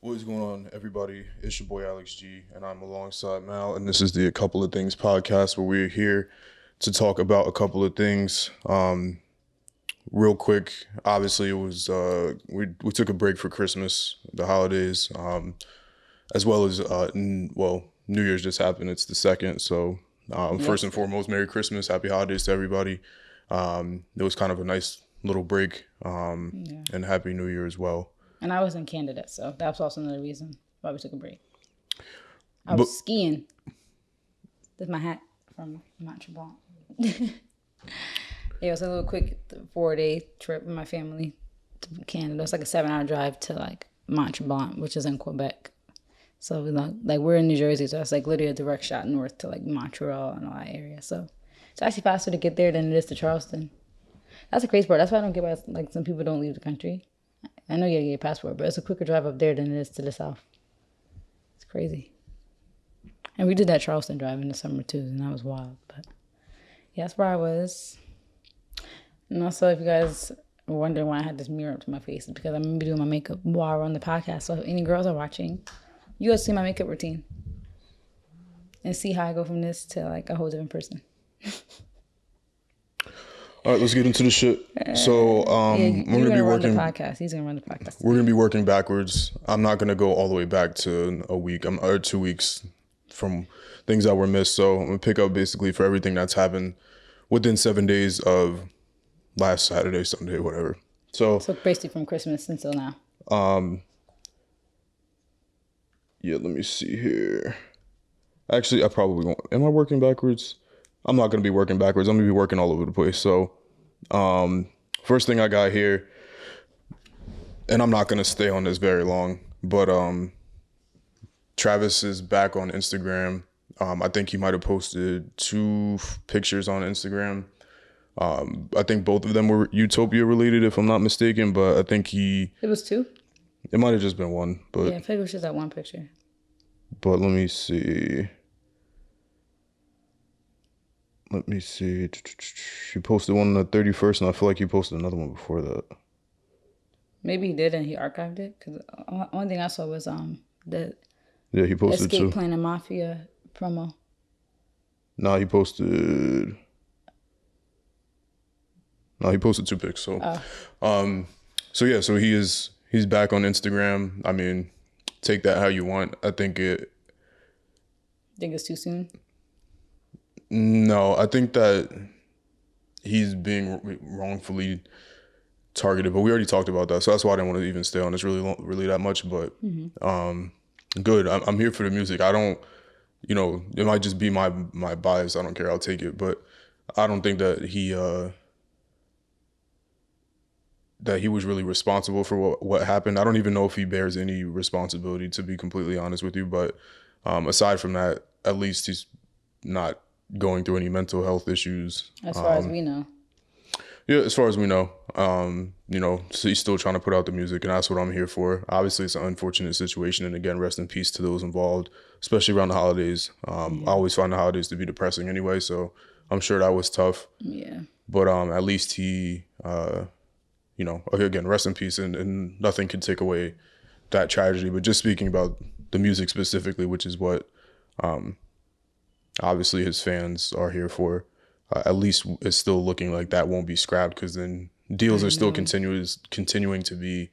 What is going on, everybody? It's your boy Alex G, and I'm alongside Mal, and this is the A Couple of Things podcast where we're here to talk about a couple of things. Real quick, obviously, it was we took a break for Christmas, the holidays, as well as New Year's just happened. It's the second, so first and foremost, Merry Christmas, Happy Holidays to everybody. It was kind of a nice little break, and Happy New Year as well. And I was in Canada, so that's also another reason why we took a break. I was skiing. This is my hat from Mont Tremblant. It was a little quick 4-day trip with my family to Canada. It's like a 7-hour drive to like Mont Tremblant, which is in Quebec. So we're in New Jersey, so that's like literally a direct shot north to like Montreal and all that area. So it's actually faster to get there than it is to Charleston. That's the crazy part. That's why I don't get why like some people don't leave the country. I know you gotta get a passport, but it's a quicker drive up there than it is to the south. It's crazy. And we did that Charleston drive in the summer too, and that was wild. But yeah, that's where I was. And also, if you guys are wondering why I had this mirror up to my face, it's because I'm gonna be doing my makeup while we're on the podcast. So if any girls are watching, you guys see my makeup routine and see how I go from this to like a whole different person. All right, let's get into the shit. So we're gonna be working. The podcast. He's gonna run the podcast. We're gonna be working backwards. I'm not gonna go all the way back to a week. Or 2 weeks from things that were missed. So I'm gonna pick up basically for everything that's happened within 7 days of last Saturday, Sunday, whatever. So basically from Christmas until now. Yeah, let me see here. Actually, I probably won't. Am I working backwards? I'm not going to be working backwards. I'm going to be working all over the place. So, first thing I got here, and I'm not going to stay on this very long, but Travis is back on Instagram. I think he might have posted 2 pictures on Instagram. I think both of them were Utopia related, if I'm not mistaken, but I think It was 2? It might have just been 1, but... Yeah, I think it was just that 1 picture. But let me see. He posted one on the 31st, and I feel like he posted another one before that. Maybe he did, and he archived it. Because the only thing I saw was the he posted Escape Plan and Mafia promo. No, he posted 2 pics. So, so he's back on Instagram. I mean, take that how you want. I think Think it's too soon? No, I think that he's being wrongfully targeted, but we already talked about that, so that's why I didn't want to even stay on this really that much. But good. I'm here for the music. I don't, it might just be my bias. I don't care. I'll take it. But I don't think that he was really responsible for what happened. I don't even know if he bears any responsibility, to be completely honest with you. But aside from that, at least he's not going through any mental health issues. As far as we know. Yeah, as far as we know. So he's still trying to put out the music, and that's what I'm here for. Obviously, it's an unfortunate situation, and again, rest in peace to those involved, especially around the holidays. I always find the holidays to be depressing anyway, so I'm sure that was tough. Yeah. But at least he, again, rest in peace, and nothing can take away that tragedy. But just speaking about the music specifically, which is what obviously his fans are here for, at least it's still looking like that won't be scrapped, because then deals are still continuing to be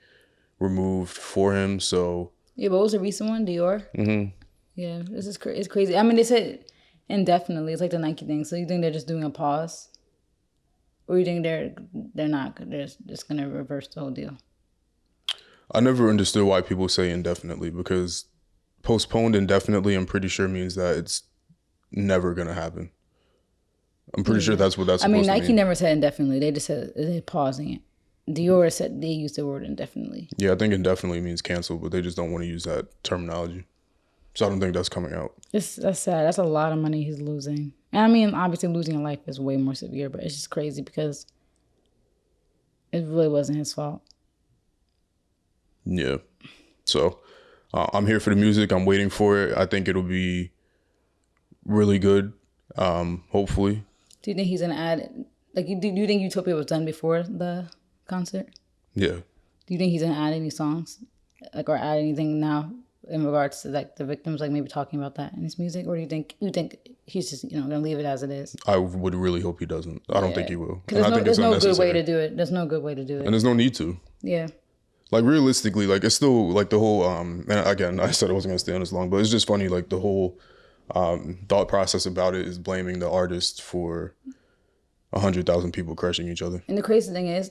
removed for him. So yeah, but what was the recent one? Dior. Mm-hmm. Yeah, this is it's crazy. I mean, they said indefinitely. It's like the Nike thing. So you think they're just doing a pause, or you think they're not? They're just gonna reverse the whole deal. I never understood why people say indefinitely, because postponed indefinitely, I'm pretty sure means that it's never gonna happen. I'm pretty sure that's what that's supposed to mean. Nike never said indefinitely. They just said they're pausing it. Dior said they used the word indefinitely. Yeah, I think indefinitely means canceled, but they just don't want to use that terminology. So I don't think that's coming out. That's sad. That's a lot of money he's losing. And I mean, obviously losing a life is way more severe, but it's just crazy because it really wasn't his fault. Yeah. So I'm here for the music. I'm waiting for it. I think it'll be really good, hopefully. Do you think he's going to add, do you think Utopia was done before the concert? Yeah. Do you think he's going to add any songs? like, or add anything now in regards to like the victims, like maybe talking about that in his music, or do you think he's just gonna leave it as it is? I would really hope he doesn't. I don't think he will. Because And I think there's it's no good way unnecessary. to do it. There's no good way to do And it. there's no need to. Yeah. Like realistically, like it's still like the whole and again, I said I wasn't gonna stay on this long, but it's just funny, like the whole thought process about it is blaming the artist for 100,000 people crushing each other. And the crazy thing is,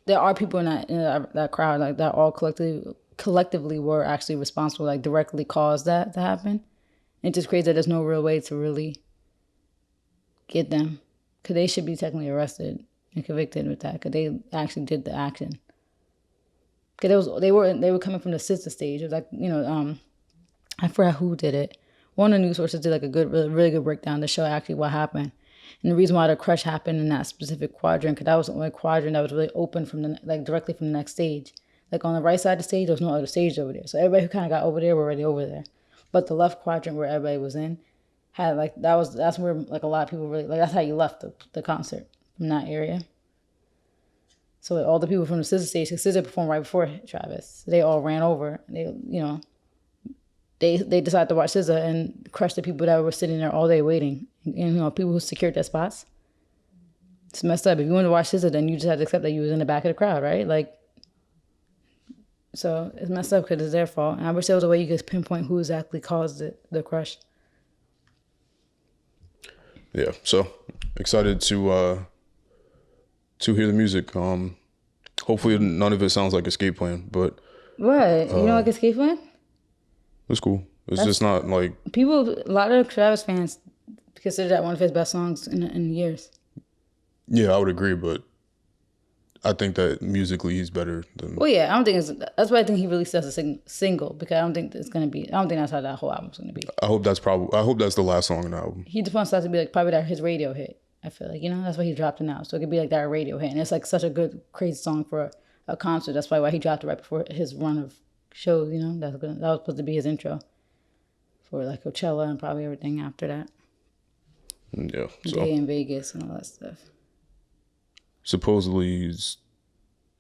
there are people in that crowd like that all collectively were actually responsible, like directly caused that to happen. It just crazy that there's no real way to really get them, because they should be technically arrested and convicted with that, because they actually did the action. Because they were coming from the sister stage. It was like, I forgot who did it. One of the news sources did like a really good breakdown to show actually what happened. And the reason why the crush happened in that specific quadrant, because that was the only quadrant that was really open from directly from the next stage. Like on the right side of the stage, there was no other stage over there. So everybody who kind of got over there were already over there. But the left quadrant where everybody was in had like, that's where like a lot of people really, like that's how you left the concert, from that area. So all the people from the sister stage, because SZA performed right before Travis, they all ran over. They decided to watch SZA and crush the people that were sitting there all day waiting. And people who secured their spots. It's messed up. If you wanted to watch SZA, then you just had to accept that you was in the back of the crowd, right? Like, so it's messed up because it's their fault. And I wish there was a way you could pinpoint who exactly caused the crush. Yeah, so excited to hear the music. Hopefully none of it sounds like Escape Plan, but What? You don't like Escape Plan? it's cool. It's just not like, A lot of Travis fans consider that one of his best songs in years. yeah, I would agree, but I think that musically he's better than. Well, yeah, I don't think that's why I think he released as a single, because I don't think that's how that whole album's gonna be. I hope that's the last song on the album. He just wants that to be like probably his radio hit. I feel like, that's why he dropped it now. So it could be like that radio hit. And it's like such a good, crazy song for a concert. That's probably why he dropped it right before his run of shows, that was supposed to be his intro for like Coachella and probably everything after that. Yeah. So Day in Vegas and all that stuff. supposedly he's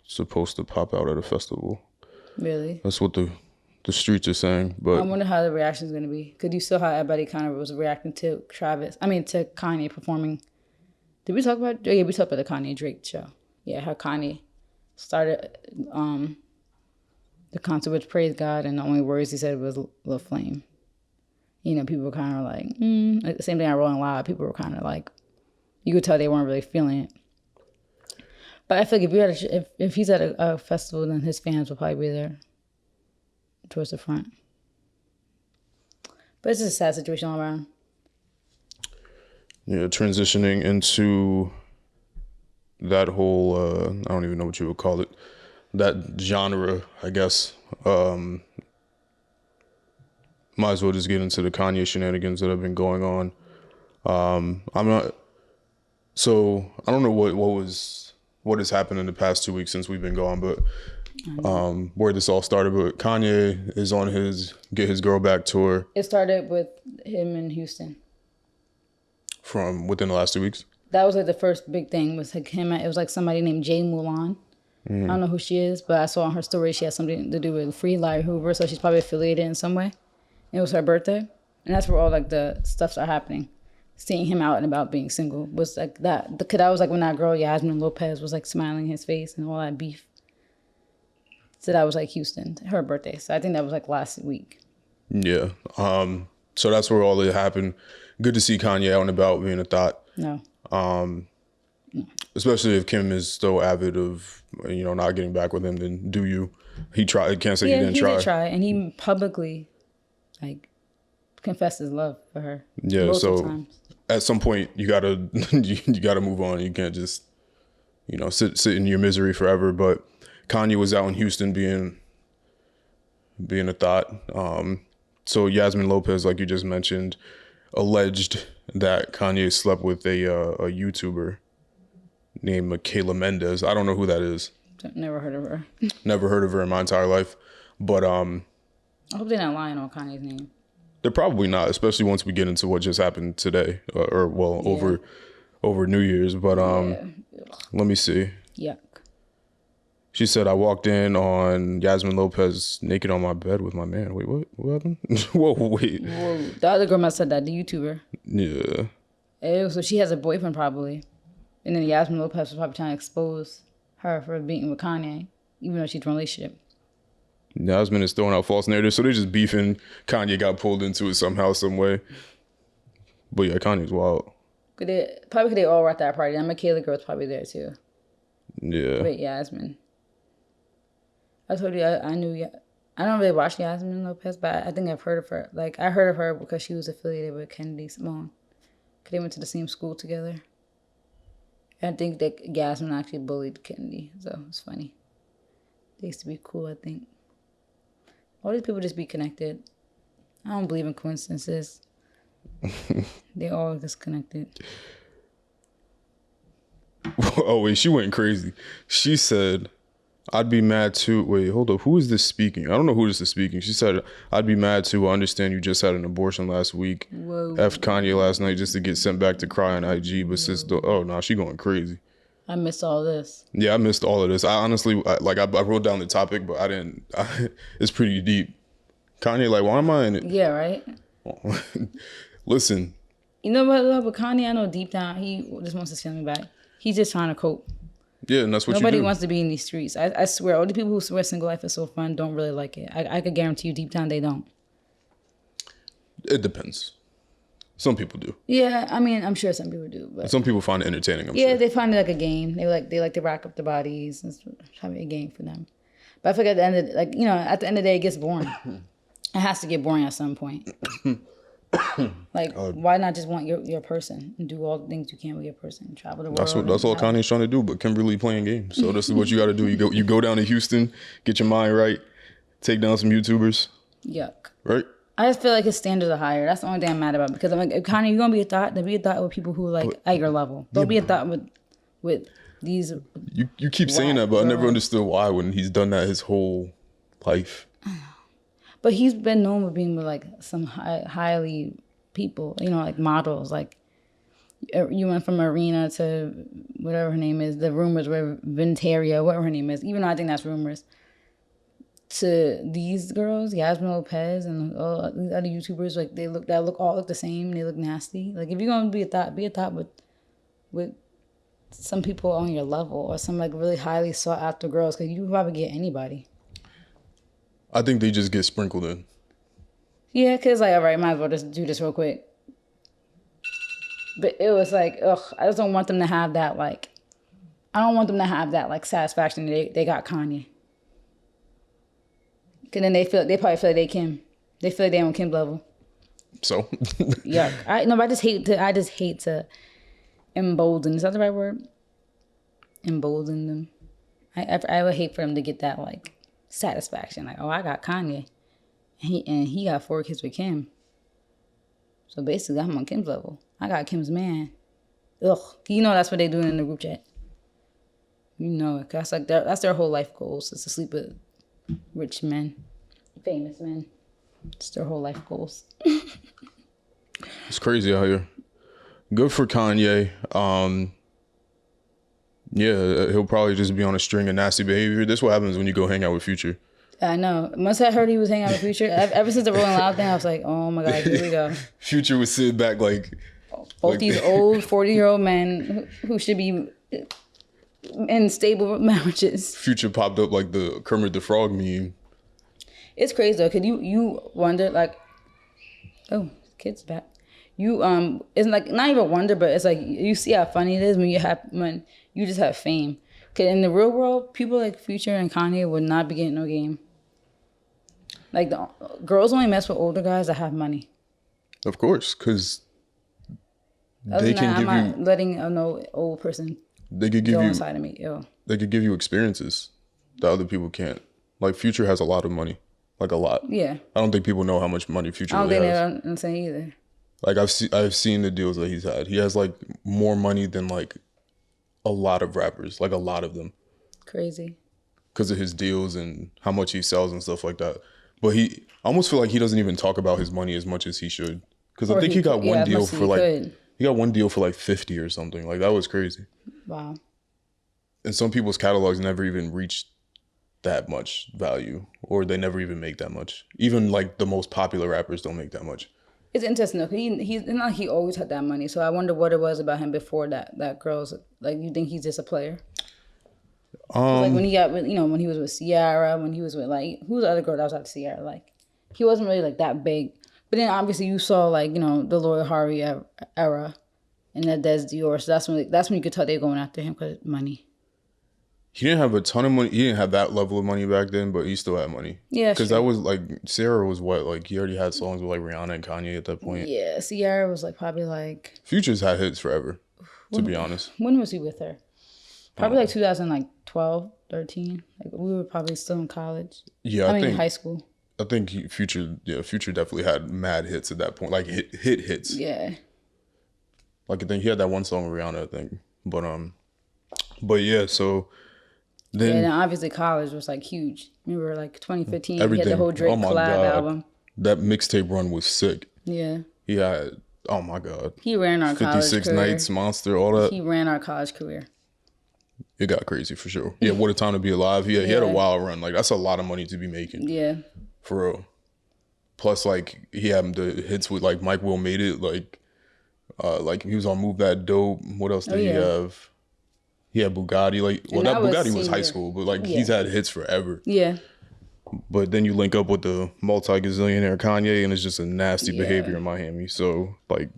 supposed to pop out at a festival. Really? That's what the streets are saying. But I wonder how the reaction is going to be. Because you saw how everybody kind of was reacting to to Kanye performing. Did we talk about? Yeah, we talked about the Kanye Drake show. Yeah, how Kanye started the concert with Praise God, and the only words he said was "Lil Flame." People were kind of like the same thing on Rolling Loud. People were kind of like, you could tell they weren't really feeling it. But I feel like if he's at a festival, then his fans will probably be there towards the front. But it's just a sad situation all around. yeah, transitioning into that whole I don't even know what you would call it, that genre, I guess. Might as well just get into the Kanye shenanigans that have been going on. I don't know what has happened in the past 2 weeks since we've been gone, but where this all started. But Kanye is on his Get His Girl Back tour. It started with him in Houston. From within the last 2 weeks. That was like the first big thing, was like him. It was like somebody named Jay Mulan. I don't know who she is, but I saw on her story she has something to do with Free Larry Hoover, so she's probably affiliated in some way. It was her birthday, and that's where all like the stuffs are happening. Seeing him out and about being single was like that. Because that was like when that girl Yasmin Lopez was like smiling in his face and all that beef. So that was like Houston, her birthday. So I think that was like last week. Yeah. So that's where all it happened. Good to see Kanye out and about being a thought. No. Especially if Kim is so avid of, not getting back with him, then do you? He tried. Can't say he didn't try. He did try, and he publicly, confessed his love for her. Yeah. Multiple So times. at some point you gotta you gotta move on. You can't just sit in your misery forever. But Kanye was out in Houston being a thought. So Yasmin Lopez, like you just mentioned, alleged that Kanye slept with a YouTuber named Michaela Mendez. I don't know who that is. Never heard of her. Never heard of her in my entire life. But I hope they're not lying on Kanye's name. they're probably not, especially once we get into what just happened today, over New Year's. But let me see. Yuck. She said, I walked in on Yasmin Lopez naked on my bed with my man. Wait, what? What happened? Whoa, wait. Whoa, the other girl must have said that, the YouTuber. Yeah. Ew, so she has a boyfriend probably. And then Yasmin Lopez was probably trying to expose her for being with Kanye, even though she's in a relationship. Yasmin is throwing out false narratives, so they're just beefing. Kanye got pulled into it somehow, some way. But yeah, Kanye's wild. Probably because they all were at that party. And Michaela girl's probably there too. Yeah. With Yasmin. I told you I knew. I don't really watch Yasmin Lopez, but I think I've heard of her. Like I heard of her because she was affiliated with Kennedy Simone. Cause they went to the same school together. I think that Yasmin actually bullied Kennedy, so it's funny. They used to be cool, I think. All these people just be connected. I don't believe in coincidences. They all just connected. Oh wait, she went crazy. She said, I'd be mad too. Wait, hold up. Who is this speaking? I don't know who this is speaking. She said, I'd be mad too. I understand you just had an abortion last week. Whoa. F'd Kanye last night just to get sent back to cry on IG. But oh, no, she going crazy. I missed all this. Yeah, I missed all of this. I honestly, I wrote down the topic, but I didn't. It's pretty deep. Kanye, like, why am I in it? Yeah, right? Listen. You know what, but Kanye, I know deep down, he just wants his family back. He's just trying to cope. Yeah, and that's what Nobody you do. wants to be in these streets. I swear, all the people who swear single life is so fun don't really like it. I could guarantee you deep down they don't. It depends. Some people do. Yeah, I mean, I'm sure some people do. But Some people find it entertaining, I'm yeah, sure. they find it like a game. They like to rack up the bodies. It's probably a game for them. But I feel like at the end of at the end of the day, it gets boring. It has to get boring at some point. Like, why not just want your person and do all the things you can with your person? Travel the world. That's all Kanye's trying to do, but Kimberly playing games. So this is what you got to do. You go down to Houston, get your mind right, take down some YouTubers, Yuck. right? I just feel like his standards are higher. That's the only thing I'm mad about. Because I'm like, if Kanye, you're gonna be a thought, then be a thought with people who like at your level. Don't be a thought with these. You keep saying that, but I never girls. understood why when he's done that his whole life. But he's been known for being with like some highly people, like models. Like you went from Marina to whatever her name is. The rumors were Venteria, whatever her name is. Even though I think that's rumors. To these girls, Yasmin Lopez and all these other YouTubers, like they all look the same. They look nasty. Like if you're gonna be a thought with some people on your level or some like really highly sought after girls, because you can probably get anybody. I think they just get sprinkled in. Yeah, because like, all right, might as well just do this real quick. But it was like, ugh, I just don't want them to have that, like, I don't want them to have that, like, satisfaction that they got Kanye. Because then they probably feel like they Kim. They feel like they on Kim's level. So Yuck. I just hate to embolden. Is that the right word? Embolden them. I would hate for them to get that, like, satisfaction. Like, oh, I got Kanye. And he got 4 kids with Kim. So basically, I'm on Kim's level. I got Kim's man. Ugh. You know that's what they doing in the group chat. You know it. Cause that's their whole life goals, is to sleep with rich men, famous men. It's their whole life goals. it's crazy out here. Good for Kanye. Yeah, he'll probably just be on a string of nasty behavior. This is what happens when you go hang out with Future. I know. Once I heard he was hanging out with Future, ever since the Rolling Loud thing, I was like, oh my God, here we go. Future would sit back like... Both these old 40-year-old men who should be in stable marriages. Future popped up like the Kermit the Frog meme. It's crazy though, cause you wonder like, oh, kid's back. You it's like not even wonder, but it's like you see how funny it is when you just have fame. Cause in the real world, people like Future and Kanye would not be getting no game. Like the girls only mess with older guys that have money. Of course, because I'm not letting no old person they could give go you inside of me. Ew. They could give you experiences that other people can't. Like Future has a lot of money, like a lot. Yeah. I don't think people know how much money Future I don't really think has. they're insane either. Like I've seen the deals that he's had. He has like more money than like a lot of rappers, like a lot of them, Crazy. because of his deals and how much he sells and stuff like that. But I almost feel like he doesn't even talk about his money as much as he should. Because I think he got one deal for like he got one deal for like 50 or something. Like that was crazy. Wow. And some people's catalogs never even reached that much value, or they never even make that much. Even like the most popular rappers don't make that much. It's interesting though. He's not. He always had that money. So I wonder what it was about him before that girl's like. You think he's just a player? Like when he got with, when he was with Ciara, when he was with like who's the other girl that was out Ciara? Like he wasn't really like that big. But then obviously you saw like the Lori Harvey era, and that Des Dior. So that's when you could tell they were going after him because money. He didn't have a ton of money. He didn't have that level of money back then, but he still had money. Yeah, because that was like Sarah was what, like he already had songs with like Rihanna and Kanye at that point. Yeah, Ciara was like probably like Future's had hits forever, to be honest. When was he with her? Probably like 2012, 13. Like we were probably still in college. Yeah, I think high school. I think Future definitely had mad hits at that point, like hits. Yeah. Like I think he had that one song with Rihanna, I think, but yeah, so. Then, and obviously college was like huge. Remember like 2015, everything. He had the whole Drake collab album. That mixtape run was sick. Yeah. He had, oh my God. He ran our college 56 career. Nights, Monster, all that. He ran our college career. It got crazy for sure. Yeah, What a Time to Be Alive. He had a wild run. Like that's a lot of money to be making. Yeah. For real. Plus like he had the hits with like Mike Will Made It. Like he was on Move That Dope. What else did he have? He had Bugatti, Bugatti was high school, but like he's had hits forever. Yeah. But then you link up with the multi-gazillionaire Kanye, and it's just a nasty behavior in Miami. So like,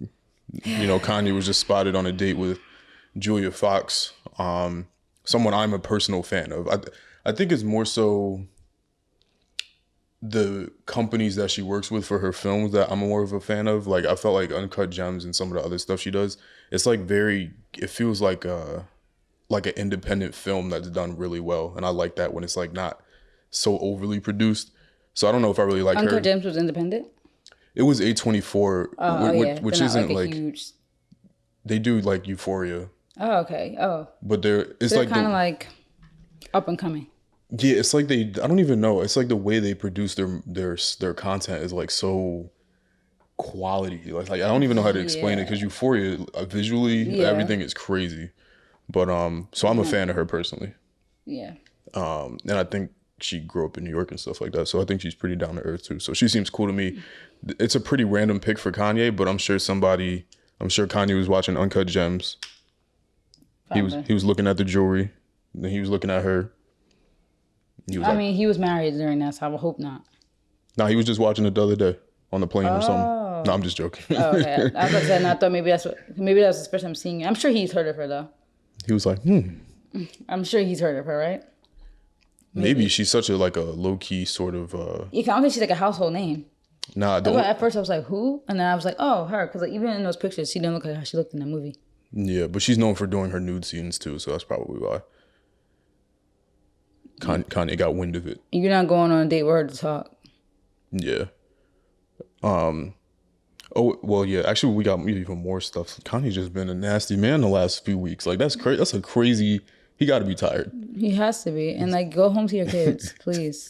Kanye was just spotted on a date with Julia Fox, someone I'm a personal fan of. I think it's more so the companies that she works with for her films that I'm more of a fan of. Like I felt like Uncut Gems and some of the other stuff she does. It's like it feels like an independent film that's done really well, and I like that when it's like not so overly produced. So I don't know if I really like her. Uncut Gems was independent? It was A24, which isn't like huge. They do like Euphoria. Oh, okay. Oh. But they're kind of like up and coming. Yeah, it's like I don't even know. It's like the way they produce their content is like so quality. Like I don't even know how to explain it, because Euphoria visually everything is crazy. But so I'm a fan of her personally. Yeah. And I think she grew up in New York and stuff like that. So I think she's pretty down to earth too. So she seems cool to me. It's a pretty random pick for Kanye, but I'm sure Kanye was watching Uncut Gems. Probably. He was looking at the jewelry. Then he was looking at her. He was married during that, so I would hope not. No, he was just watching it the other day on the plane or something. No, I'm just joking. Oh, okay. I was about to say, and I thought maybe that was the first time seeing it. I'm sure he's heard of her though. He was like, I'm sure he's heard of her, right? Maybe she's such a low-key sort of... I don't think she's like a household name. Nah. At first I was like, who? And then I was like, oh, her. Because like, even in those pictures, she didn't look like how she looked in the movie. Yeah, but she's known for doing her nude scenes too, so that's probably why. Kanye got wind of it. You're not going on a date with her to talk. Yeah. Oh, well, yeah. Actually, we got even more stuff. Kanye's just been a nasty man the last few weeks. Like, that's crazy. That's a crazy... He got to be tired. He has to be. And, like, go home to your kids, please.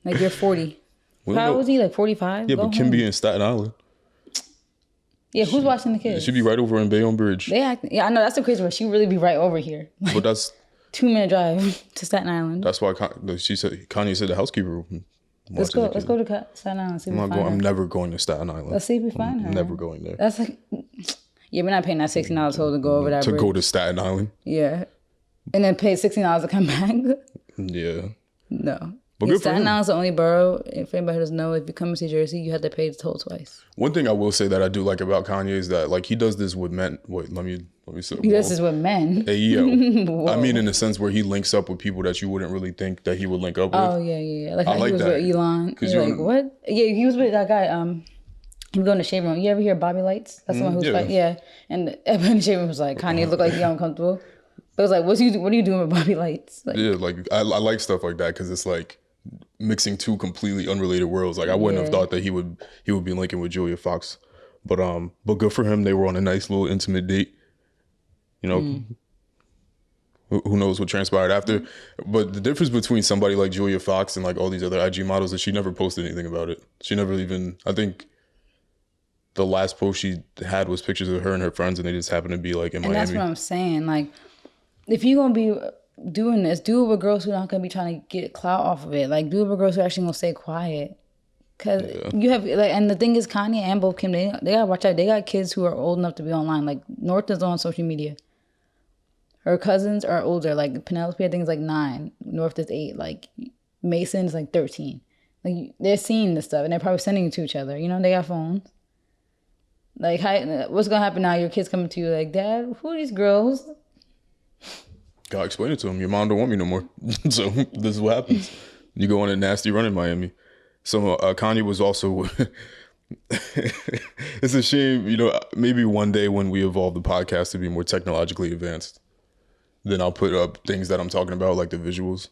Like, you're 40. How old is he? Like, 45? Yeah, but Kim be in Staten Island. Yeah, who's watching the kids? She'd be right over in Bayonne Bridge. Yeah, I know. That's the crazy part. She really be right over here. Like, but that's... 2-minute drive to Staten Island. That's why Kanye said the housekeeper... Let's go to Staten Island. See if I'm never going to Staten Island. Let's see if we find her. I'm never going there. That's like, yeah, we're not paying that $16 toll to go over that bridge. To go to Staten Island. Yeah, and then pay $16 to come back. Yeah. No. But good Staten Island's the only borough. If anybody doesn't know, if you come to Jersey, you have to pay the toll twice. One thing I will say that I do like about Kanye is that like he does this with men. Wait, let me say. He does this with men. Hey, yo. I mean, in the sense where he links up with people that you wouldn't really think that he would link up with. Oh yeah. Like how he was with Elon. You're like, what? Yeah, he was with that guy. He was going to shade room. You ever hear Bobby Lights? That's the one who was fighting. Yeah. And everybody in the shade room was like, Kanye looked like he uncomfortable. But it was like, what are you doing with Bobby Lights? Like, yeah, like I like stuff like that because it's like mixing two completely unrelated worlds. Like I wouldn't have thought that he would be linking with Julia Fox, but good for him. They were on a nice little intimate date. You know, who knows what transpired after? But the difference between somebody like Julia Fox and like all these other IG models is she never posted anything about it. She never even. I think the last post she had was pictures of her and her friends, and they just happened to be like in Miami. And that's what I'm saying. Like, if you're gonna be doing this. Do it with girls who are not gonna be trying to get clout off of it. Like, do it with girls who are actually gonna stay quiet. Cause you have like, and the thing is, Kanye and both Kim, they gotta watch out. They got kids who are old enough to be online. Like, North is on social media. Her cousins are older. Like Penelope, I think is like 9. North is 8. Like Mason is like 13. Like, they're seeing this stuff and they're probably sending it to each other. You know, they got phones. Like, what's gonna happen now? Your kids coming to you like, Dad, who are these girls? Gotta explain it to him. Your mom don't want me no more. So this is what happens. You go on a nasty run in Miami. So Kanye was also. It's a shame, you know. Maybe one day when we evolve the podcast to be more technologically advanced, then I'll put up things that I'm talking about, like the visuals.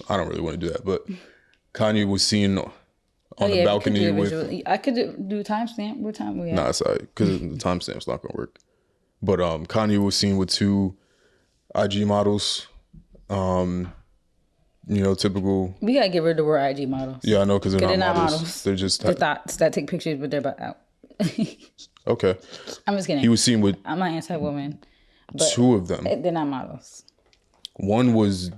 I don't really want to do that, but Kanye was seen on the balcony with. I could do timestamp. What time we at? Nah, sorry, because the timestamp's not gonna work. But Kanye was seen with 2 IG models. You know, typical. We gotta get rid of the word IG models. Yeah, I know, because they're not models. They're just the thoughts that take pictures with their butt out. Okay. I'm just kidding. He was seen with. I'm not anti-woman. But 2 of them. They're not models. One was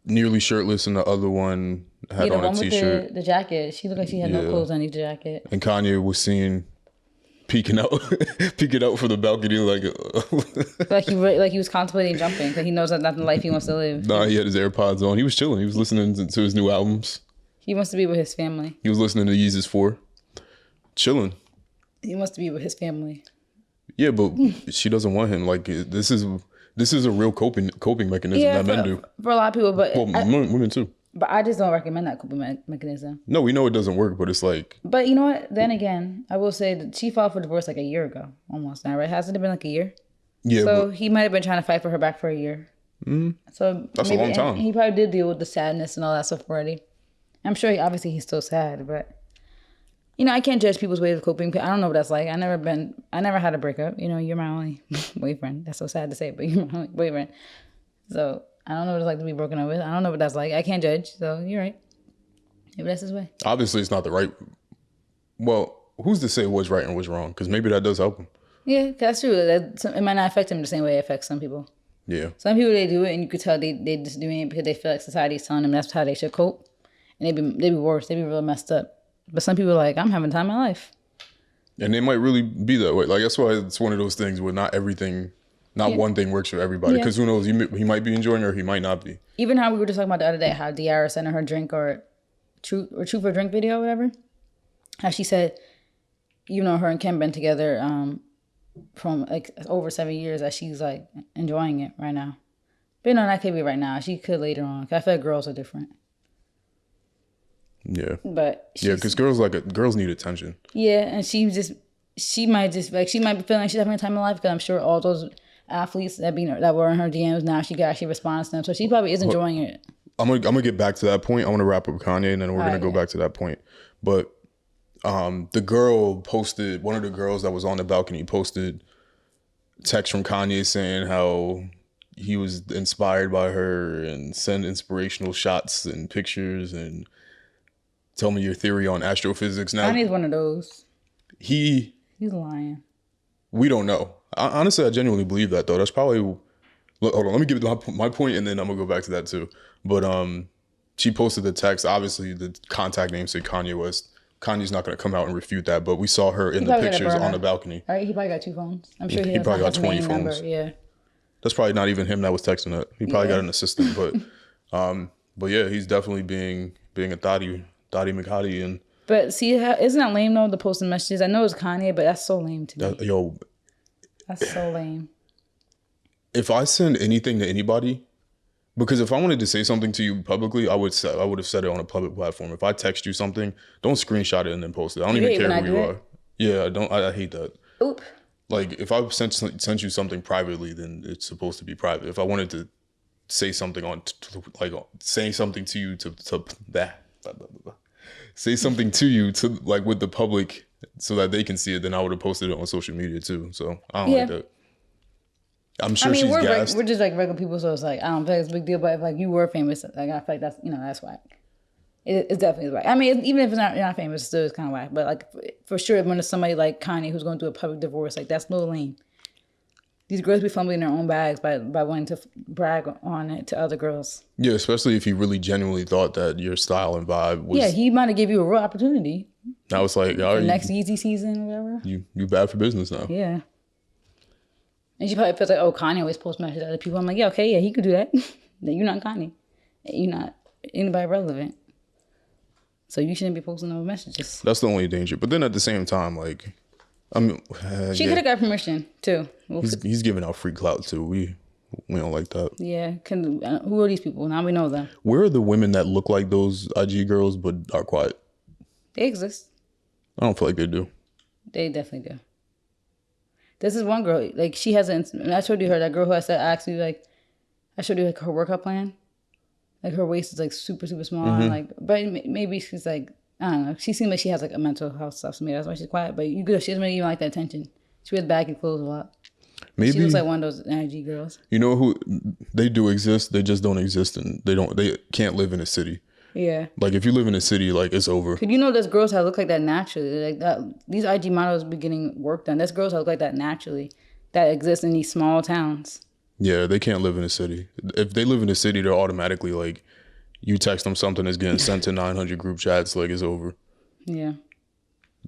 nearly shirtless, and the other one had on a t-shirt. With the jacket. She looked like she had no clothes underneath the jacket. And Kanye was seen peeking out from the balcony, like he was contemplating jumping because he knows that's not the life he wants to live. Nah, he had his AirPods on. He was chilling. He was listening to his new albums. He wants to be with his family. He was listening to Yeezus 4. Chilling. He wants to be with his family. Yeah, but she doesn't want him. Like, this is a real coping mechanism that men do. For a lot of people, but women too. But I just don't recommend that coping mechanism. No, we know it doesn't work, but it's like. But you know what? Then again, I will say that she filed for divorce like a year ago, almost now, right? Hasn't it been like a year? Yeah. So he might have been trying to fight for her back for a year. Mm-hmm. So that's a long time. He probably did deal with the sadness and all that stuff already. I'm sure he's still sad, but you know, I can't judge people's ways of coping. I don't know what that's like. I never had a breakup. You know, you're my only boyfriend. That's so sad to say, but you're my only boyfriend. So I don't know what it's like to be broken up with. I don't know what that's like. I can't judge. So you're right. Maybe that's his way. Obviously, it's not the right. Well, who's to say what's right and what's wrong? Because maybe that does help him. Yeah, that's true. It might not affect him the same way it affects some people. Yeah. Some people, they do it, and you could tell they just doing it because they feel like society's telling them that's how they should cope. And they be worse. They be real messed up. But some people are like, I'm having time of my life. And they might really be that way. Like, that's why it's one of those things where not one thing works for everybody. Because who knows, he might be enjoying it or he might not be. Even how we were just talking about the other day, how Diara sent her drink or truth for drink video or whatever. How she said, you know, her and Kim been together from like over 7 years, that she's like enjoying it right now. But you know, that could be right now. She could later on. Cause I feel like girls are different. Yeah. But because girls need attention. Yeah, and she might be feeling like she's having a time of life, because I'm sure all those athletes that were in her DMs, now she actually responds to them. So she probably is enjoying it. I'm gonna get back to that point. I want to wrap up with Kanye, and then we're gonna go back to that point. But the girl posted, one of the girls that was on the balcony posted text from Kanye saying how he was inspired by her and send inspirational shots and pictures and tell me your theory on astrophysics. Now, Kanye's one of those. He's lying. We don't know. Honestly, I genuinely believe that, though. That's probably. Hold on, let me give my point, and then I'm gonna go back to that too. But she posted the text. Obviously, the contact name said Kanye West. Kanye's not gonna come out and refute that, but we saw her in the pictures on the balcony. All right, he probably got 2 phones. I'm sure he probably got 20 phones. Number. Yeah. That's probably not even him that was texting it. He probably got an assistant, but yeah, he's definitely being a Dottie McHottie. And but see, isn't that lame though? The posting messages. I know it's Kanye, but that's so lame to me. That's so lame. If I send anything to anybody, because if I wanted to say something to you publicly, I would have said it on a public platform. If I text you something, don't screenshot it and then post it. I don't even care who you are. Yeah, I hate that. Oop. Like, if I sent you something privately, then it's supposed to be private. If I wanted to say something saying something to you say something to you to like with the public so that they can see it, then I would have posted it on social media too. So I don't like that. I'm sure she's gassed. We're just like regular people, so it's like I don't feel like it's a big deal. But if like you were famous, like I feel like that's whack. It's definitely whack. I mean, even if you're not famous, it still is kind of whack. But like for sure, when there's somebody like Kanye who's going through a public divorce, like that's no lame. These girls be fumbling their own bags by wanting to brag on it to other girls. Yeah, especially if he really genuinely thought that your style and vibe was. Yeah, he might have give you a real opportunity. Now it's like, all The right, next Yeezy season or whatever. you bad for business now. Yeah. And she probably feels like, oh, Kanye always posts messages to other people. I'm like, yeah, okay, yeah, he could do that. You're not Kanye. You're not anybody relevant. So you shouldn't be posting those messages. That's the only danger. But then at the same time, like, I mean, She could have got permission too. He's giving out free clout too. We don't like that. Yeah. Who are these people? Now we know them. Where are the women that look like those IG girls but are quiet? They exist. I don't feel like they do. They definitely do. This is one girl. Like she has I showed you her. That girl who I said asked you like, I showed you like her workout plan. Like her waist is like super super small. And like, but maybe she's like, I don't know. She seems like she has like a mental health stuff. So maybe that's why she's quiet. But you good. She doesn't really even like the attention. She wears baggy clothes a lot. Maybe She looks like one of those IG girls. you know who they do exist. They just don't exist, and they can't live in a city. Yeah. Like if you live in a city, like it's over. Cause you know there's girls that look like that naturally. Like that these IG models be getting work done. There's girls that look like that naturally that exist in these small towns. Yeah, they can't live in a city. If they live in a city, they're automatically like, you text them something that's getting sent to 900 group chats, like it's over. Yeah.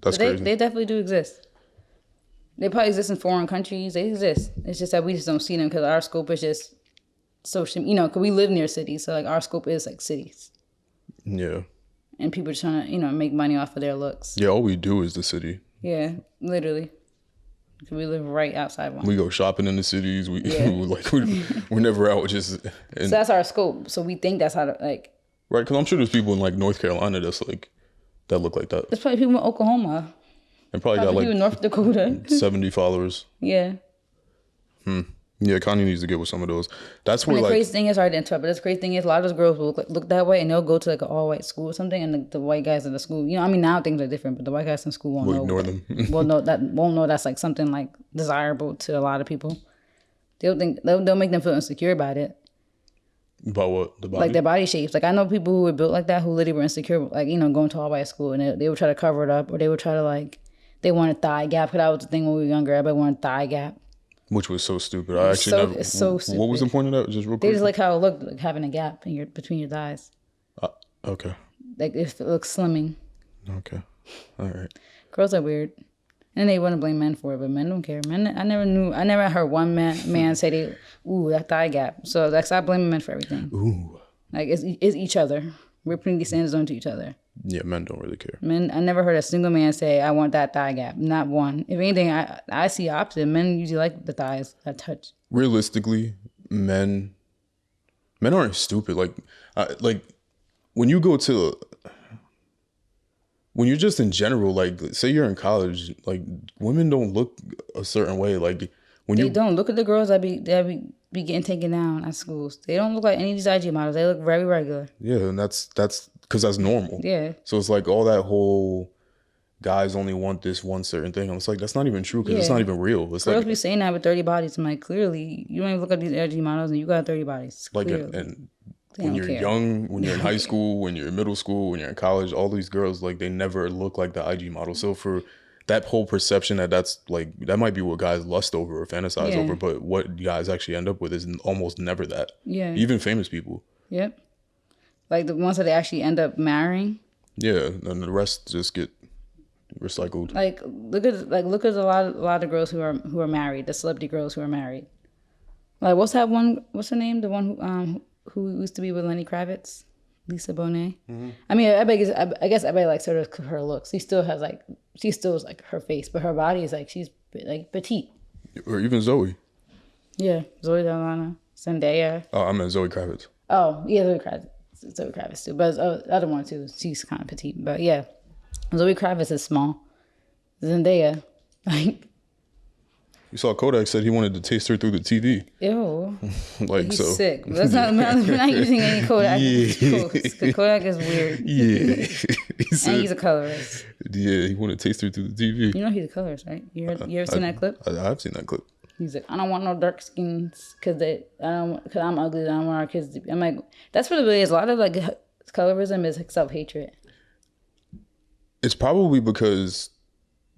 That's But crazy. they definitely do exist. They probably exist in foreign countries. They exist. It's just that we just don't see them because our scope is just social. You know, because we live near cities, so like our scope is like cities, Yeah. and people just trying to make money off of their looks. Yeah, all we do is the city. Yeah, literally. 'Cause we live right outside one. We go shopping in the cities. Yeah. We're never out just. So that's our scope. So we think that's how to like. Right, because I'm sure there's people in like North Carolina that's like, that look like that. There's probably people in Oklahoma. And probably Probably got people in like North Dakota. 70 followers. Yeah. Yeah, Kanye needs to get with some of those. That's where And the like, crazy thing is, sorry to interrupt, but the crazy thing is, a lot of those girls will look that way, and they'll go to like an all-white school or something, and the white guys in the school, I mean, now things are different, but the white guys in school won't Will know. ignore them. won't know that's like something like desirable to a lot of people. They'll make them feel insecure about it, about what? The body? like their body shapes. Like I know people who were built like that who literally were insecure, like going to all-white school, and they would try to cover it up, or they would try to like they wanted thigh gap. Because that was the thing when we were younger. Everybody wanted thigh gap. Which was so stupid. I actually never. It's so What was the stupid. point of that? Just real They quick. just like how it looked, like having a gap in between your thighs, Okay. like if it looks slimming. Okay. All right. Girls are weird. And they want to blame men for it, but men don't care. Men, I never heard one man say they, ooh, that thigh gap. So like, stop blaming men for everything. Ooh. Like it's each other. We're putting these standards onto each other. Yeah, men don't really care. Men, I never heard a single man say, I want that thigh gap. Not one. If anything, I see opposite. Men usually like the thighs that touch. Realistically, men aren't stupid. Like when you go to, when you're just in general, like say you're in college, like women don't look a certain way. Like when They you don't look at the girls that be getting taken down at schools. They don't look like any of these IG models. They look very regular. yeah, and that's because that's normal. Yeah. So it's like all that whole guys only want this one certain thing. I'm just like, that's not even true because it's Yeah. not even real. It's Girls like be saying that with 30 bodies. I'm like, clearly, you don't even look at these IG models and you got 30 bodies. like Clearly. and They when don't you're care. young, when you're in high school, when you're in middle school, when you're in college, all these girls, like they never look like the IG model. So for that whole perception that's like, that might be what guys lust over or fantasize Yeah. over, but what guys actually end up with is almost never that. Yeah. Even famous people. Yep. Like the ones that they actually end up marrying. Yeah, and the rest just get recycled. Like look at a lot of girls who are married, the celebrity girls who are married. Like what's that one? What's her name? The one who used to be with Lenny Kravitz, Lisa Bonet. I mean, I guess everybody likes her looks. She still is like her face, but her body is like she's like petite. Or even Zoe. Yeah, Zoe Saldana, Zendaya. Oh, I meant Zoe Kravitz. Oh yeah, Zoe Kravitz too, but the other one too. She's kind of petite, but yeah, Zoe Kravitz is small. Zendaya, like You saw Kodak said he wanted to taste her through the TV. ew. Like He's so. sick. That's not. We're not using any Kodak. Yeah. Because Kodak is weird. Yeah. He And said, he's a colorist. yeah, he wanted to taste her through the TV. You know he's a colorist, right? You ever seen that clip? I've seen that clip. He's like, I don't want no dark skins because I'm ugly. I don't want our kids to be. I'm like, that's what it really is. A lot of like colorism is like self-hatred. It's probably because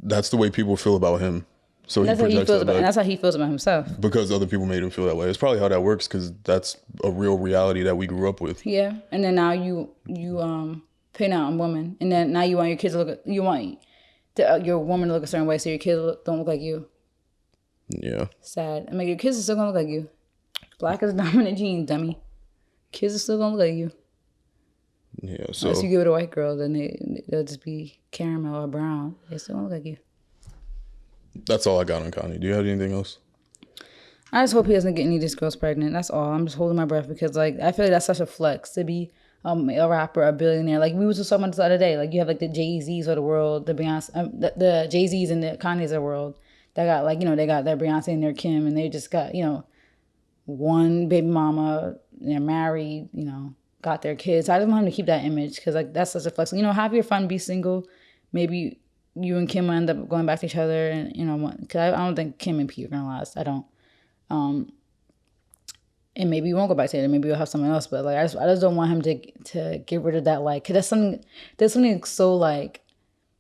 that's the way people feel about him. So And he that's how he projects feels that about, and back that's how he feels about himself. because other people made him feel that way. It's probably how that works because that's a real reality that we grew up with. Yeah, and then now you pin out a woman, and then now you want your kids to you want your woman to look a certain way, so your kids don't look like you. Yeah. Sad. I mean, your kids are still gonna look like you. Black is dominant gene, dummy. Kids are still gonna look like you. Yeah. So Unless you give it a white girl, then they'll just be caramel or brown. They still gonna look like you. that's all I got on Kanye. Do you have anything else? I just hope he doesn't get any of these girls pregnant. That's all. I'm just holding my breath because, like, I feel like that's such a flex to be a rapper, a billionaire. Like, we was just talking about this the other day. Like, you have, like, the Jay-Z's of the world, the Beyonce, the Jay-Z's and the Kanye's of the world. That got, like, they got their Beyonce and their Kim, and they just got, one baby mama, they're married, got their kids. I just want him to keep that image because, like, that's such a flex. Have your fun, be single. Maybe you and Kim will end up going back to each other, and, because I don't think Kim and Pete are going to last. I don't. And maybe you won't go back to it. Maybe you'll have someone else. But like, I just don't want him to get rid of that. Like, cause there's something so like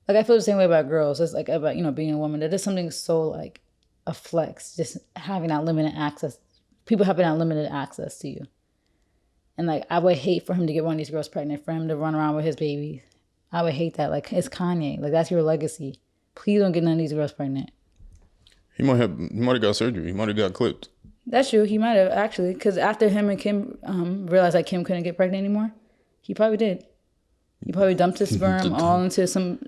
I feel the same way about girls. It's like about being a woman. There's something so like a flex, just having that limited access. People having that limited access to you. And like, I would hate for him to get one of these girls pregnant, for him to run around with his baby. I would hate that. Like, it's Kanye. Like, that's your legacy. Please don't get none of these girls pregnant. He might have got surgery. He might have got clipped. That's true. He might have actually, because after him and Kim realized that Kim couldn't get pregnant anymore, he probably did. He probably dumped his sperm all into some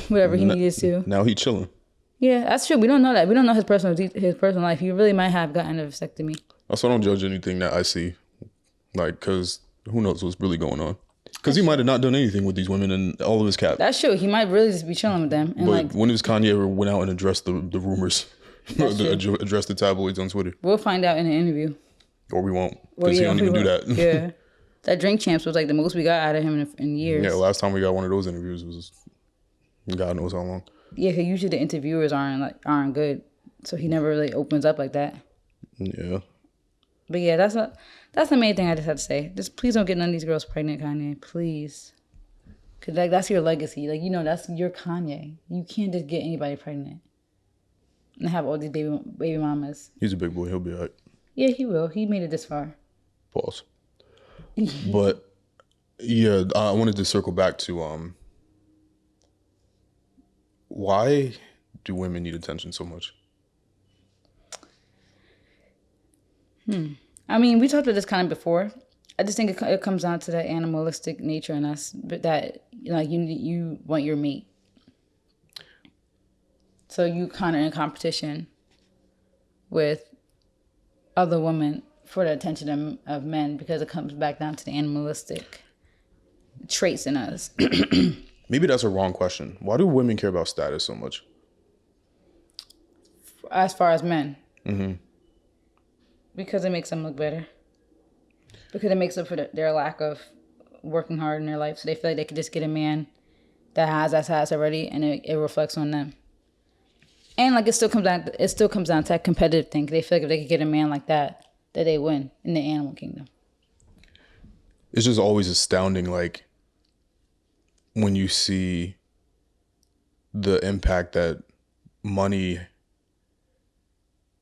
whatever he needed to. Now he chilling. Yeah, that's true. We don't know that. We don't know his personal life. He really might have gotten a vasectomy. Also, I don't judge anything that I see, like, because who knows what's really going on. Because he might have not done anything with these women and all of his cap. That's true. He might really just be chilling with them. And but when has Kanye ever went out and addressed the rumors? Addressed the tabloids on Twitter? We'll find out in the interview. Or we won't. Because he don't even do that. Yeah. That Drink Champs was like the most we got out of him in years. Yeah, last time we got one of those interviews was God knows how long. Yeah, because usually the interviewers aren't good. So he never really opens up like that. Yeah. But yeah, that's the main thing I just had to say. Just please don't get none of these girls pregnant, Kanye. Please. Because like, that's your legacy. Like, that's your Kanye. You can't just get anybody pregnant and have all these baby mamas. He's a big boy. He'll be all right. Yeah, he will. He made it this far. Pause. But yeah, I wanted to circle back to why do women need attention so much? I mean, we talked about this kind of before. I just think it comes down to that animalistic nature in us, but that like you want your mate, so you kind of in competition with other women for the attention of men because it comes back down to the animalistic traits in us. Maybe that's a wrong question. Why do women care about status so much? As far as men. Mm-hmm. Because it makes them look better. Because it makes up for their lack of working hard in their life. So they feel like they could just get a man that has that status already, and it reflects on them. And like it still comes down to that competitive thing. They feel like if they could get a man like that they win in the animal kingdom. It's just always astounding, like when you see the impact that money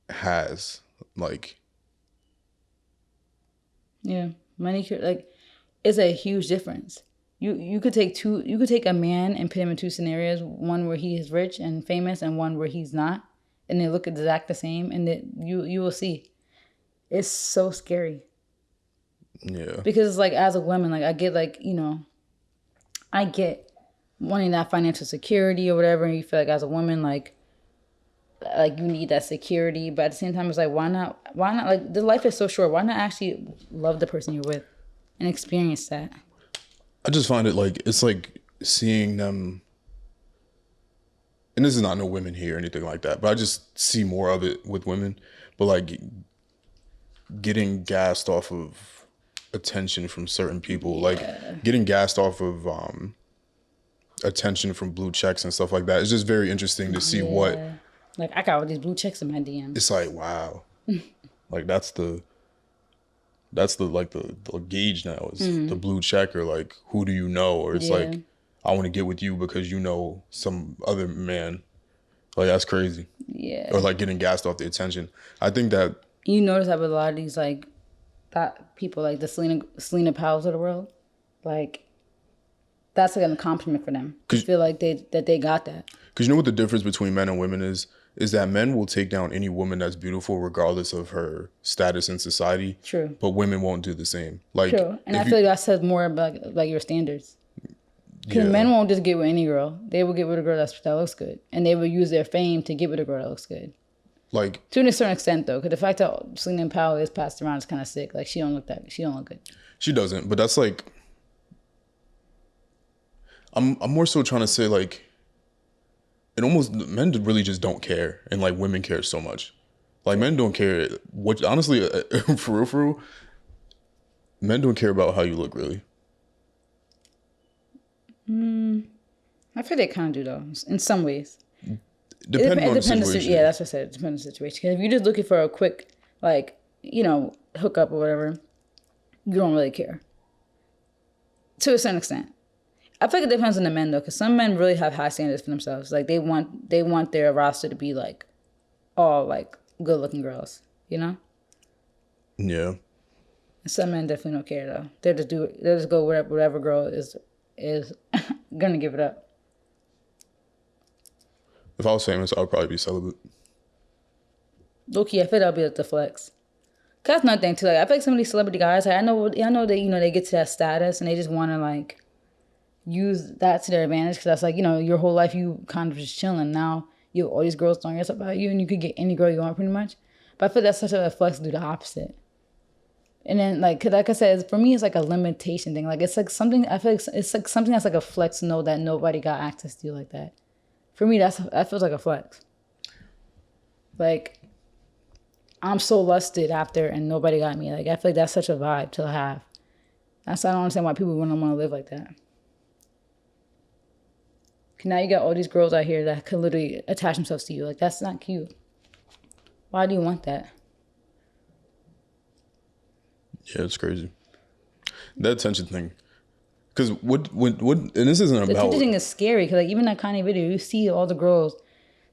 has, like. Yeah, money it's a huge difference. You could take a man and put him in two scenarios, one where he is rich and famous and one where he's not, and they look exact the same, and you will see. It's so scary. Yeah. Because it's like, as a woman, like I get I get wanting that financial security or whatever, and you feel like as a woman like you need that security, but at the same time it's like why not like the life is so short, why not actually love the person you're with and experience that? I just find it like it's like seeing them, and this is not no women here or anything like that, but I just see more of it with women, but like getting gassed off of attention from certain people, like getting gassed off of attention from blue checks and stuff like that. It's just very interesting to see what. Like, I got all these blue checks in my DMs. It's like, wow. Like, that's the like the gauge now is the blue check, or like, who do you know? Or it's like, I want to get with you because you know some other man. Like, that's crazy. Yeah. or like getting gassed off the attention. I think that You notice that with a lot of these like that people like the Selena Powell's of the world, like that's like an accomplishment for them. I feel like they got that. because you know what the difference between men and women is that men will take down any woman that's beautiful regardless of her status in society. True. But women won't do the same. Like True. And I if feel like that says more about like your standards. Because men won't just get with any girl. They will get with a girl that looks good. And they will use their fame to get with a girl that looks good. like To a certain extent, though. Because the fact that Selena Powell is passed around is kind of sick. Like, she don't look good. she doesn't, but that's like I'm more so trying to say like it almost men really just don't care and like women care so much. Like men don't care what honestly for real, men don't care about how you look really. I feel they kind of do, though, in some ways. Depending on the Yeah, situation. that's what I said. It depends on the situation. Because if you're just looking for a quick, like, hookup or whatever, you don't really care. To a certain extent. I feel like it depends on the men, though, because some men really have high standards for themselves. Like, they want their roster to be, like, all, like, good-looking girls, you know? Yeah. Some men definitely don't care, though. They'll just go whatever girl is gonna give it up. If I was famous, I would probably be celibate. Low-key, I feel that'll be like the flex. Cause that's another thing too. Like, I feel like some of these celebrity guys, like, I know they they get to that status and they just want to like use that to their advantage. Cause that's like your whole life you kind of just chilling. Now you have all these girls throwing yourself about you, and you could get any girl you want pretty much. But I feel that's such a flex to do the opposite. And then like I said, for me it's like a limitation thing. Like it's like something I feel like it's like something that's like a flex to know that nobody got access to you like that. For me, that feels like a flex. Like, I'm so lusted after and nobody got me. Like, I feel like that's such a vibe to have. I don't understand why people wouldn't want to live like that. Now you got all these girls out here that could literally attach themselves to you. Like, that's not cute. Why do you want that? Yeah, it's crazy. That attention thing. Because what, and this isn't The about. attention thing is scary because like even that Kanye video, you see all the girls,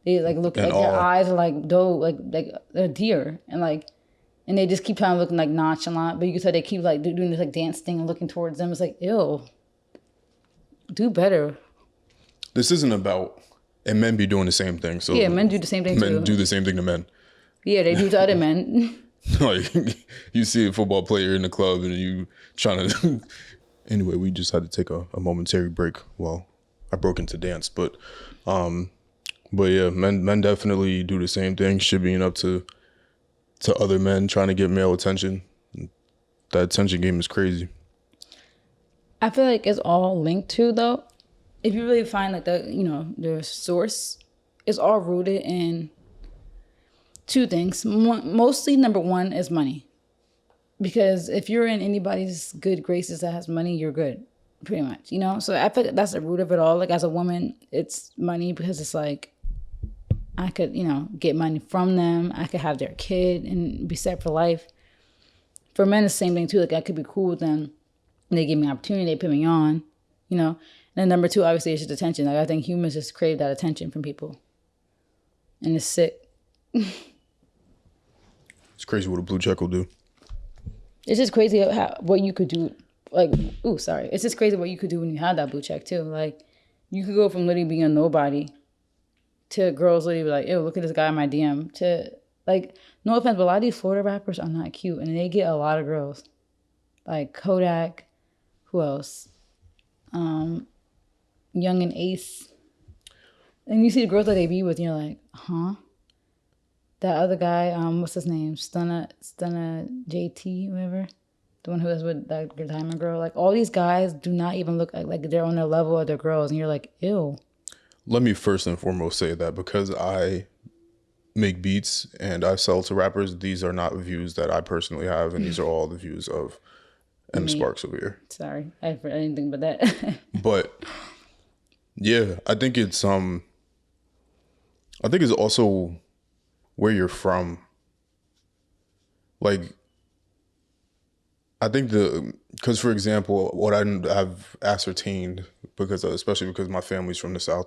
they like look And like their all. eyes are like doe, like they're deer, and they just keep trying to look like nonchalant, but you can tell they keep like doing this like dance thing and looking towards them. It's like, ew, do better. This isn't about, and men be doing the same thing. So Yeah, men do the same thing men too. do the same thing to men. Yeah, they do to other men. Like you see a football player in the club and you trying to. Anyway, we just had to take a momentary break. Well, I broke into dance, but yeah, men definitely do the same thing, shivvying up to other men trying to get male attention. That attention game is crazy. I feel like it's all linked to though. If you really find like the source, it's all rooted in two things. Mostly, number one is money. Because if you're in anybody's good graces that has money, you're good, pretty much, So I feel like that's the root of it all. Like as a woman, it's money because it's like I could, get money from them. I could have their kid and be set for life. For men, it's the same thing too. Like I could be cool with them. And they give me an opportunity. They put me on, And then number two, obviously, it's just attention. Like I think humans just crave that attention from people, and it's sick. It's crazy what a blue check will do. It's just crazy what you could do. Like, it's just crazy what you could do when you have that blue check too. Like, you could go from literally being a nobody to girls literally be like, ew, look at this guy in my DM. To like, no offense, but a lot of these Florida rappers are not cute, and they get a lot of girls. Like Kodak, who else? Young and Ace, and you see the girls that they be with, and you're like, huh? That other guy, what's his name? Stunna JT, whatever. The one who was with that diamond girl. Like, all these guys do not even look like they're on their level of their girls. And you're like, ew. Let me first and foremost say that because I make beats and I sell to rappers, these are not views that I personally have. And these are all the views of M. Sparks over here. Sorry, I didn't think about that. But, yeah, I think it's also where you're from. Like, I think because for example, what I have ascertained, especially because my family's from the South,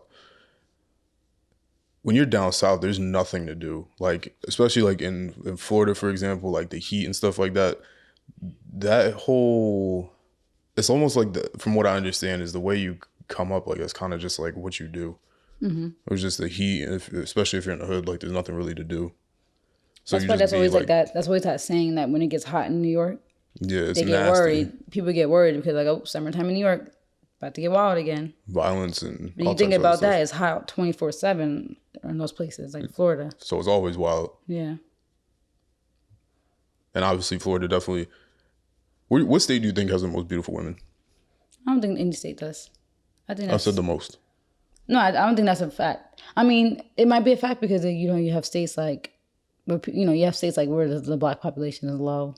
when you're down south, there's nothing to do. Like, especially like in Florida, for example, like the heat and stuff like that. That whole, it's almost like from what I understand, is the way you come up. Like, it's kind of just like what you do. It was just the heat, and especially if you're in the hood, like there's nothing really to do. So That's you why just that's be always like that. That's always that saying that when it gets hot in New York, yeah, it's they get nasty. worried. People get worried because like, oh, summertime in New York, about to get wild again. Violence and But all you think types of about other that, stuff. it's hot 24/7 in those places like Florida. So it's always wild. Yeah, And obviously Florida definitely. What state do you think has the most beautiful women? I don't think any state does. I think I that's said the most. no. I don't think that's a fact. I mean, it might be a fact because you have states like, where you have states like where the black population is low.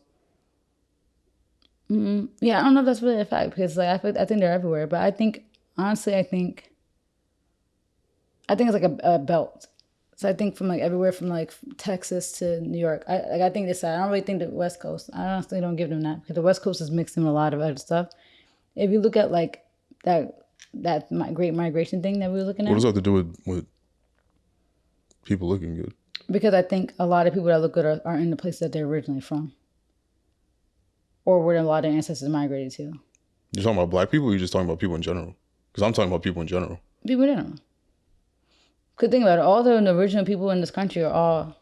Yeah, I don't know if that's really a fact because like I think they're everywhere. But I think honestly, I think it's like a belt. So I think from like everywhere from like Texas to New York, I think this side. I don't really think the West Coast. I honestly don't give them that because the West Coast is mixed in with a lot of other stuff. If you look at like that great migration thing that we were looking What at, does that have to do with people looking good? because I think a lot of people that look good are in the place that they're originally from, or where a lot of ancestors migrated to. You're talking about black people, or you're just talking about people in general? Because I'm talking about people in general. People didn't know. Could think about it. All the original people in this country are all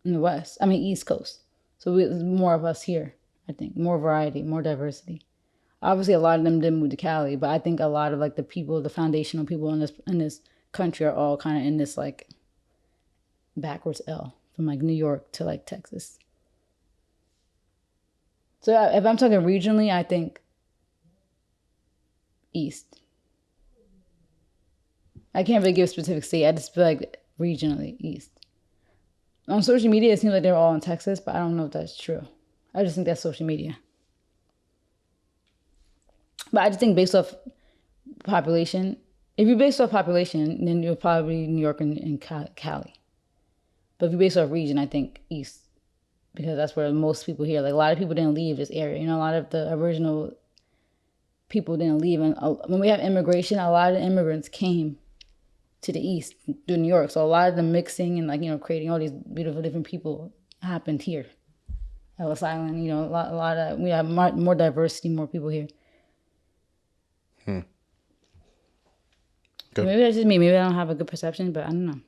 in the West. I mean, East Coast. So there's more of us here. I think more variety, more diversity. Obviously, a lot of them didn't move to Cali, but I think a lot of like the people, the foundational people in this country, are all kind of in this like backwards L from like New York to like Texas. So if I'm talking regionally, I think East. I can't really give a specific state. I just feel like regionally East. On social media, it seems like they're all in Texas, but I don't know if that's true. I just think that's social media. But I just think based off population, if you're based off population, then you're probably New York and Cali. But if you're based off region, I think East, because that's where most people here. Like a lot of people didn't leave this area. You know, a lot of the original people didn't leave. And when we have immigration, a lot of immigrants came to the East through New York. So a lot of the mixing and like, creating all these beautiful different people happened here. Ellis Island, a lot of, we have more diversity, more people here. Okay. Maybe that's just me. Maybe I don't have a good perception, but I don't know.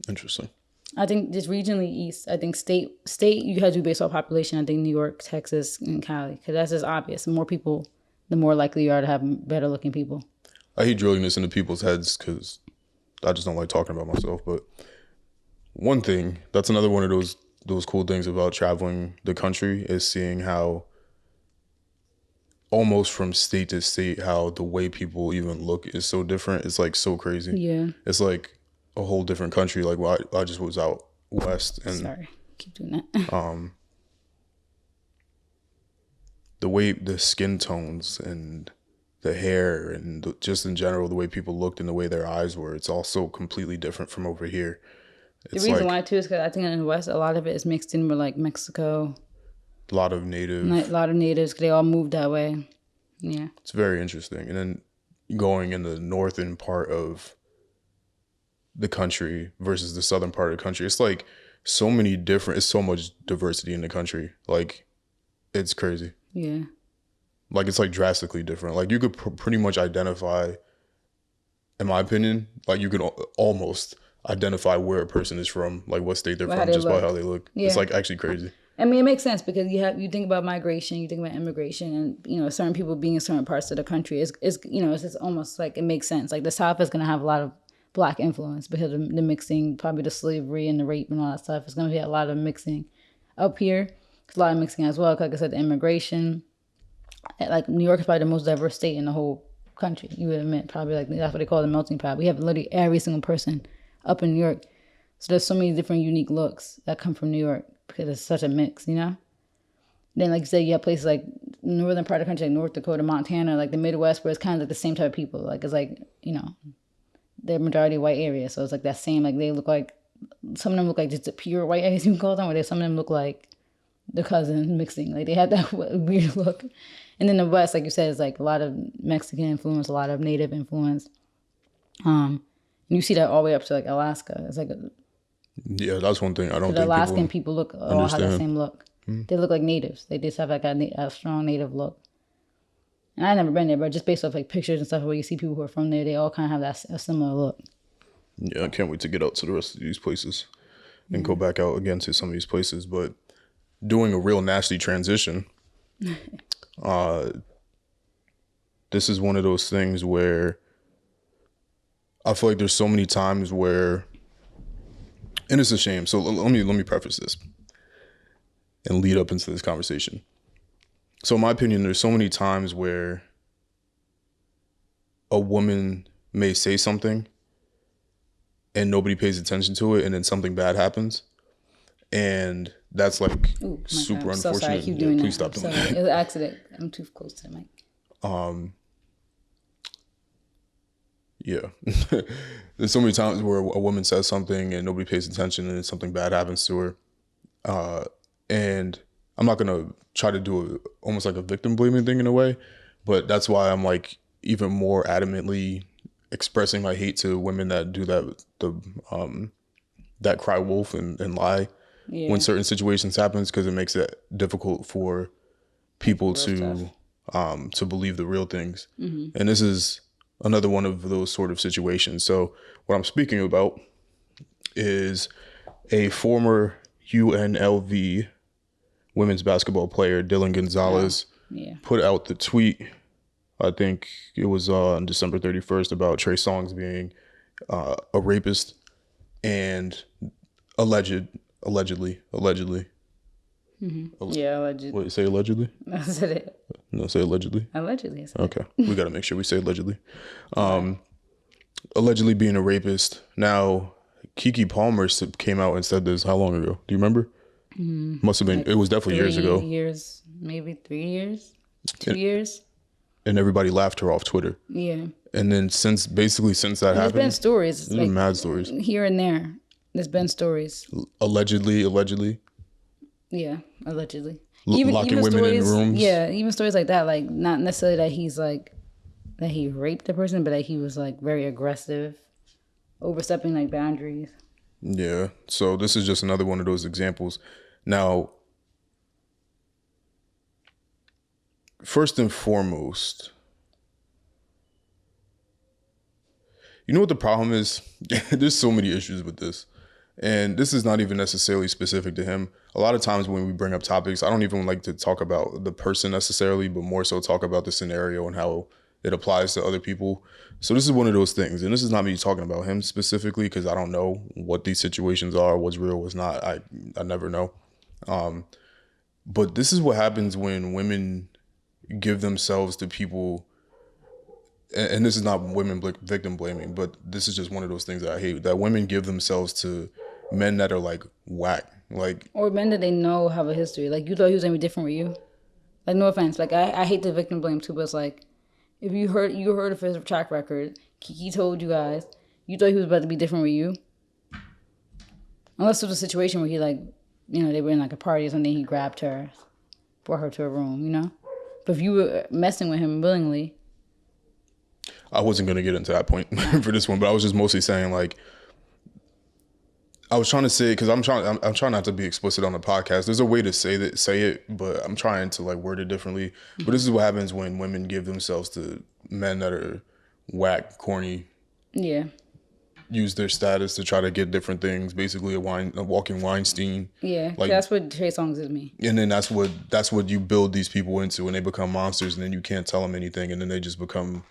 Interesting. I think just regionally East. I think state you have to do based on population. I think New York, Texas, and Cali, because that's just obvious. The more people, the more likely you are to have better looking people. I hate drilling this into people's heads because I just don't like talking about myself. But one thing, that's another one of those cool things about traveling the country is seeing how almost from state to state, how the way people even look is so different. It's like so crazy. Yeah. It's like a whole different country. Like I just was out west and Sorry, keep doing that. the way the skin tones and the hair and just in general the way people looked and the way their eyes were, it's all so completely different from over here. It's The reason like why too is because I think in the West a lot of it is mixed in with like Mexico, a lot of native. a lot of natives. 'Cause they all moved that way. Yeah. It's very interesting. And then going in the northern part of the country versus the southern part of the country, it's like it's so much diversity in the country. Like it's crazy. Yeah. Like it's like drastically different. Like you could pretty much identify, in my opinion, like you could almost identify where a person is from, like what state they're By how from, they just by look. how they look. Yeah. It's like actually crazy. I mean, it makes sense because you think about migration, you think about immigration, and certain people being in certain parts of the country is it's just almost like it makes sense. Like the South is going to have a lot of Black influence because of the mixing, probably the slavery and the rape and all that stuff. It's going to be a lot of mixing up here. There's a lot of mixing as well. 'Cause like I said, the immigration, like New York is probably the most diverse state in the whole country. You would admit, probably like that's what they call the melting pot. We have literally every single person up in New York. So there's so many different unique looks that come from New York because it's such a mix, Then, like you said, you have places like northern part of the country, like North Dakota, Montana, like the Midwest, where it's kind of like the same type of people. Like it's like, they're majority white area. So it's like that same, like they look like, some of them look like just a pure white, I guess you can call them, or some of them look like the cousins mixing. Like they have that weird look. And then the West, like you said, is like a lot of Mexican influence, a lot of Native influence. And And you see that all the way up to like Alaska. It's like Yeah, that's one thing I don't the think Alaskan people people look all have the understand. same look. They look like natives. They just have like a strong native look. And I've never been there, but just based off like pictures and stuff where you see people who are from there, they all kind of have a similar look. Yeah, I can't wait to get out to the rest of these places and go back out again to some of these places. But doing a real nasty transition, this is one of those things where I feel like there's so many times where, and it's a shame. So let me preface this and lead up into this conversation. So in my opinion, there's so many times where a woman may say something and nobody pays attention to it, and then something bad happens, and that's like Ooh, my super God, I'm so unfortunate. sorry. I keep Yeah, doing please that. stop I'm doing sorry. that. It was an accident. I'm too close to the mic. Yeah. There's so many times where a woman says something and nobody pays attention, and then something bad happens to her. And I'm not gonna try to do almost like a victim blaming thing in a way, but that's why I'm like even more adamantly expressing my hate to women that do that cry wolf and lie Yeah. when certain situations happens, because it makes it difficult for people to believe the real things. And this is another one of those sort of situations. So what I'm speaking about is a former UNLV women's basketball player, Dylan Gonzalez, Yeah. put out the tweet, I think it was on December 31st, about Trey Songz being a rapist and allegedly. Yeah, allegedly. Wait, say allegedly? I said it. No, say allegedly. Allegedly. I said Okay, we got to make sure we say allegedly. Allegedly being a rapist. Now, Keke Palmer came out and said this how long ago? Do you remember? Must have been, it was definitely years ago. 3 years, maybe 3 years, 2 years. And everybody laughed her off Twitter. Yeah. And then since that There's been happened, stories. there's been mad stories. Here and there. There's been stories. Allegedly. Yeah, allegedly. Locking women in rooms. Yeah, even stories like that, like not necessarily that he's like that he raped the person, but that he was like very aggressive, overstepping like boundaries. Yeah. So this is just another one of those examples. Now, first and foremost, you know what the problem is? There's so many issues with this. And this is not even necessarily specific to him. A lot of times when we bring up topics, I don't even like to talk about the person necessarily, but more so talk about the scenario and how it applies to other people. So this is one of those things. And this is not me talking about him specifically, because I don't know what these situations are, what's real, what's not. I never know. But this is what happens when women give themselves to people. And this is not women victim blaming, but this is just one of those things that I hate, that women give themselves to men that are like whack. Like, Or men that they know have a history. Like you thought he was gonna be different with you. Like no offense. Like I hate the victim blame too, but it's like if you heard of his track record, Keke told you guys, you thought he was about to be different with you. Unless it was a situation where he like, you know, they were in like a party or something, he grabbed her, brought her to a room, you know? But if you were messing with him willingly. I wasn't going to get into that point for this one, but I was just mostly saying, like, I was trying to say, because I'm trying not to be explicit on the podcast. There's a way to say it, but I'm trying to like word it differently. But this is what happens when women give themselves to men that are whack, corny. Yeah. Use their status to try to get different things. Basically, a walking Weinstein. Yeah, like, that's what Trey Songz is to me. And then that's what you build these people into, and they become monsters, and then you can't tell them anything, and then they just become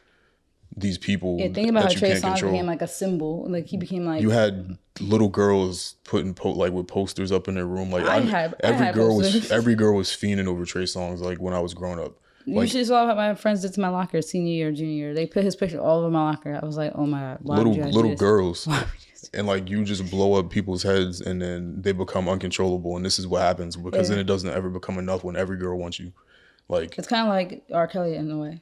these people. Yeah, think about how that you Trey can't Songz control. became like a symbol. Like he became like You had little girls putting with posters up in their room. Like I had posters. every girl was fiending over Trey Songz. Like when I was growing up. You should saw what my friends did to my locker senior year, junior year. They put his picture all over my locker. I was like, oh my God. Why would you guys do Little this? girls. And like you just blow up people's heads, and then they become uncontrollable. And this is what happens, because then it doesn't ever become enough when every girl wants you. Like it's kind of like R. Kelly in a way.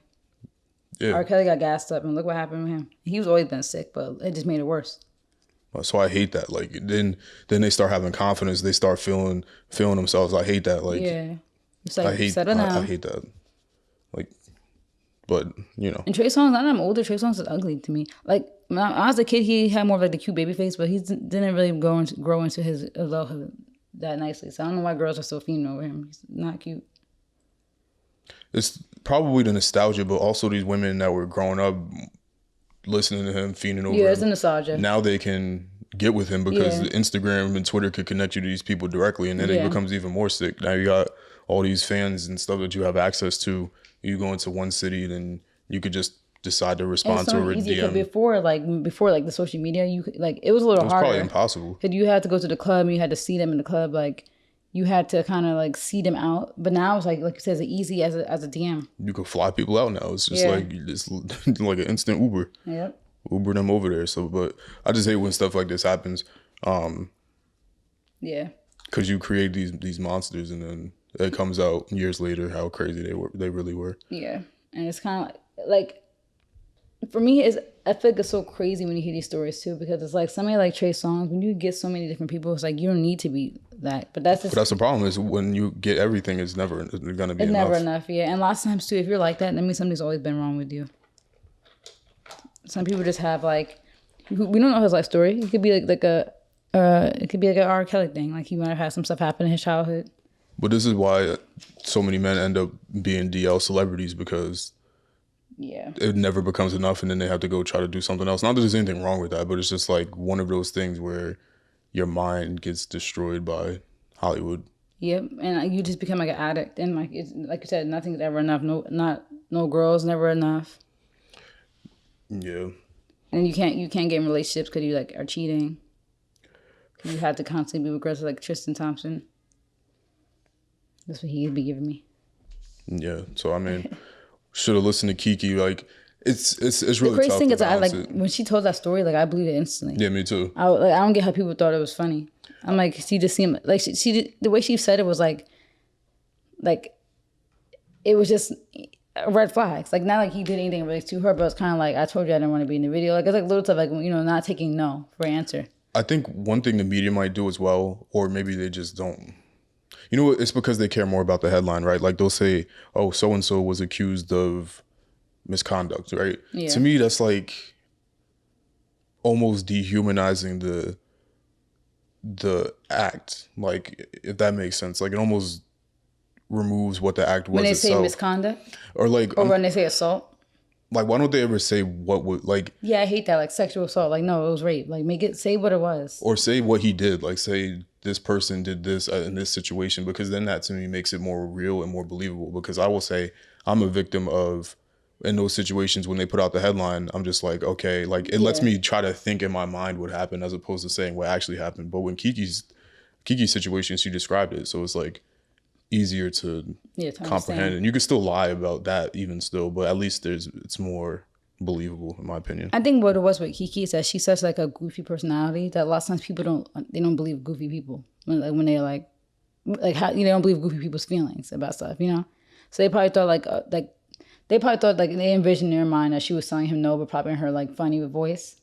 Yeah. R. Kelly got gassed up, and look what happened with him. He was always been sick, but it just made it worse. So I hate that. Like then they start having confidence. They start feeling themselves. I hate that. Like Yeah. It's like, I hate settle down. I hate that. Like But, you know. And Trey Songz, now that I'm older, Trey Songz is ugly to me. Like, when I was a kid, he had more of like the cute baby face, but he didn't really grow into his adulthood that nicely. So I don't know why girls are so fiending over him. He's not cute. It's probably the nostalgia, but also these women that were growing up listening to him, fiending over him. Yeah, it's a nostalgia. Now they can get with him because Instagram and Twitter could connect you to these people directly, and then it becomes even more sick. Now you got all these fans and stuff that you have access to. You go into one city, then you could just decide to respond to a DM. Before the social media, you like it was a little harder. Probably impossible. Because you had to go to the club, and you had to see them in the club, like you had to kind of like see them out. But now it's like you said, it's easy as a DM. You can fly people out now. It's just like it's like an instant Uber. Yep. Uber them over there. So, but I just hate when stuff like this happens. Yeah. Because you create these monsters, and then it comes out years later how crazy they really were. Yeah, and it's kind of like for me, I feel like it's so crazy when you hear these stories too, because it's like somebody like Trey Songz, when you get so many different people, it's like you don't need to be that. But that's the problem is when you get everything, it's never gonna be enough. It's never enough, yeah. And lots of times too, if you're like that means something's always been wrong with you. Some people just have like, we don't know his life story. It could be like an R. Kelly thing. Like he might have had some stuff happen in his childhood. But this is why so many men end up being DL celebrities, because it never becomes enough, and then they have to go try to do something else. Not that there's anything wrong with that, but it's just like one of those things where your mind gets destroyed by Hollywood. Yep, and you just become like an addict, and like you said, nothing's ever enough. No girls, never enough. Yeah. And you can't get in relationships because you like are cheating. You have to constantly be with girls like Tristan Thompson. That's what he'd be giving me. Yeah. So I mean, should have listened to Kiki. Like it's really the crazy tough thing is I when she told that story, like I believed it instantly. Yeah, me too. I don't get how people thought it was funny. I'm like, she just seemed like she did, the way she said it was like it was just red flags. Like not like he did anything really to her, but it's kind of like I told you I didn't want to be in the video. Like it's like little stuff like not taking no for an answer. I think one thing the media might do as well, or maybe they just don't. You know, it's because they care more about the headline, right? Like they'll say, "Oh, so and so was accused of misconduct," right? Yeah. To me, that's like almost dehumanizing the act. Like if that makes sense, like it almost removes what the act was. When they itself. Say misconduct, or when they say assault. Like, why don't they ever say what would like? Yeah, I hate that. Like sexual assault. Like, no, it was rape. Like, say what it was. Or say what he did. Like, say this person did this in this situation, because then that to me makes it more real and more believable. Because I will say I'm a victim of, in those situations when they put out the headline, I'm just like, okay, like it lets me try to think in my mind what happened as opposed to saying what actually happened. But when Kiki's situation, she described it, so it's like easier to comprehend, and you can still lie about that even still, but at least it's more believable in my opinion. I think what it was with Kiki is that she's such like a goofy personality that a lot of times people don't believe goofy people when they're like how they don't believe goofy people's feelings about stuff, so they probably thought they envisioned in their mind that she was telling him no, but probably in her like funny voice,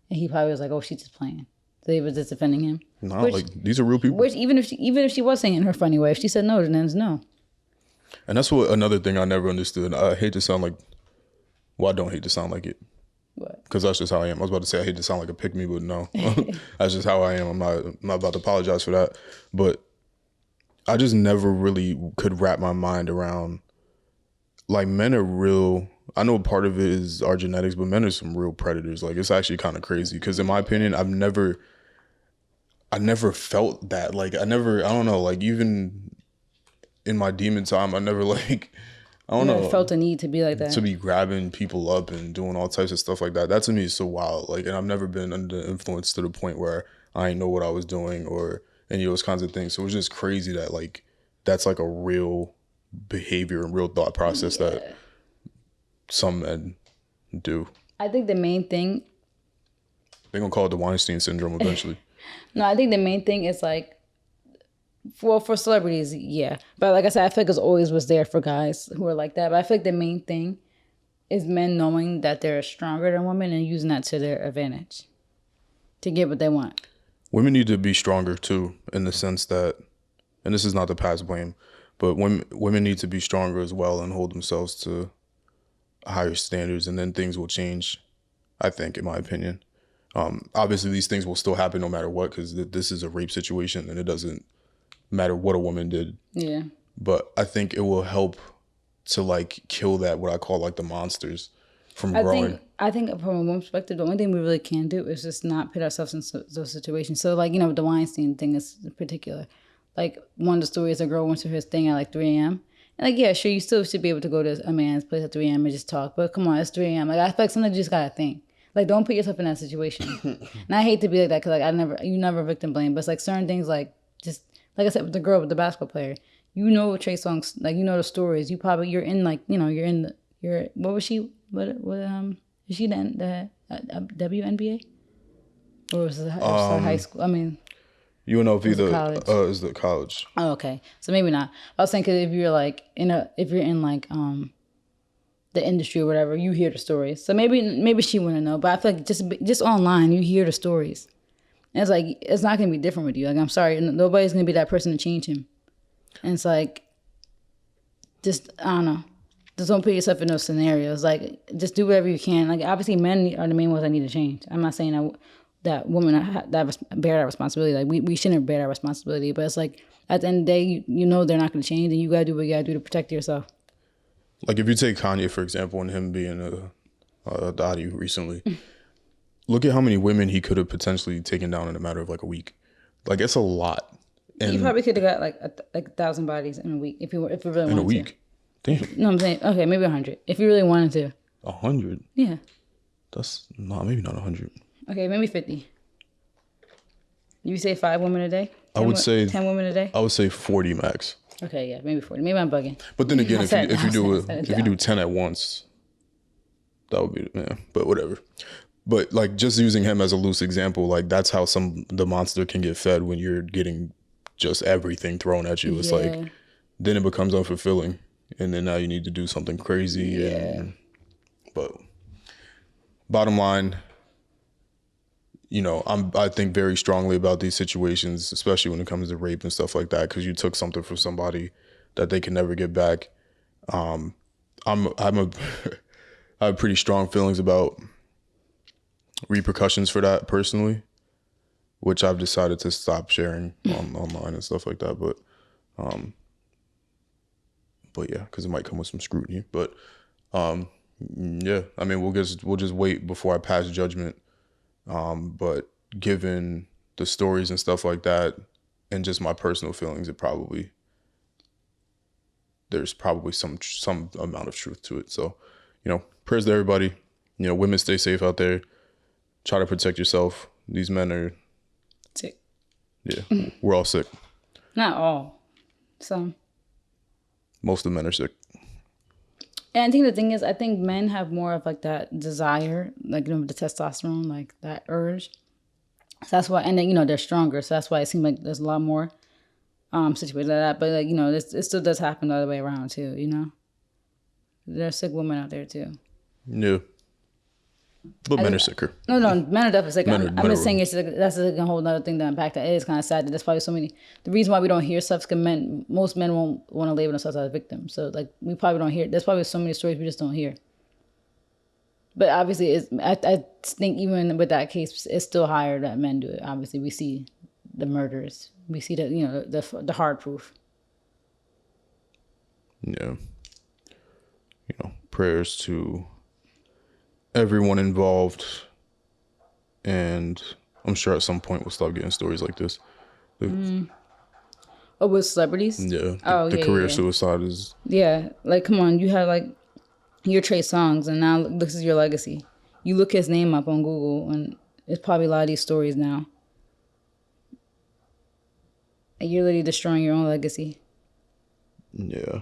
and he probably was like, oh, she's just playing. They were just defending him. No, like these are real people. Which even if she was saying it in her funny way, if she said no, then it's no. And that's what another thing I never understood. I hate to sound like, well, I don't hate to sound like it. What? Because that's just how I am. I was about to say I hate to sound like a pick me, but no, that's just how I am. I'm not about to apologize for that. But I just never really could wrap my mind around, like, men are real. I know part of it is our genetics, but men are some real predators. Like, it's actually kind of crazy because in my opinion, I never felt that. Like, I don't know, like, even in my demon time, I never, like, I don't know. Felt a need to be like that. To be grabbing people up and doing all types of stuff like that. That to me is so wild. Like, and I've never been under influence to the point where I didn't know what I was doing or any of those kinds of things. So it's just crazy that, like, that's like a real behavior and real thought process that some men do. I think the main thing, they're gonna call it the Weinstein syndrome eventually. No, I think the main thing is like, for celebrities, yeah. But like I said, I feel like it always was there for guys who are like that. But I feel like the main thing is men knowing that they're stronger than women and using that to their advantage to get what they want. Women need to be stronger too, in the sense that, and this is not to pass blame, but women need to be stronger as well and hold themselves to higher standards, and then things will change. I think, in my opinion. Obviously, these things will still happen no matter what, because this is a rape situation, and it doesn't matter what a woman did. Yeah. But I think it will help to like kill that, what I call like the monsters from growing. I think from a woman's perspective, the only thing we really can do is just not put ourselves in those situations. So, like, you know, the Weinstein thing is particular. Like, one of the stories, a girl went to his thing at like 3 a.m. And like, yeah, sure, you still should be able to go to a man's place at 3 a.m. and just talk. But come on, it's 3 a.m. Like, I feel like sometimes you just gotta think. Like, don't put yourself in that situation. And I hate to be like that because, like, you never victim blame. But it's like certain things, like, just, like I said, with the girl, with the basketball player, you know Trey Songz, like, you know the stories. You're in, like, you know, what was she, is she the WNBA? Or was it high school? I mean, UNLV college? Is the college. Oh, okay. So maybe not. I was thinking if you're like if you're in like the industry or whatever, you hear the stories. So maybe she wouldn't know. But I feel like just online, you hear the stories. And it's like, it's not gonna be different with you. Like, I'm sorry, nobody's gonna be that person to change him. And it's like, just, I don't know. Just don't put yourself in those scenarios. Like, just do whatever you can. Like, obviously, men are the main ones that need to change. I'm not saying that women bear that responsibility. Like, we shouldn't bear that responsibility. But it's like, at the end of the day, you know they're not going to change, and you got to do what you got to do to protect yourself. Like, if you take Kanye, for example, and him being a Dottie recently, look at how many women he could have potentially taken down in a matter of, like, a week. Like, it's a lot. And you probably could have got, like 1,000 bodies in a week if you really wanted to. In a week? Damn. No, I'm saying, okay, maybe 100. If you really wanted to. 100? Yeah. That's maybe not 100. Okay, maybe 50. You say 5 women a day? I would say 10 women a day? I would say 40 max. Okay, yeah, maybe 40. Maybe I'm bugging. But then again, if you do 10 at once, that would be, yeah, but whatever. But like, just using him as a loose example, like, that's how the monster can get fed when you're getting just everything thrown at you. It's like, then it becomes unfulfilling. And then now you need to do something crazy. Yeah. But bottom line, you know, I think very strongly about these situations, especially when it comes to rape and stuff like that, because you took something from somebody that they can never get back. I have pretty strong feelings about repercussions for that personally, which I've decided to stop sharing online and stuff like that. But yeah, because it might come with some scrutiny. But yeah, I mean, we'll just wait before I pass judgment. But given the stories and stuff like that, and just my personal feelings, there's probably some amount of truth to it. So, you know, prayers to everybody. You know, women, stay safe out there. Try to protect yourself. These men are sick. Yeah, we're all sick. Not all. Some. Most of the men are sick. And I think the thing is, I think men have more of like that desire, like, you know, the testosterone, like that urge. So that's why, and then, you know, they're stronger. So that's why it seems like there's a lot more situations like that. But, like, you know, it still does happen the other way around too, you know? There are sick women out there too. Yeah. But men are sicker. No, men are definitely sick. I'm just saying that's like a whole other thing to unpack. That it is kind of sad that there's probably so many. The reason why we don't hear stuff is because most men won't want to label themselves as victims. So, like, we probably don't hear. There's probably so many stories we just don't hear. But obviously, I think even with that case, it's still higher that men do it. Obviously, we see the murders. We see the, you know, the hard proof. Yeah. You know, prayers to everyone involved, and I'm sure at some point we'll stop getting stories like this. Oh, with celebrities? Yeah. The career suicide is. Yeah, like, come on, you had like your Trey Songz, and now this is your legacy. You look his name up on Google, and it's probably a lot of these stories now. And you're literally destroying your own legacy. Yeah.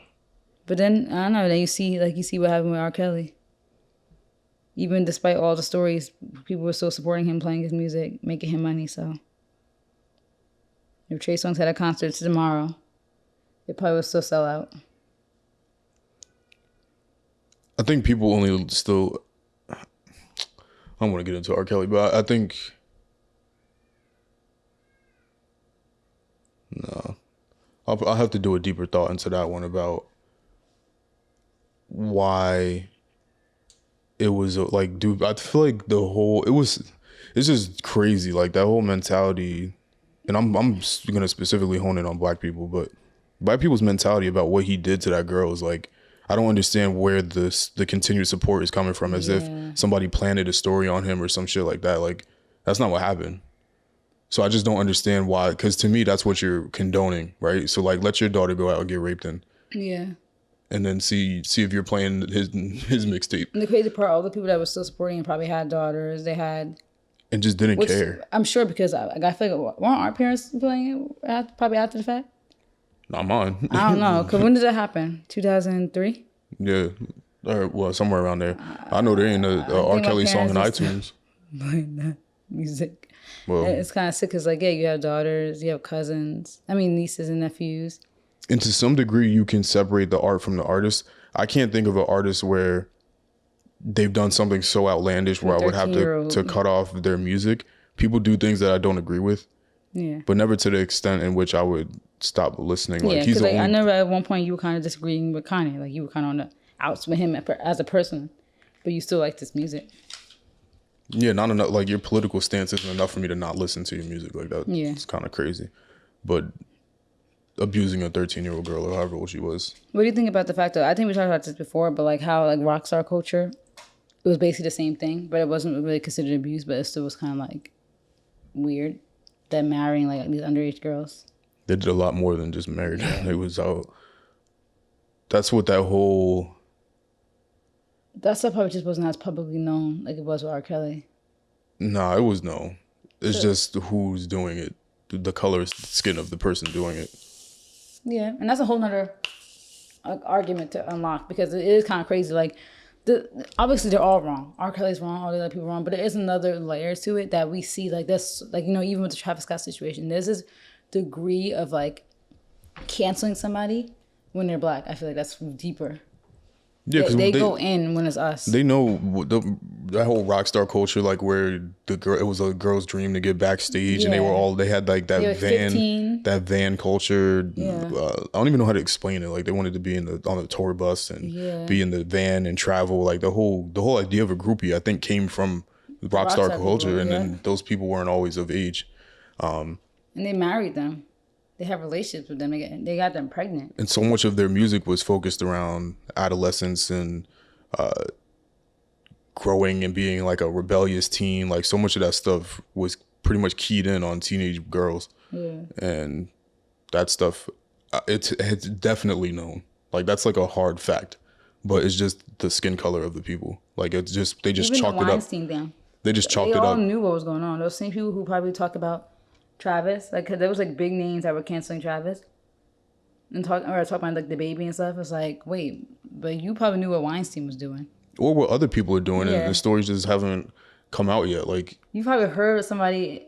But then I don't know. Then you see what happened with R. Kelly. Even despite all the stories, people were still supporting him, playing his music, making him money. So if Trey Songz had a concert tomorrow, it probably would still sell out. I think people only still. I don't want to get into R. Kelly, but I think. No. I'll have to do a deeper thought into that one about why it was like, dude, I feel like it's just crazy. Like that whole mentality, and I'm gonna specifically hone it on black people, but black people's mentality about what he did to that girl is like, I don't understand where the continued support is coming from, as if somebody planted a story on him or some shit like that. Like that's not what happened. So I just don't understand why, because to me that's what you're condoning, right? So like, let your daughter go out and get raped and then see if you're playing his mixtape. And the crazy part, all the people that were still supporting him probably had daughters. They had, and just didn't care. I'm sure because I feel like weren't our parents playing it probably after the fact? Not mine. I don't know. Because when did that happen? 2003? Yeah. Or, well, somewhere around there. I know there ain't a R. Kelly song in iTunes. Playing that music. Well, And it's kind of sick because, like, yeah, you have daughters, you have cousins. I mean, nieces and nephews. and to some degree, you can separate the art from the artist. I can't think of an artist where they've done something so outlandish where I would have to cut off their music. People do things that I don't agree with. Yeah. But never to the extent in which I would stop listening. Like, yeah, because I know at one point you were kind of disagreeing with Kanye. Like, you were kind of on the outs with him as a person. But you still like this music. Yeah, not enough. Like, your political stance isn't enough for me to not listen to your music like that. Yeah. It's kind of crazy. But abusing a 13-year-old girl or however old she was. What do you think about the fact that, I think we talked about this before, but like how like rock star culture, it was basically the same thing, but it wasn't really considered abuse, but it still was kind of like weird that marrying like these underage girls. They did a lot more than just married. It was out. That's what that whole... That stuff probably just wasn't as publicly known like it was with R. Kelly. Nah, it was no. It's just who's doing it. The color skin of the person doing it. Yeah, and that's a whole nother argument to unlock because it is kind of crazy. Like, obviously they're all wrong. R. Kelly's wrong, all the other people wrong, but there is another layer to it that we see. Like this, like, you know, even with the Travis Scott situation, there's this degree of like canceling somebody when they're black. I feel like that's deeper. Yeah, they go in when it's us. They know that whole rock star culture, like where it was a girl's dream to get backstage, and they had like that van culture. Yeah. I don't even know how to explain it. Like they wanted to be on the tour bus and be in the van and travel. Like the whole idea of a groupie, I think, came from rock star culture, people, and then those people weren't always of age. And they married them. They have relationships with them. They got them pregnant. And so much of their music was focused around adolescence and growing and being like a rebellious teen. Like so much of that stuff was pretty much keyed in on teenage girls. Yeah. And that stuff, it's definitely known. Like that's like a hard fact. But it's just the skin color of the people. Like it's just, they just chalked it up. Weinstein thing. They just chalked it up. They all knew what was going on. Those same people who probably talked about Travis, like, cause there was like big names that were canceling Travis and talking about like the baby and stuff. It's like, wait, but you probably knew what Weinstein was doing, or what other people are doing, and the stories just haven't come out yet. Like you probably heard somebody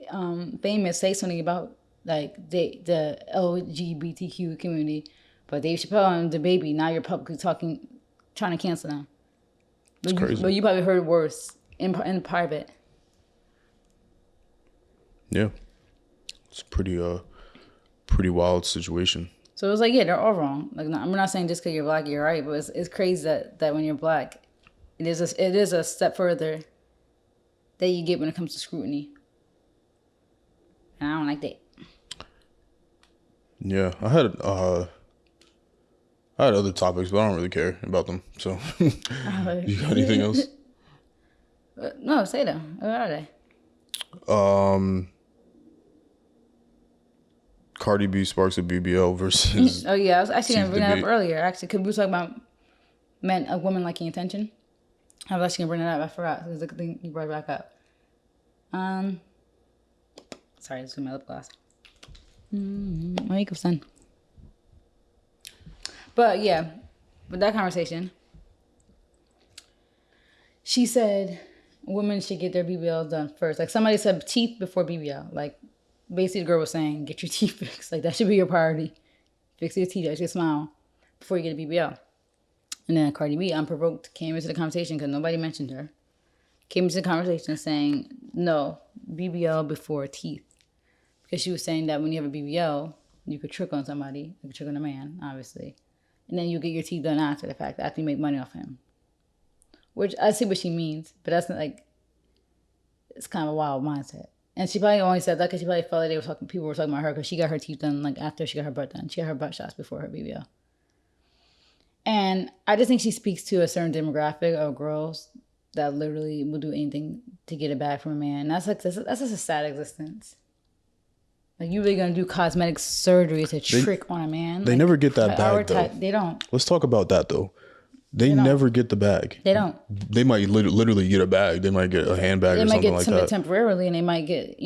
famous say something about like the LGBTQ community, but Dave Chappelle and the baby. Now you're publicly trying to cancel them. It's crazy. But you probably heard worse in private. Yeah. It's a pretty wild situation. So it was like, yeah, they're all wrong. Like, I'm not saying just because you're black, you're right, but it's crazy that when you're black, it is a step further that you get when it comes to scrutiny. And I don't like that. Yeah, I had other topics, but I don't really care about them. So, you got anything else? No, say them. What are they? Cardi B sparks a BBL versus. Oh yeah, I was actually gonna bring that up earlier. Actually, because we were talking about women liking attention. I was actually gonna bring that up. I forgot. It was a good thing you brought it back up. Sorry, I just got my lip gloss. My makeup's done. But yeah, with that conversation, she said women should get their BBL done first. Like somebody said, teeth before BBL. Like. Basically, the girl was saying, get your teeth fixed. Like, that should be your priority. Fix your teeth, your smile before you get a BBL. And then Cardi B, unprovoked, came into the conversation because nobody mentioned her. Came into the conversation saying, no, BBL before teeth. Because she was saying that when you have a BBL, you could trick on somebody. You could trick on a man, obviously. And then you get your teeth done after the fact, after you make money off him. which I see what she means, but that's not like, it's kind of a wild mindset. And she probably only said that because she probably felt like people were talking about her because she got her teeth done like after she got her butt done. She got her butt shots before her BBL. And I just think she speaks to a certain demographic of girls that literally will do anything to get it back from a man. And that's just a sad existence. Like, you really gonna do cosmetic surgery to trick on a man? They like, never get that bag, though. They don't. Let's talk about that, though. They never get the bag. They don't. They might literally get a bag. They might get a handbag or something like that. They might get something temporarily, and they might get,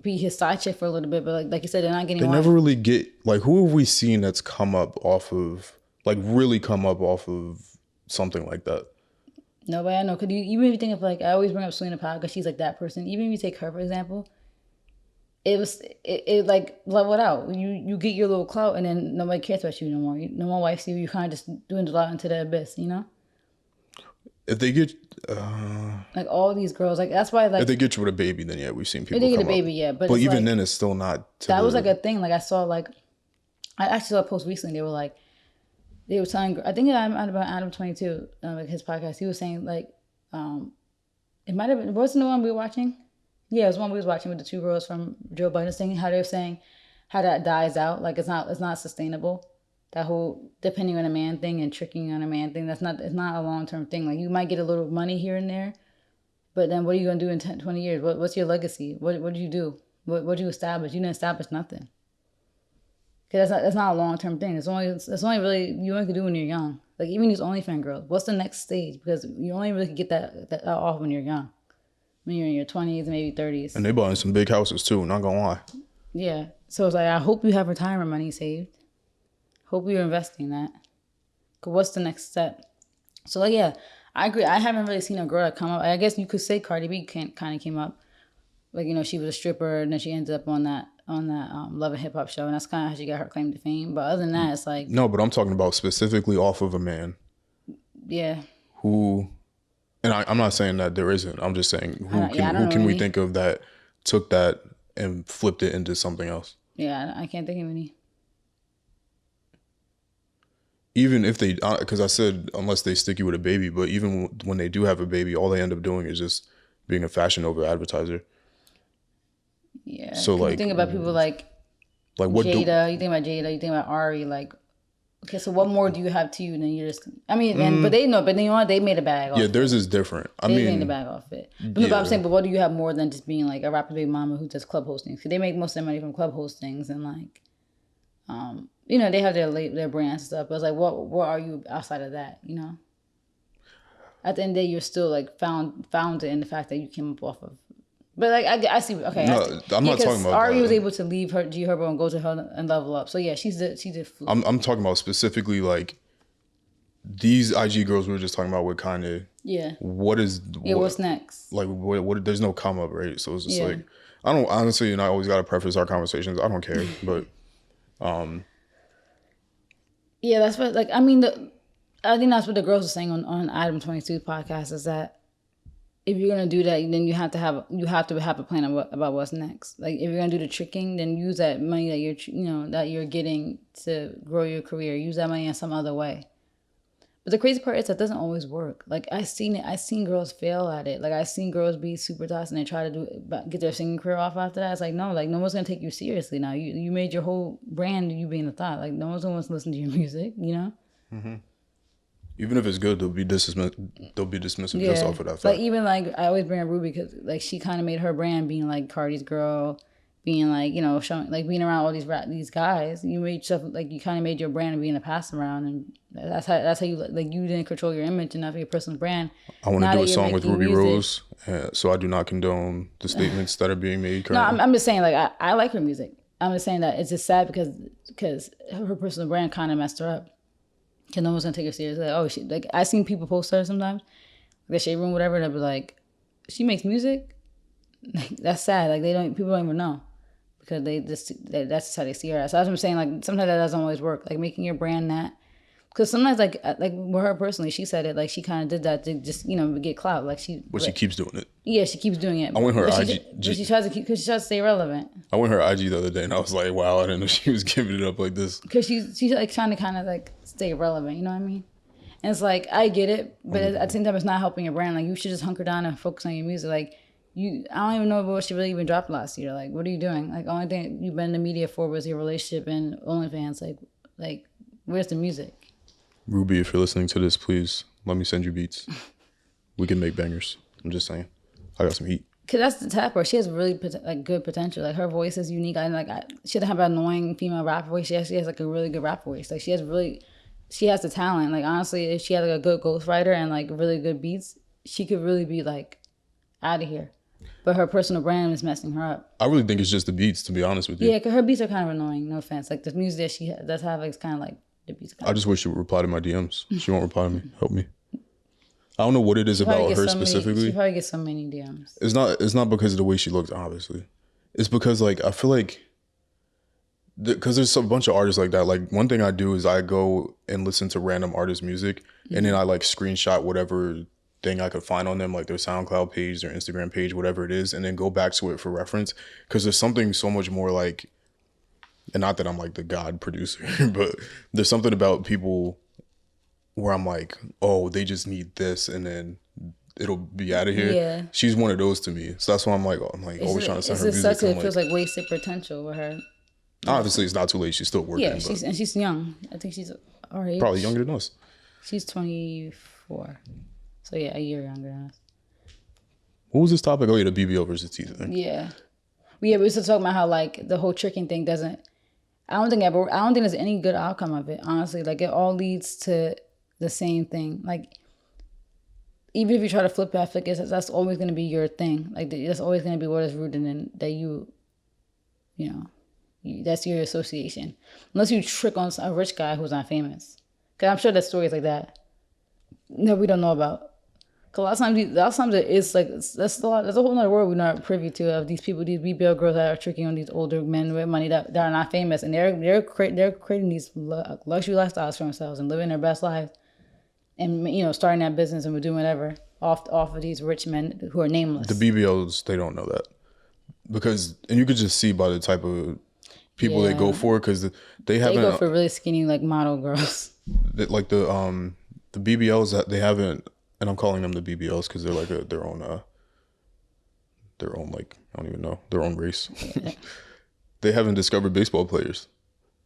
be his side chick for a little bit. But like you said, they're not getting. They never really get, like, who have we seen that's come up off of, like, really come up off of something like that? Nobody I know. Because even if you think of, like, I always bring up Selena Powell because she's like that person. Even if you take her, for example, it like leveled out. You get your little clout, and then nobody cares about you no more. No one wife see you. You kind of just dwindle out into the abyss, If they get like all these girls, like that's why, like, if they get you with a baby, then yeah, we've seen people. If they get come a baby, up. yeah, but even like, then, it's still not. That was like a thing. Like I saw, like I actually saw a post recently. They were telling. I think about Adam 22, like his podcast. He was saying like, it might have been. Wasn't the one we were watching? Yeah, it was one we was watching with the two girls from Joe Biden's thing. How they were saying how that dies out. Like it's not sustainable. That whole depending on a man thing and tricking on a man thing. It's not a long-term thing. Like you might get a little money here and there, but then what are you gonna do in 10, 20 years? What's your legacy? What do you do? What do you establish? You didn't establish nothing. Cause that's not a long-term thing. It's only really you only can do when you're young. Like even these OnlyFans girls. What's the next stage? Because you only really can get that off when you're young. When you're in your 20s, maybe 30s. And they bought in some big houses too, not gonna lie. Yeah. So it's like, I hope you have retirement money saved. Hope you're investing that. Cause what's the next step? So like, yeah, I agree. I haven't really seen a girl that come up. I guess you could say Cardi B kind of came up. Like, she was a stripper and then she ended up on that Love and Hip Hop show. And that's kind of how she got her claim to fame. But other than that, it's like. No, but I'm talking about specifically off of a man. Yeah. Who. And I'm not saying that there isn't. I'm just saying who can we think of that took that and flipped it into something else? Yeah, I can't think of any. Even if they, because I said unless they stick you with a baby, but even when they do have a baby, all they end up doing is just being a Fashion Nova advertiser. Yeah. So like, you think about people like what Jada. You think about Jada. You think about Ari. Like. Okay, so what more do you have to you than you just? I mean, but they know, but you know what? They made a bag. Yeah, theirs is different. They made a bag off it. But I'm saying, but what do you have more than just being like a rapper baby mama who does club hostings? Because they make most of their money from club hostings and like, they have their brand and stuff. But it's like, what are you outside of that? At the end of the day, you're still like founded in the fact that you came up off of. But like I see, okay. No, I'm not talking about. Ari was able to leave her G Herbo and go to her and level up. So yeah, she did. I'm talking about specifically like these IG girls we were just talking about with Kanye. Yeah. What's next? Like what? There's no come up, right? So it's just like I don't honestly, and I always gotta preface our conversations. I don't care, but. Yeah, that's what like. I mean, I think that's what the girls are saying on Adam 22 podcast is that. If you're gonna do that, then you have to have a plan about what's next. Like if you're gonna do the tricking, then use that money that you're getting to grow your career. Use that money in some other way. But the crazy part is that doesn't always work. Like I've seen girls fail at it. Like I've seen girls be super toss and they try to get their singing career off after that. It's like no one's gonna take you seriously now. You made your whole brand you being a thought. Like no one's gonna listen to your music. Mm-hmm. Even if it's good, they'll be dismissive just off of that fact. Like even like I always bring up Ruby because like she kind of made her brand being like Cardi's girl, being like showing like being around all these guys. You made stuff like you kind of made your brand and being a pass around, and that's how you like you didn't control your image enough of your personal brand. I want to do a song with Ruby Rose, so I do not condone the statements that are being made currently. No, I'm just saying like I like her music. I'm just saying that it's just sad because her personal brand kind of messed her up. Cause no one's gonna take her seriously. Like, I seen people post her sometimes, the shade room, whatever. They'll be like, she makes music. Like, that's sad. Like people don't even know because that's just how they see her. So that's what I'm saying. Like sometimes that doesn't always work. Like making your brand that. Because sometimes like with her personally, she said it like she kind of did that to just get clout. Like she. But she keeps doing it. Yeah, she keeps doing it. I went her IG. She tries to stay relevant. I went her IG the other day and I was like, wow, I didn't know she was giving it up like this. Because she's like trying to kind of like stay relevant. You know what I mean? And it's like, I get it, but at the same time, it's not helping your brand. Like, you should just hunker down and focus on your music. Like, I don't even know what she really even dropped last year. Like, what are you doing? Like, the only thing you've been in the media for was your relationship and OnlyFans. Like, where's the music? Ruby, if you're listening to this, please let me send you beats. We can make bangers. I'm just saying. I got some heat. Cause that's the type where she has really good potential. Like her voice is unique. She doesn't have an annoying female rap voice. She has like a really good rap voice. Like she has the talent. Like honestly, if she had like a good ghostwriter and like really good beats, she could really be like out of here. But her personal brand is messing her up. I really think it's just the beats, to be honest with you. Yeah, cause her beats are kind of annoying. No offense. Like the music that she does have, like, it's kind of like the beats. I just wish she would reply to my DMs. She won't reply to me. Help me. I don't know what it is about her specifically. She probably gets so many DMs. It's not because of the way she looks, obviously. It's because like I feel like because there's a bunch of artists like that. Like one thing I do is I go and listen to random artists' music, and then I like screenshot whatever thing I could find on them, like their SoundCloud page, their Instagram page, whatever it is, and then go back to it for reference. Because there's something so much more like, and not that I'm like the God producer, but there's something about people where I'm like, oh, they just need this, and then it'll be out of here. Yeah. She's one of those to me. So that's why I'm like always trying to send her music. Such it feels like wasted potential with her. Obviously, it's not too late. She's still working. Yeah, she's young. I think she's our age. Probably younger than us. She's 24. So yeah, a year younger than us. What was this topic? Oh yeah, the BBL versus teeth thing. Yeah. We were just talking about how like the whole tricking thing doesn't. I don't think there's any good outcome of it. Honestly, like it all leads to the same thing. Like even if you try to flip it, I feel like that's always going to be your thing. Like that's always going to be what is rooted in that that's your association. Unless you trick on a rich guy who's not famous. Because I'm sure there's stories like that we don't know about. Because a lot of times it is like, there's a whole other world we're not privy to of these people, these BBL girls that are tricking on these older men with money that are not famous. And they're creating these luxury lifestyles for themselves and living their best lives. And, starting that business and doing whatever off of these rich men who are nameless. The BBLs, they don't know that. And you could just see by the type of people they go for, because they go for really skinny, like, model girls. Like the BBLs, that they haven't, and I'm calling them the BBLs because they're like their own like, I don't even know, their own race. Yeah. They haven't discovered baseball players.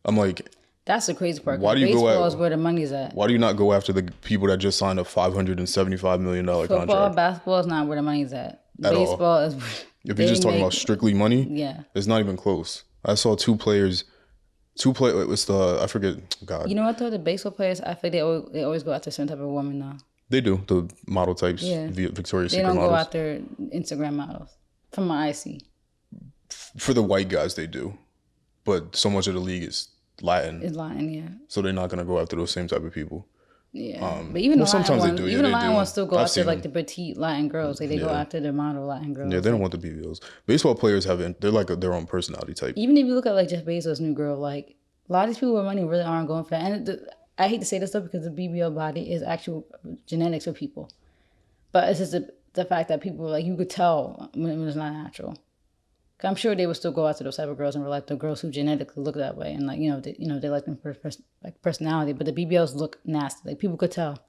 I'm like, that's the crazy part. Why do you baseball is where the money's at. Why do you not go after the people that just signed a $575 million contract? Football, basketball is not where the money's at. Baseball is. If you're just talking about strictly money, yeah, it's not even close. I saw two players. It was I forget. God. You know what though? The baseball players, I think they always go after some type of woman now. They do, the model types. Yeah. Victoria's Secret models. They don't go after Instagram models, from my IC. For the white guys, they do, but so much of the league is Latin. It's Latin, yeah. So they're not gonna go after those same type of people. Yeah, but even the Latin ones, they do. Even the Latin ones still go after like the petite Latin girls. Like they go after the model Latin girls. Yeah, they don't want the BBLs. Baseball players they're like their own personality type. Even if you look at like Jeff Bezos' new girl, like a lot of these people with money really aren't going for that. And I hate to say this stuff because the BBL body is actual genetics of people, but it's just the fact that people like you could tell when it's not natural. I'm sure they would still go after those type of girls and like the girls who genetically look that way and like they like them for like personality, but the BBLs look nasty. Like people could tell.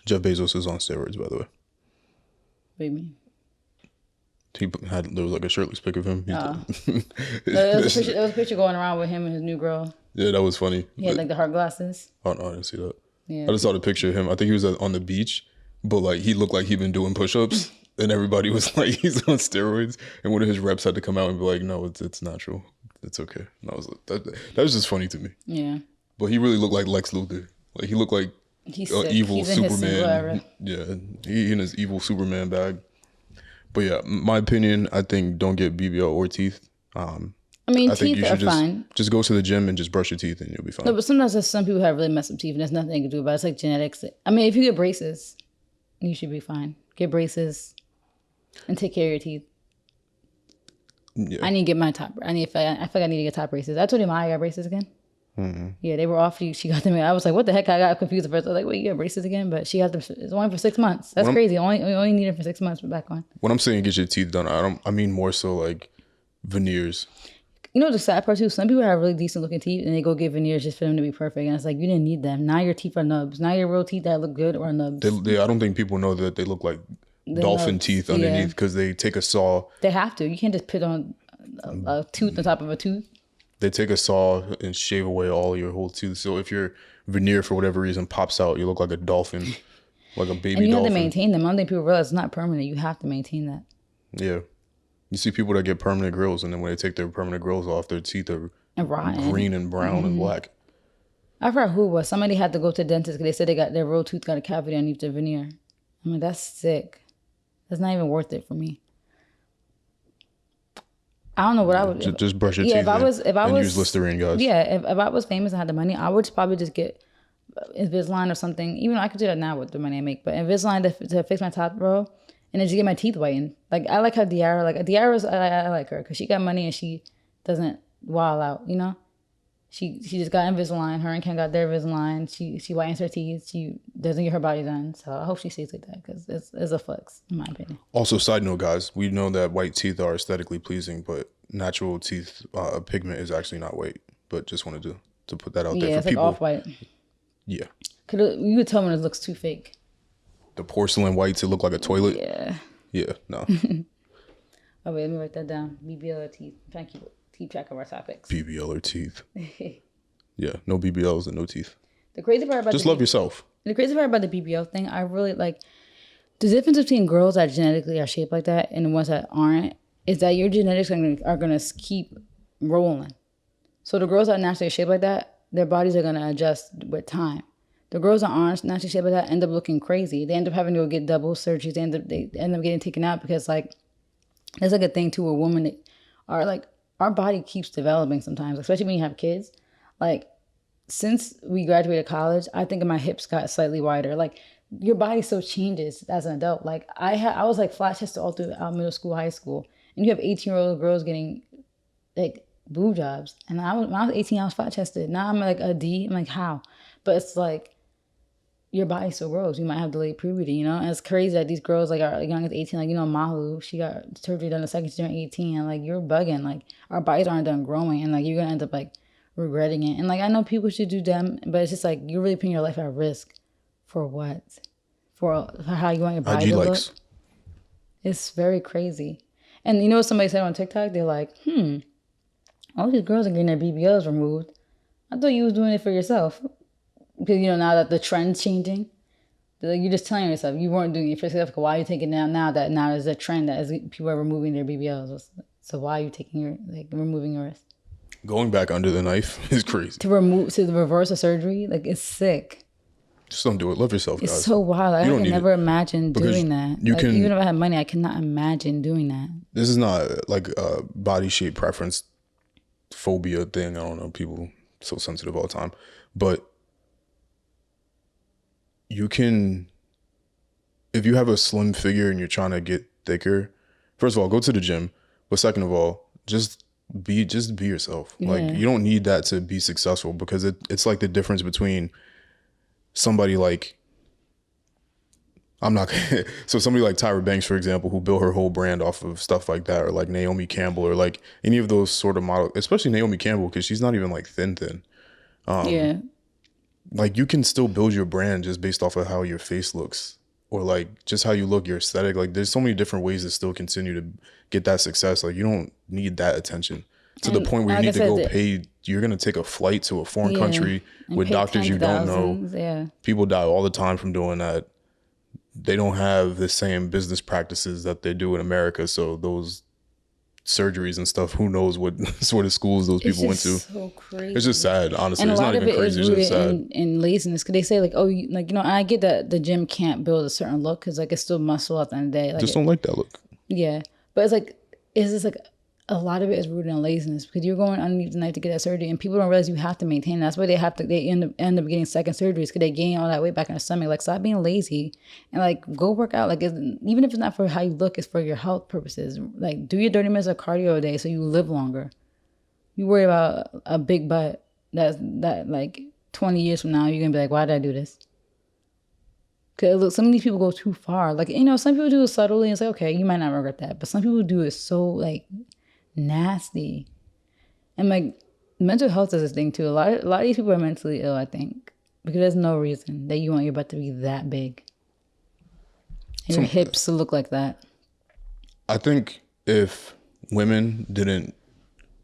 Jeff Bezos is on steroids, by the way. What do you mean? There was like a shirtless pic of him. There was a picture going around with him and his new girl. Yeah, that was funny. He had like the hard glasses. Oh no, I didn't see that. Yeah, I just saw the picture of him. I think he was on the beach, but like he looked like he'd been doing push-ups. And everybody was like, he's on steroids. And one of his reps had to come out and be like, no, it's natural. It's okay. And I was like, that was just funny to me. Yeah. But he really looked like Lex Luthor. Like he looked like an evil Superman. Yeah. He in his evil Superman bag. But yeah, my opinion, I think don't get BBL or teeth. I think teeth are fine. Just go to the gym and just brush your teeth and you'll be fine. No, but sometimes there's some people who have really messed up teeth and there's nothing they can do about it. It's like genetics. I mean, if you get braces, you should be fine. Get braces. And take care of your teeth. Yeah. I need to get my top. I feel like I need to get top braces. I told you I got braces again. Mm-hmm. Yeah, they were off. She got them. I was like, what the heck? I got confused at first. I was like, wait, you got braces again? But she got them. It's only for 6 months. That's crazy. Only need it for 6 months. But back on. When I'm saying get your teeth done, I mean more so like veneers. you know the sad part too, some people have really decent looking teeth and they go get veneers just for them to be perfect. And it's like, you didn't need them. Now your teeth are nubs. Now your real teeth that look good are nubs. I don't think people know that they look like dolphin nubs, teeth yeah. underneath because they take a saw. They have to. You can't just put on a tooth on top of a tooth. They take a saw and shave away all your whole tooth. So if your veneer for whatever reason pops out, you look like a dolphin, like a baby And you dolphin. have to maintain them. I don't think people realize it's not permanent. You have to maintain that. Yeah. You see people that get permanent grills, and then when they take their permanent grills off, their teeth are And rotten. green and brown and black. I forgot who it was. Somebody had to go to the dentist because they said they got their real tooth got a cavity underneath their veneer. I'm like, that's sick. That's not even worth it for me. I don't know what I would. Just brush your Yeah, teeth if I was use Listerine, guys. Yeah, if I was famous and had the money, I would probably just get Invisalign or something. Even though I could do that now with the money I make, but Invisalign to fix my top row and then just get my teeth whitened. Like I like how Diarra, I like her because she got money and she doesn't wild out. You know, she just got Invisalign. Her and Ken got their Invisalign. She whitens her teeth. She doesn't get her body done. So I hope she stays like that because it's a flex in my opinion. Also, side note, guys, we know that white teeth are aesthetically pleasing, but natural teeth pigment is actually not white. But just wanted to put that out there Yeah, for it's people. like off white. Yeah. You could tell when it looks too fake. The porcelain whites, it look like a toilet. Yeah. Yeah, no. Oh wait, let me write that down. BBL or teeth. I'm trying to keep track of our topics. BBL or teeth. Yeah, no BBLs and no teeth. The crazy part about Just love yourself. The crazy part about the BBL thing, I really like the difference between girls that genetically are shaped like that and the ones that aren't is that your genetics are gonna keep rolling. So the girls that are naturally shaped like that, their bodies are gonna adjust with time. The girls that aren't naturally shaped like that end up looking crazy. They end up having to go get double surgeries. They end up getting taken out because like there's like a thing too where women are like our body keeps developing sometimes, especially when you have kids. Like since we graduated college, I think my hips got slightly wider. Like your body still changes as an adult. Like I was like flat chested all throughout middle school, high school, and you have 18-year-old girls getting like boob jobs. And when I was 18, I was flat chested. Now I'm like a D. I'm like how? But it's like your body still grows. You might have delayed puberty, you know? And it's crazy that these girls like are young as 18, like, you know, Malu, she got surgery done the second she turned 18. And like, you're bugging. Like, our bodies aren't done growing. And like, you're going to end up like regretting it. And like, I know people should do them, but it's just like, you're really putting your life at risk for what? For how you want your body to look? It's very crazy. And you know what somebody said on TikTok? They're like, all these girls are getting their BBLs removed. I thought you was doing it for yourself. Because, you know, now that the trend's changing, like, you're just telling yourself you weren't doing it for yourself. Why are you taking it now that now there's a trend that is people are removing their BBLs? So why are you removing yours? Going back under the knife is crazy. To reverse a surgery? Like, it's sick. Just don't do it. Love yourself, guys. It's so wild. I could never imagine doing that. Even if I had money, I cannot imagine doing that. This is not like a body shape preference phobia thing. I don't know. People so sensitive all the time. But you can, if you have a slim figure and you're trying to get thicker, first of all, go to the gym. But second of all, just be yourself. Yeah. Like, you don't need that to be successful, because it's like the difference between somebody like, so somebody like Tyra Banks, for example, who built her whole brand off of stuff like that, or like Naomi Campbell, or like any of those sort of models, especially Naomi Campbell, because she's not even like thin. Yeah. Like, you can still build your brand just based off of how your face looks, or like just how you look, your aesthetic. Like, there's so many different ways to still continue to get that success. Like, you don't need that attention to the point where you need to go pay. You're going to take a flight to a foreign country with doctors you don't know. Yeah. People die all the time from doing that. They don't have the same business practices that they do in America. So those surgeries and stuff, who knows what sort of schools those people went to. So crazy. It's just sad, honestly. And it's not even crazy. It's just sad. In laziness, because they say like, oh, I get that the gym can't build a certain look because like it's still muscle at the end of the day. Like, just don't like that look. Yeah, but it's like, is this like a lot of it is rooted in laziness, because you're going underneath the knife to get that surgery, and people don't realize you have to maintain. That's why they end up getting second surgeries, because they gain all that weight back in their stomach. Like, stop being lazy and like go work out. Like, even if it's not for how you look, it's for your health purposes. Like, do your 30 minutes of cardio a day so you live longer. You worry about a big butt that like 20 years from now you're gonna be like, why did I do this? Because look, some of these people go too far. Like, you know, some people do it subtly and it's like, okay, you might not regret that, but some people do it so like nasty. And like mental health is a thing too. A lot of these people are mentally ill, I think, because there's no reason that you want your butt to be that big, and your hips to look like that. I think if women didn't,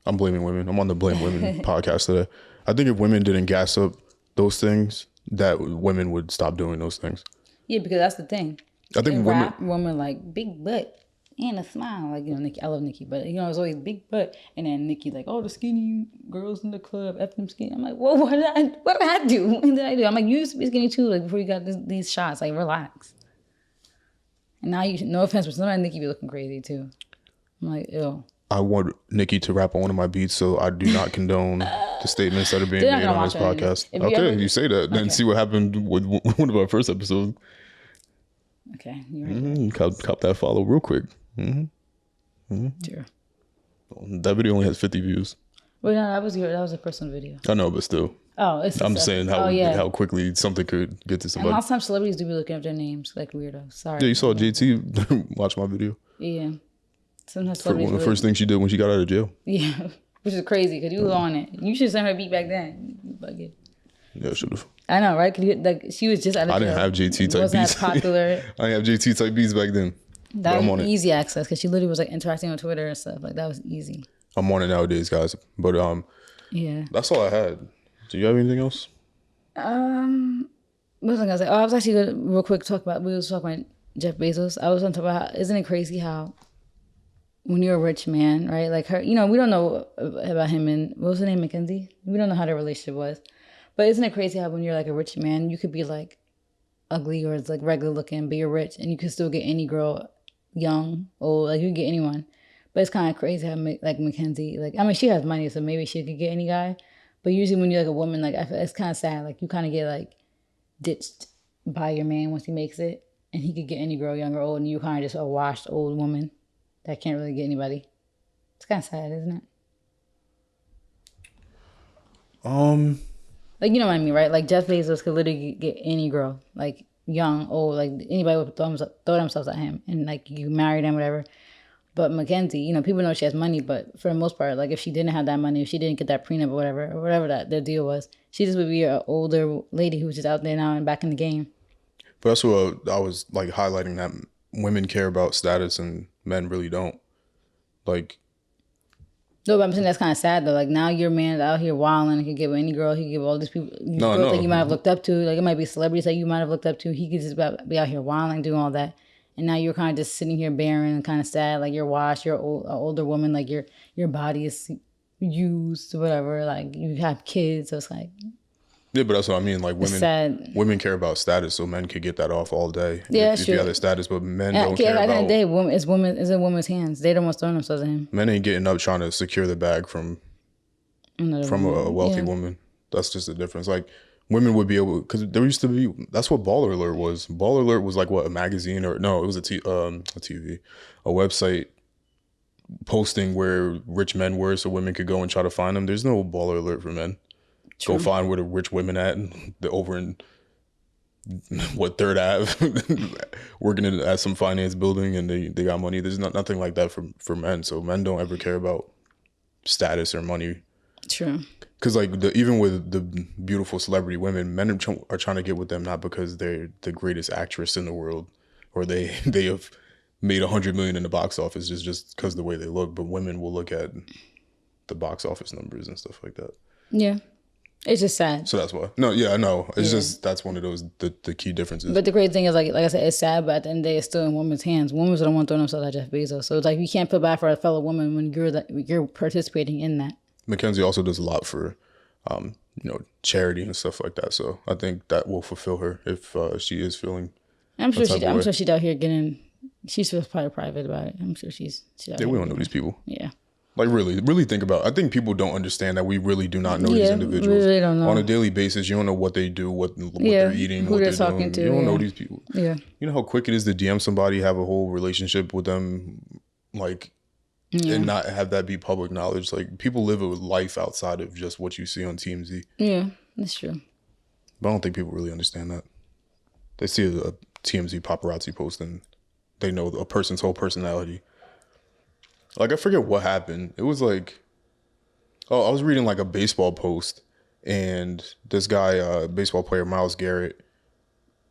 I'm blaming women. I'm on the blame women podcast today. I think if women didn't gas up those things, that women would stop doing those things. Yeah, because that's the thing. I think In women. rap, women like big butt and a smile. Like, you know, Nicki, I love Nicki, but, you know, it's always big butt. And then Nicki like, oh, the skinny girls in the club, F them skinny. I'm like, well, what did I do? What did I do? I'm like, you used to be skinny too, like, before you got these shots. Like, relax. And now you, no offense, but sometimes Nicki be looking crazy too. I'm like, ew. I want Nicki to rap on one of my beats, so I do not condone the statements that are being They're not made gonna on this watch it. podcast. If you Okay, ever- you say that, then Okay. see what happened with one of our first episodes. Okay, you're right. Cop that follow real quick. Sure. That video only has 50 views. Wait, no, that was a personal video. I know, but still, Oh, it's I'm just saying how quickly something could get to And somebody. lots of times celebrities do be looking up their names like weirdos. Sorry. Yeah, you saw JT watch my video. Yeah. Sometimes For celebrities one of the really- first things she did when she got out of jail. Yeah, which is crazy because you was on it. You should send her a beat back then. You bugging. Yeah, should have. I know, right? Cause like she was just out of I jail. didn't have JT type Wasn't beats. as popular. I didn't have JT type beats back then. That I'm was on it. easy access because she literally was like interacting on Twitter and stuff. Like that was easy. I'm on it nowadays, guys. But Yeah. that's all I had. Do you have anything else? What was I gonna say? Oh, I was actually gonna real quick talk about. We was talking about Jeff Bezos. I was gonna talk about. Isn't it crazy how when you're a rich man, right? Like her, you know, we don't know about him and what was her name, Mackenzie. We don't know how their relationship was, but isn't it crazy how when you're like a rich man, you could be like ugly or it's like regular looking, but you're rich and you can still get any girl, young, old, like you can get anyone. But it's kind of crazy how like Mackenzie, like I mean, she has money, so maybe she could get any guy. But usually when you're like a woman, like I feel it's kind of sad. Like you kind of get like ditched by your man once he makes it, and he could get any girl, young or old, and you kind of just a washed old woman that can't really get anybody. It's kind of sad, isn't it? Like you know what I mean, right? Like Jeff Bezos could literally get any girl, like young, old, like anybody would throw themselves at him, and like you marry them, whatever. But Mackenzie, you know, people know she has money, but for the most part, like if she didn't have that money, if she didn't get that prenup or whatever that their deal was, she just would be an older lady who's just out there now and back in the game. But that's what I was like highlighting, that women care about status and men really don't. Like, No, but I'm saying that's kind of sad though. Like now your man's out here wilding. He could get with any girl. He could get with all these people. No, girls no. that you might have looked up to. Like it might be celebrities that you might have looked up to. He could just be out here wilding, doing all that. And now you're kind of just sitting here barren and kind of sad. Like you're washed. You're an older woman. Like your body is used, whatever. Like you have kids. So it's like yeah, but that's what I mean. Like it's sad. women care about status, so men could get that off all day. Yeah, if you sure. have the status, but men At don't the care end of about. the day, it's in women's hands. They don't want to throw themselves at him. Men ain't getting up trying to secure the bag from a wealthy Yeah. woman. That's just the difference. Like women would be able, because there used to be, that's what Baller Alert was. Baller Alert was like what, a magazine or no, it was a TV, a website posting where rich men were so women could go and try to find them. There's no Baller Alert for men. Go find where the rich women at. They're over in what, Third Ave, working at some finance building, and they got money. There's nothing like that for men. So men don't ever care about status or money. True. Because like even with the beautiful celebrity women, men are trying to get with them not because they're the greatest actress in the world or they have made $100 million in the box office just because of the way they look. But women will look at the box office numbers and stuff like that. Yeah. It's just sad. So that's why. No, yeah, I know. It's just that's one of those the key differences. But the great thing is, like I said, it's sad, but at the end of the day, it's still in women's hands. Women don't want to throw themselves at Jeff Bezos. So it's like you can't feel bad for a fellow woman when you're participating in that. Mackenzie also does a lot for, charity and stuff like that. So I think that will fulfill her if she is feeling. I'm sure type of way. she's out here getting. She's probably private about it. I'm sure she's out Yeah, here we don't know getting- these people. Yeah. Like really think about it. I think people don't understand that we really do not know these Yeah, individuals. we really don't know. On a daily basis. You don't know what they do, what Yeah, they're eating, who what they're they're talking doing. to, You don't know yeah. these people. Yeah. You know how quick it is to DM somebody, have a whole relationship with them, like, and not have that be public knowledge. Like people live a life outside of just what you see on TMZ. Yeah, that's true. But I don't think people really understand that. They see a TMZ paparazzi post and they know a person's whole personality. Like, I forget what happened. It was like Oh, I was reading like a baseball post, and this guy, baseball player Myles Garrett,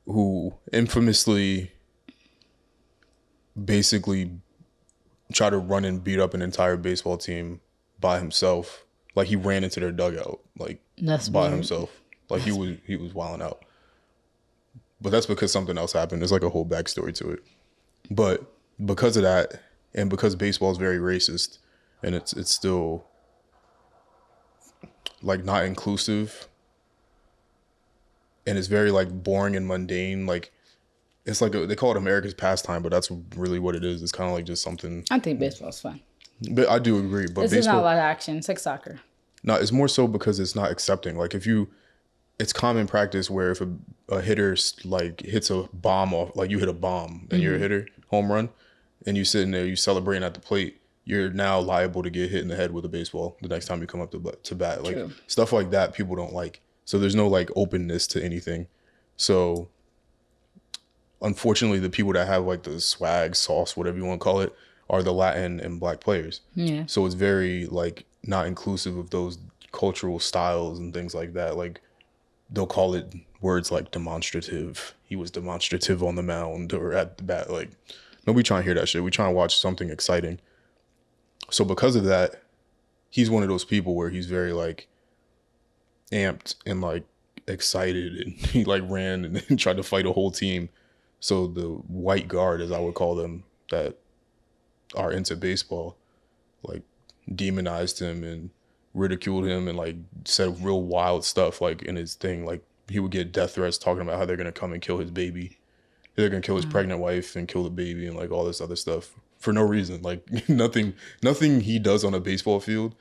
who infamously basically tried to run and beat up an entire baseball team by himself. Like he ran into their dugout, like That's by weird. himself. Like he was wilding out. But that's because something else happened. There's like a whole backstory to it. But because of that, and because baseball is very racist, and it's still like not inclusive, and it's very like boring and mundane. Like it's like they call it America's pastime, but that's really what it is. It's kind of like just something. I think baseball's fun. But I do agree. But This is not a baseball, lot of action. It's like soccer. no, it's more so because it's not accepting. Like if you, it's common practice where if a hitter like hits a bomb off, like you hit a bomb and you're a hitter, home run, and you sitting there, you celebrating at the plate, you're now liable to get hit in the head with a baseball the next time you come up to bat. Like True. stuff like that, people don't like. So there's no like openness to anything. So unfortunately, the people that have like the swag, sauce, whatever you want to call it, are the Latin and Black players. Yeah. So it's very like not inclusive of those cultural styles and things like that. Like they'll call it words like demonstrative. He was demonstrative on the mound or at the bat. Like nobody trying to hear that shit. We trying to watch something exciting. So because of that, he's one of those people where he's very like amped and like excited, and he like ran and tried to fight a whole team. So the white guard, as I would call them, that are into baseball, like demonized him and ridiculed him and like said real wild stuff like in his thing. Like he would get death threats talking about how they're gonna come and kill his baby. They're gonna kill his pregnant wife and kill the baby and like all this other stuff for no reason. Like nothing he does on a baseball field,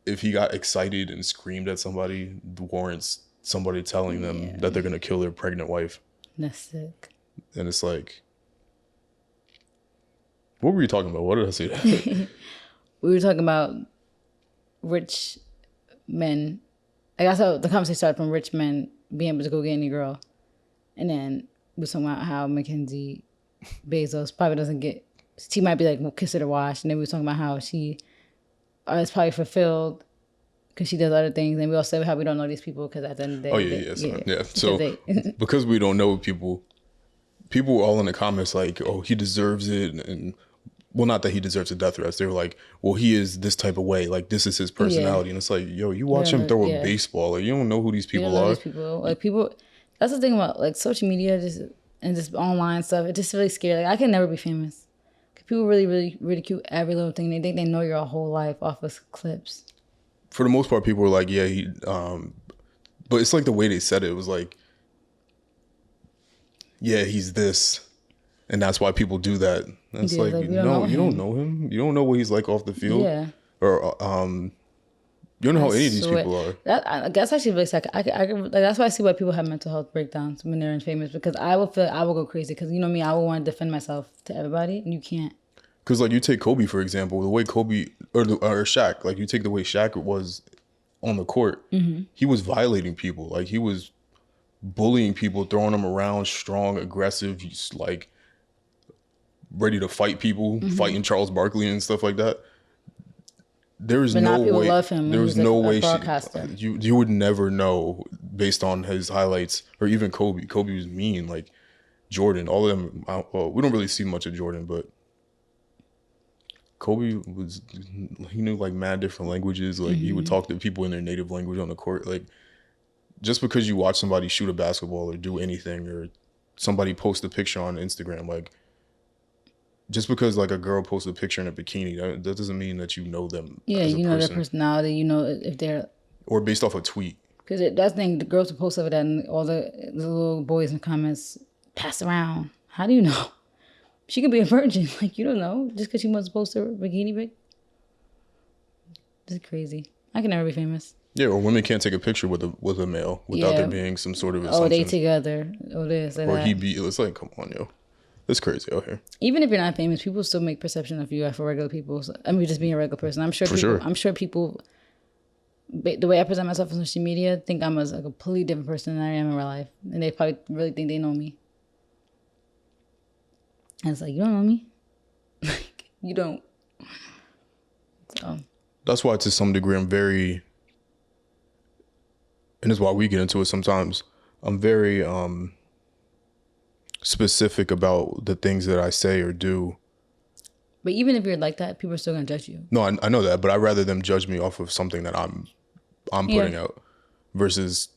if he got excited and screamed at somebody, warrants somebody telling them that they're gonna kill their pregnant wife. That's sick. And it's like, what were you talking about? What did I say that? We were talking about rich men. I guess the conversation started from rich men being able to go get any girl. And then we were talking about how Mackenzie Bezos probably doesn't get, she might be like considered washed. And then we were talking about how she is probably fulfilled because she does other things. And we also said how we don't know these people because at the end of the day. Yeah. So because we don't know people were all in the comments like, oh, he deserves it. And well, not that he deserves a death threat. They were like, well, he is this type of way. Like, this is his personality. And it's like, yo, you watch him throw a baseball. Like, you don't know who these people are. These people. Like, people, that's the thing about, like, social media and just online stuff. It's just really scary. Like, I can never be famous. People really, really ridicule every little thing. They think they know your whole life off of clips. For the most part, people were like, yeah, he, but it's like the way they said it. It was like, yeah, he's this. And that's why people do that. And it's like, no, you don't know him. You don't know what he's like off the field. Yeah. Or you don't know how any of these people are. That's actually really sad. Like, that's why I see why people have mental health breakdowns when they're famous, because I would feel I would go crazy because you know me, I would want to defend myself to everybody, and you can't. Because like you take Kobe for example, the way Kobe or Shaq, like you take the way Shaq was on the court, he was violating people. Like he was bullying people, throwing them around, strong, aggressive, he's like ready to fight people, fighting Charles Barkley and stuff like that. There is no way. Love him. There was no way you would never know based on his highlights or even Kobe. Kobe was mean. Like Jordan, all of them. Well, we don't really see much of Jordan, but Kobe he knew like mad different languages. Like he would talk to people in their native language on the court. Like just because you watch somebody shoot a basketball or do anything, or somebody post a picture on Instagram, like just because like a girl posts a picture in a bikini, that doesn't mean that you know them. Yeah, as a you know person. their personality. You know if they're, or based off a tweet. Because that's the thing. The girls will post of it, and all the little boys in the comments pass around. How do you know? She could be a virgin. Like, you don't know just because she wants to post her bikini pic. This is crazy. I can never be famous. Yeah, or women can't take a picture with a male without there being some sort of assumption. Oh, they together. Oh, this or or that. he be. It's like, come on, yo, it's crazy out here. Even if you're not famous, people still make perception of you for regular people. So, I mean, just being a regular person. I'm sure. I'm sure people. The way I present myself on social media, think I'm a completely different person than I am in real life, and they probably really think they know me. And it's like, you don't know me. Like, you don't. So that's why to some degree I'm very, and that's why we get into it sometimes. I'm very specific about the things that I say or do. But even if you're like that, people are still gonna judge you. No, I know that, but I'd rather them judge me off of something that I'm putting out versus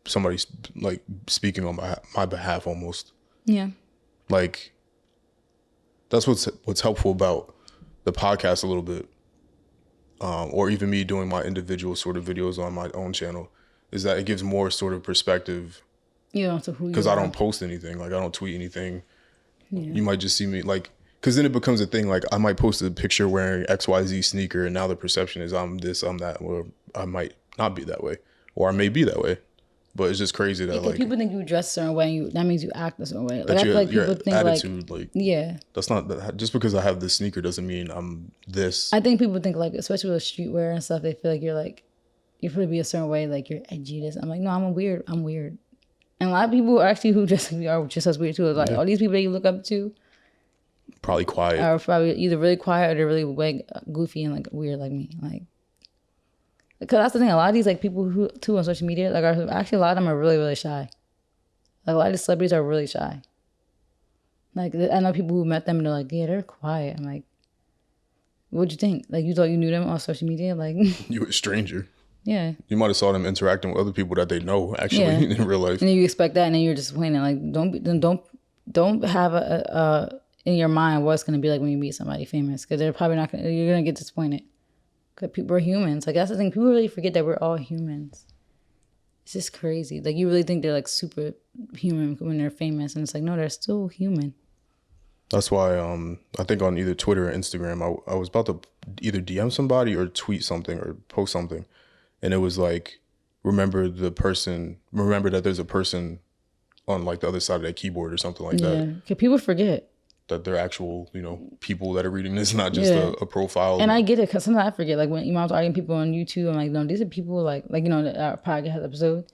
somebody like speaking on my behalf almost. Yeah. Like that's what's helpful about the podcast a little bit, or even me doing my individual sort of videos on my own channel, is that it gives more sort of perspective. You know, to who you Because are. I don't post anything, like I don't tweet anything. You might just see me like, because then it becomes a thing. Like I might post a picture wearing XYZ sneaker, and now the perception is I'm this, I'm that, or I might not be that way, or I may be that way. But it's just crazy that Because like people think you dress a certain way, that means you act a certain way. Like that I feel like your people think attitude, like, like yeah. that's not just because I have this sneaker doesn't mean I'm this. I think people think like, especially with streetwear and stuff, they feel like you're supposed to be a certain way, like you're edgy. This, I'm like, no, I'm weird. And a lot of people actually who just are just as weird too. Like all these people that you look up to Probably quiet. are probably either really quiet or they're really like goofy and like weird like me. Like, because that's the thing. A lot of these like people who too on social media, like are actually a lot of them are really really shy. Like a lot of the celebrities are really shy. Like I know people who met them and they're like, yeah, they're quiet. I'm like, what'd you think? Like you thought you knew them on social media? Like, You a stranger. yeah. You might have saw them interacting with other people that they know actually Yeah. in real life. And then you expect that, and then you're disappointed. Like, don't have a in your mind what's gonna be like when you meet somebody famous, because they're probably not gonna. You're gonna get disappointed. Because people are humans. Like that's the thing. People really forget that we're all humans. It's just crazy. Like you really think they're like super human when they're famous, and it's like no, they're still human. That's why I think on either Twitter or Instagram, I was about to either DM somebody or tweet something or post something, and it was like, remember that there's a person on like the other side of that keyboard or something like Yeah, that. because people forget. That they're actual, people that are reading this, not just Yeah. a profile. And I get it, because sometimes I forget. Like when Imam's arguing people on YouTube, I'm like, no, these are people like our podcast episode.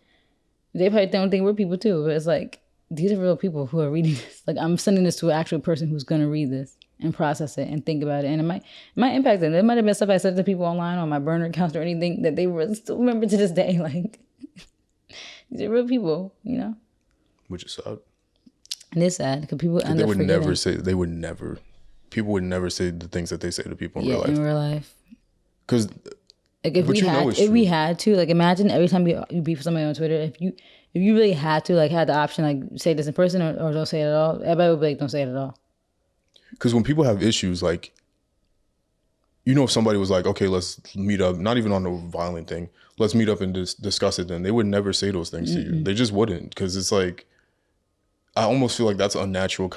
They probably don't think we're people too, but it's like these are real people who are reading this. Like I'm sending this to an actual person who's gonna read this and process it and think about it, and it might impact them. It might have been stuff I said to people online on my burner accounts or anything that they really still remember to this day. Like these are real people, Which is sad. And it's sad because people end They up would forgetting. people would never say the things that they say to people in real in life. real life. Because Like if we had to, like imagine every time you beef somebody on Twitter, if you really had to, like had the option, like say this in person or don't say it at all, everybody would be like, don't say it at all. Because when people have issues, like, if somebody was like, okay, let's meet up, not even on a violent thing, let's meet up and discuss it, then they would never say those things to you. They just wouldn't, because it's like, I almost feel like that's a natural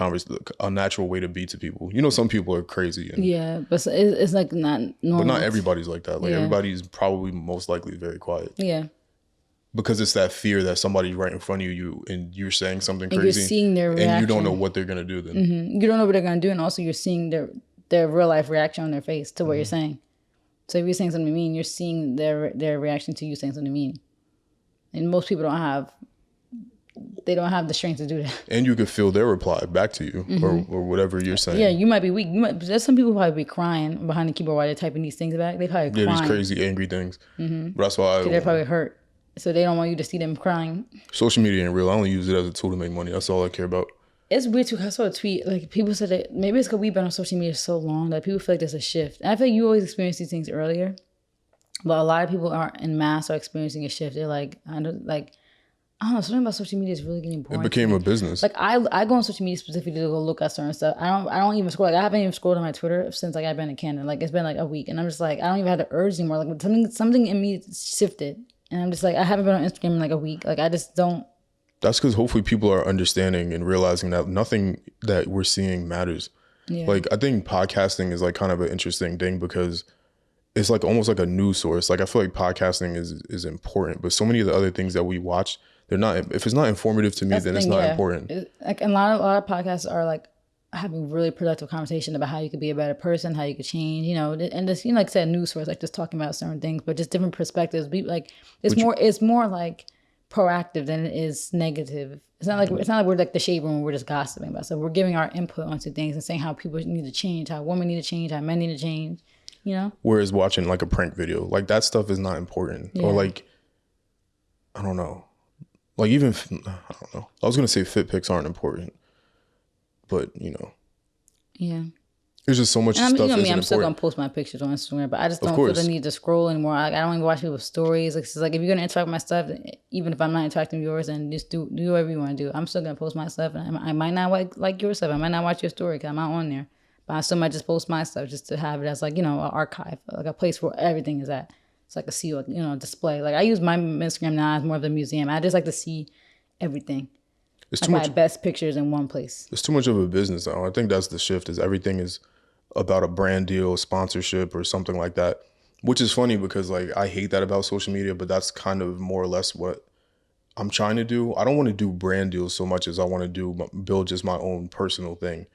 way to be to people. Some people are crazy. Yeah, but it's like not normal. But not everybody's like that. Like Yeah. everybody's probably most likely very quiet. Yeah. Because it's that fear that somebody's right in front of you and you're saying something And crazy. you're seeing their reaction. And you don't know what they're going to do then. You don't know what they're going to do. And also you're seeing their real life reaction on their face to what you're saying. So if you're saying something mean, you're seeing their reaction to you saying something mean. And most people don't have the strength to do that. And you could feel their reply back to you or whatever you're saying. Yeah, you might be weak. There's some people who probably be crying behind the keyboard while they're typing these things back. They probably crying. These crazy, angry things. But that's why They're probably hurt. So they don't want you to see them crying. social media ain't real. I only use it as a tool to make money. That's all I care about. It's weird too. 'Cause I saw a tweet. Like people said that maybe it's because we've been on social media so long that people feel like there's a shift. And I feel like you always experience these things earlier, but a lot of people aren't in mass are experiencing a shift. They're like, I don't know. Something about social media is really getting boring. It became a business. Like I go on social media specifically to go look at certain stuff. I don't even scroll. Like I haven't even scrolled on my Twitter since I've been in Canada. Like it's been like a week, and I'm just like I don't even have the urge anymore. Like something in me shifted, and I'm just like I haven't been on Instagram in like a week. Like I just don't. That's because hopefully people are understanding and realizing that nothing that we're seeing matters. Yeah. Like I think podcasting is like kind of an interesting thing because it's like almost like a news source. Like I feel like podcasting is important, but so many of the other things that we watch, they're not. If it's not informative to me, That's then the it's thing, not yeah. important. Like a lot of podcasts are like having really productive conversation about how you could be a better person, how you could change, and just like I said, news source, like just talking about certain things, but just different perspectives. Like it's more like proactive than it is negative. It's not like we're like the shade room where we're just gossiping about stuff. We're giving our input onto things and saying how people need to change, how women need to change, how men need to change. you know? Whereas watching like a prank video, like that stuff is not important. Yeah. Or like, I don't know. Like even, I don't know. I was going to say fit pics aren't important, but you know. Yeah. There's just so much And stuff you know me, isn't I'm still gonna important. post my pictures on Instagram, but I just don't Of feel course. the need to scroll anymore. Like, I don't even watch people's stories. Like, it's like if you're gonna interact with my stuff, even if I'm not interacting with yours, then just do whatever you want to do. I'm still gonna post my stuff, and I might not like your stuff. I might not watch your story because I'm not on there, but I still might just post my stuff just to have it as like, you know, an archive, like a place where everything is at. It's like a seal, you know, display. Like I use my Instagram now as more of a museum. I just like to see everything. It's Like too my much. best pictures in one place. It's too much of a business now. I think that's the shift. Is everything is about a brand deal, sponsorship, or something like that. Which is funny because like I hate that about social media, but that's kind of more or less what I'm trying to do. I don't want to do brand deals so much as I want to build just my own personal thing.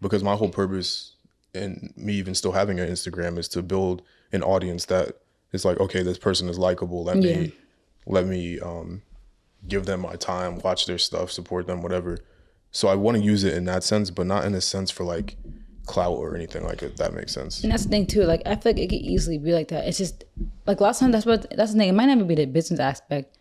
Because my whole purpose in me even still having an Instagram is to build an audience that is like, okay, this person is likable. Let me give them my time, watch their stuff, support them, whatever. So I want to use it in that sense, but not in a sense for like clout or anything like it. That makes sense. And that's the thing too. Like I feel like it could easily be like that. It's just like last time. That's the thing. It might not even be the business aspect.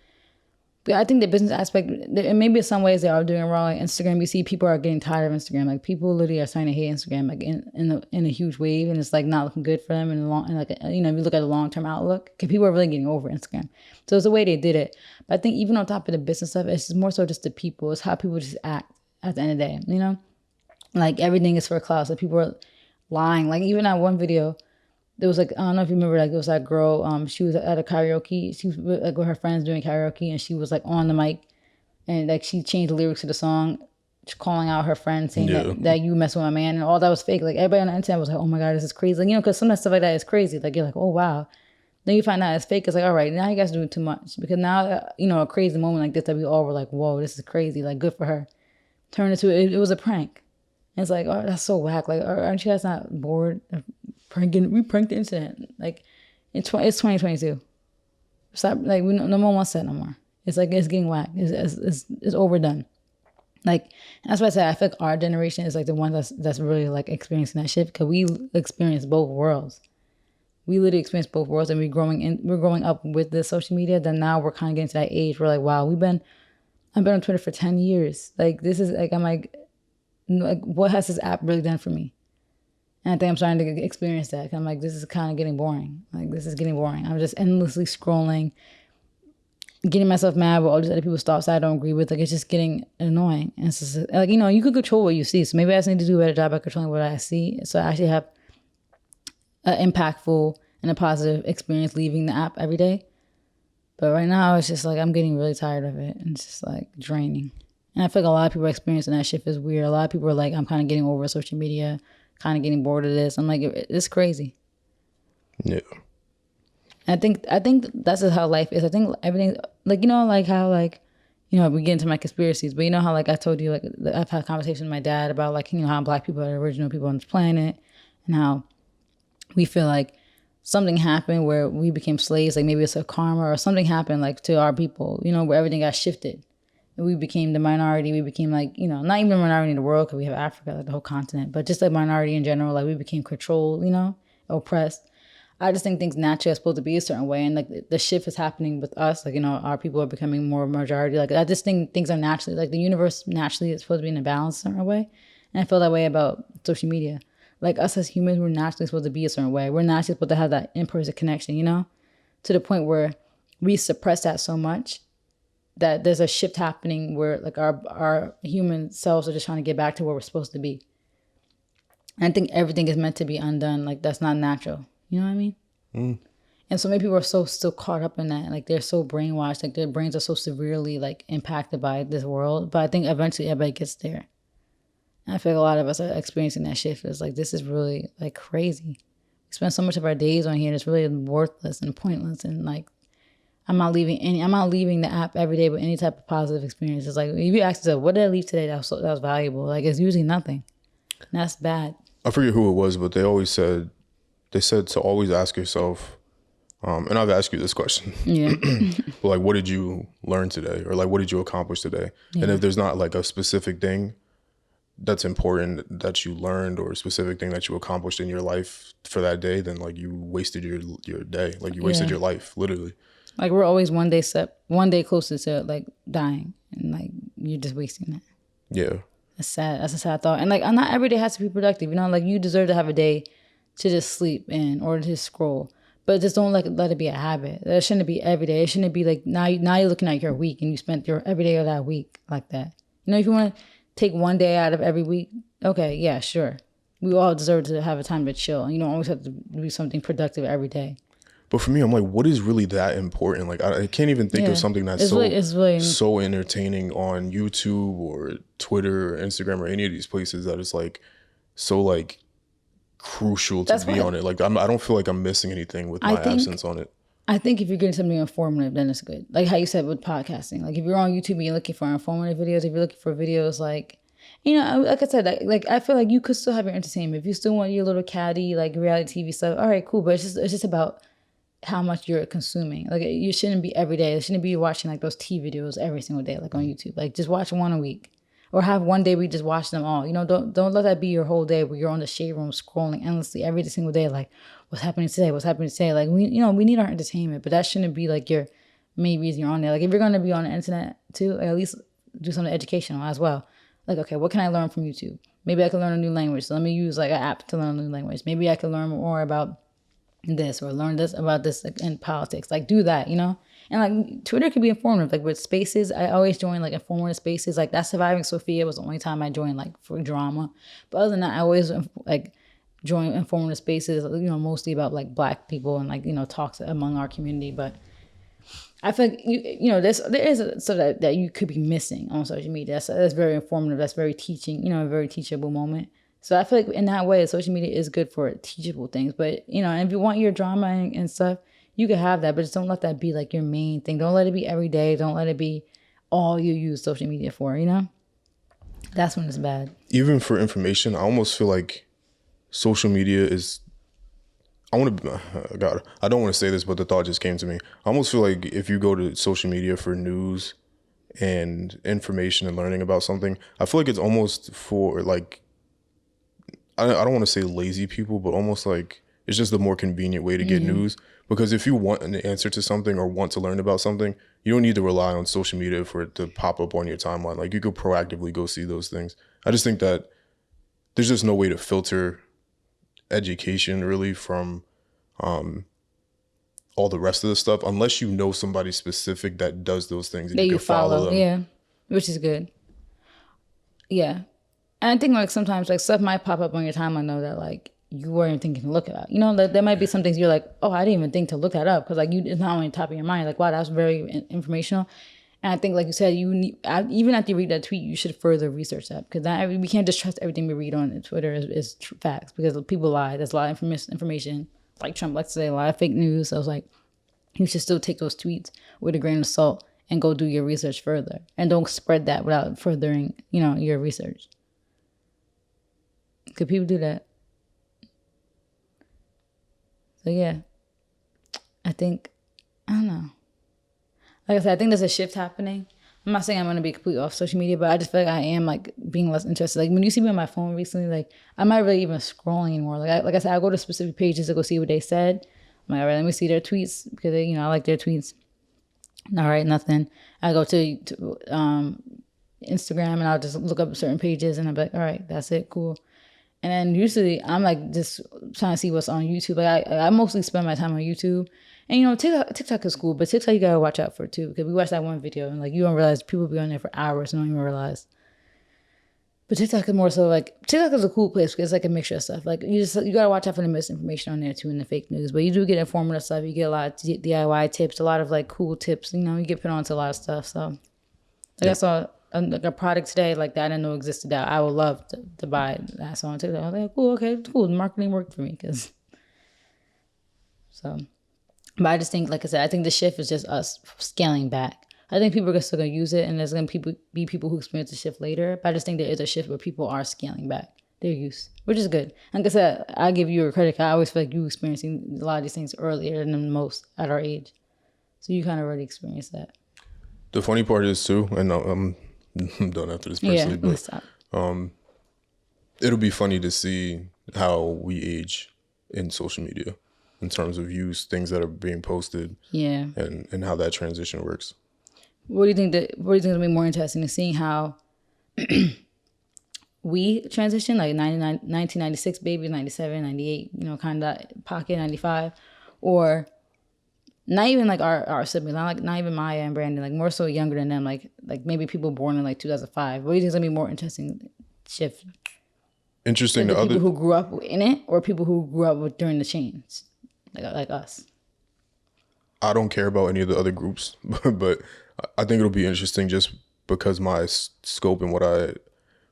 But I think the business aspect, and maybe in some ways they are doing it wrong. Like Instagram, you see people are getting tired of Instagram. Like people literally are starting to hate Instagram, like in a huge wave, and it's like not looking good for them in the long. And like you know, if you look at the long term outlook, because people are really getting over Instagram. So it's the way they did it. But I think even on top of the business stuff, it's more so just the people. It's how people just act at the end of the day. You know, like everything is for clout. So people are lying. Like even that one video. There was like, I don't know if you remember, like it was that girl, she was at a karaoke, she was like with her friends doing karaoke, and she was like on the mic, and like she changed the lyrics to the song, calling out her friend, saying that you mess with my man, and all that was fake. Like everybody on the internet was like, oh my God, this is crazy. Like, you know, because some of that stuff like that is crazy. Like you're like, oh wow. Then you find out it's fake. It's like, all right, now you guys are doing too much. Because now, you know, a crazy moment like this that we all were like, whoa, this is crazy. Like good for her. Turned into, it was a prank. And it's like, oh, that's so whack. Like, aren't you guys not bored of pranking? We pranked the internet. Like, it's 2022. Stop. Like, no one wants that no more. It's like it's getting whack. It's overdone. Like that's why I said I feel like our generation is like the one that's really like experiencing that shift because we experience both worlds. We literally experience both worlds, and we're growing up with the social media. Then now we're kind of getting to that age where like, wow, I've been on Twitter for 10 years. Like this is like I'm like what has this app really done for me? And I think I'm starting to experience that. I'm like, this is kind of getting boring. Like, this is getting boring. I'm just endlessly scrolling, getting myself mad with all these other people's thoughts I don't agree with. Like, it's just getting annoying. And it's just, like, you know, you could control what you see. So maybe I just need to do a better job at controlling what I see. So I actually have an impactful and a positive experience leaving the app every day. But right now, it's just like, I'm getting really tired of it. And it's just like draining. And I feel like a lot of people are experiencing that shift is weird. A lot of people are like, I'm kind of getting over social media, kind of getting bored of this. I'm like, it's crazy. Yeah. I think that's just how life is. I think everything, like, you know, like how, like, you know, we get into my conspiracies, but you know how, like, I told you, like, I've had a conversation with my dad about, like, you know, how Black people are the original people on this planet and how we feel like something happened where we became slaves. Like, maybe it's a karma or something happened, like, to our people, you know, where everything got shifted. We became the minority. We became like, you know, not even a minority in the world because we have Africa, like the whole continent, but just a minority in general. Like we became controlled, you know, oppressed. I just think things naturally are supposed to be a certain way. And like the shift is happening with us. Like, you know, our people are becoming more majority. Like I just think things are naturally, like the universe naturally is supposed to be in a balance a certain way. And I feel that way about social media. Like us as humans, we're naturally supposed to be a certain way. We're naturally supposed to have that in-person connection, you know, to the point where we suppress that so much that there's a shift happening where like our human selves are just trying to get back to where we're supposed to be. And I think everything is meant to be undone. Like that's not natural. You know what I mean? Mm. And so many people are so still caught up in that. Like they're so brainwashed. Like their brains are so severely like impacted by this world. But I think eventually everybody gets there. And I feel like a lot of us are experiencing that shift. It's like, this is really like crazy. We spend so much of our days on here and it's really worthless and pointless. And like, I'm not leaving the app every day with any type of positive experience. It's like, if you ask yourself, what did I leave today that was valuable? Like, it's usually nothing. And that's bad. I forget who it was, but they said to always ask yourself, and I've asked you this question. Yeah. Like, what did you learn today? Or like, what did you accomplish today? Yeah. And if there's not like a specific thing, that's important that you learned or a specific thing that you accomplished in your life for that day, then like you wasted your day. Like you wasted Yeah. your life, literally. Like we're always one day closer to like dying, and like you're just wasting that. Yeah. That's sad. That's a sad thought. And like not every day has to be productive. You know, like you deserve to have a day to just sleep in or to just scroll. But just don't let it be a habit. That shouldn't be every day. It shouldn't be like now you're looking at your week and you spent your every day of that week like that. You know, if you want to take one day out of every week, okay, yeah, sure. We all deserve to have a time to chill. You don't always have to do something productive every day. But for me, I'm like, what is really that important? Like, I can't even think of something that's it's really so entertaining on YouTube or Twitter or Instagram or any of these places that is like so like crucial to be on it. Like, I don't feel like I'm missing anything with my absence on it. I think if you're getting something informative, then it's good. Like how you said with podcasting. Like if you're on YouTube and you're looking for informative videos, if you're looking for videos like, you know, like I said, like I feel like you could still have your entertainment. If you still want your little catty, like reality TV stuff, all right, cool. But it's just about how much you're consuming. Like you shouldn't be every day. It shouldn't be watching like those tea videos every single day, like on YouTube. Like just watch one a week. Or have one day where you just watch them all. You know, don't let that be your whole day where you're on the shade room scrolling endlessly every single day. Like, what's happening today? What's happening today? Like, we need our entertainment, but that shouldn't be like your main reason you're on there. Like, if you're gonna be on the internet too, like, at least do something educational as well. Like, okay, what can I learn from YouTube? Maybe I can learn a new language. So let me use like an app to learn a new language. Maybe I can learn more about this or learn this about this in politics. Like, do that, you know. And like Twitter could be informative, like with spaces. I always join like informative spaces. Like that Surviving Sophia was the only time I joined like for drama. But other than that, I always like join informative spaces, you know, mostly about like Black people and like, you know, talks among our community. But I feel like you know, there is so that you could be missing on social media. That's very informative. That's very teaching, you know, a very teachable moment. So I feel like in that way, social media is good for teachable things. But, you know, and if you want your drama and stuff, you can have that, but just don't let that be like your main thing. Don't let it be every day. Don't let it be all you use social media for, you know? That's when it's bad. Even for information, I almost feel like social media is, I don't want to say this, but the thought just came to me. I almost feel like if you go to social media for news and information and learning about something, I feel like it's almost for like, I don't want to say lazy people, but almost like it's just the more convenient way to get news. Because if you want an answer to something or want to learn about something, you don't need to rely on social media for it to pop up on your timeline. Like you could proactively go see those things. I just think that there's just no way to filter education really from all the rest of the stuff unless you know somebody specific that does those things and that you can follow them. Yeah, which is good. Yeah. And I think like sometimes like stuff might pop up on your timeline though that like you weren't thinking to look at. You know, there might be some things you're like, oh, I didn't even think to look that up because like it's not on the top of your mind. Like, wow, that's very informational. And I think, like you said, even after you read that tweet, you should further research that because we can't just trust everything we read on Twitter is facts because people lie. There's a lot of information. Like Trump likes to say, a lot of fake news. So I was like, you should still take those tweets with a grain of salt and go do your research further, and don't spread that without furthering, you know, your research. Could people do that? So yeah, I don't know. Like I said, I think there's a shift happening. I'm not saying I'm going to be completely off social media, but I just feel like I am like being less interested. Like when you see me on my phone recently, like I'm not really even scrolling anymore. Like I said, I go to specific pages to go see what they said. I'm like, all right, let me see their tweets because they, you know, I like their tweets. All right, nothing. I go to Instagram and I'll just look up certain pages and I'm like, all right, that's it, cool. And then usually I'm like just trying to see what's on YouTube. Like I mostly spend my time on YouTube. And you know, TikTok is cool, but TikTok you gotta watch out for too. Because we watched that one video and like you don't realize people be on there for hours and don't even realize. But TikTok is more so like, TikTok is a cool place because it's like a mixture of stuff. Like you gotta watch out for the misinformation on there too and the fake news. But you do get informative stuff. You get a lot of DIY tips, a lot of like cool tips. You know, you get put on to a lot of stuff. So I saw like a product today like that I didn't know existed that I would love to buy. I saw on TikTok. I was like, cool, okay, cool. The marketing worked for me because so. But I just think, like I said, I think the shift is just us scaling back. I think people are still going to use it, and there's going to be people who experience the shift later. But I just think there is a shift where people are scaling back their use, which is good. Like I said, I give you a credit. I always feel like you experiencing a lot of these things earlier than most at our age. So you kind of already experienced that. The funny part is, too, and I'm done after this personally, but It'll be funny to see how we age in social media in terms of use, things that are being posted, Yeah. and how that transition works. What do you think will be more interesting, is seeing how we transition, like 1996 babies, 97, 98, kind of that pocket, 95, or not even like our siblings, not even Maya and Brandon, like more so younger than them, like maybe people born in like 2005. What do you think is gonna be more interesting shift? Interesting. The people who grew up in it, or people who grew up during the change, like us? I don't care about any of the other groups, but I think it'll be interesting just because my scope and what I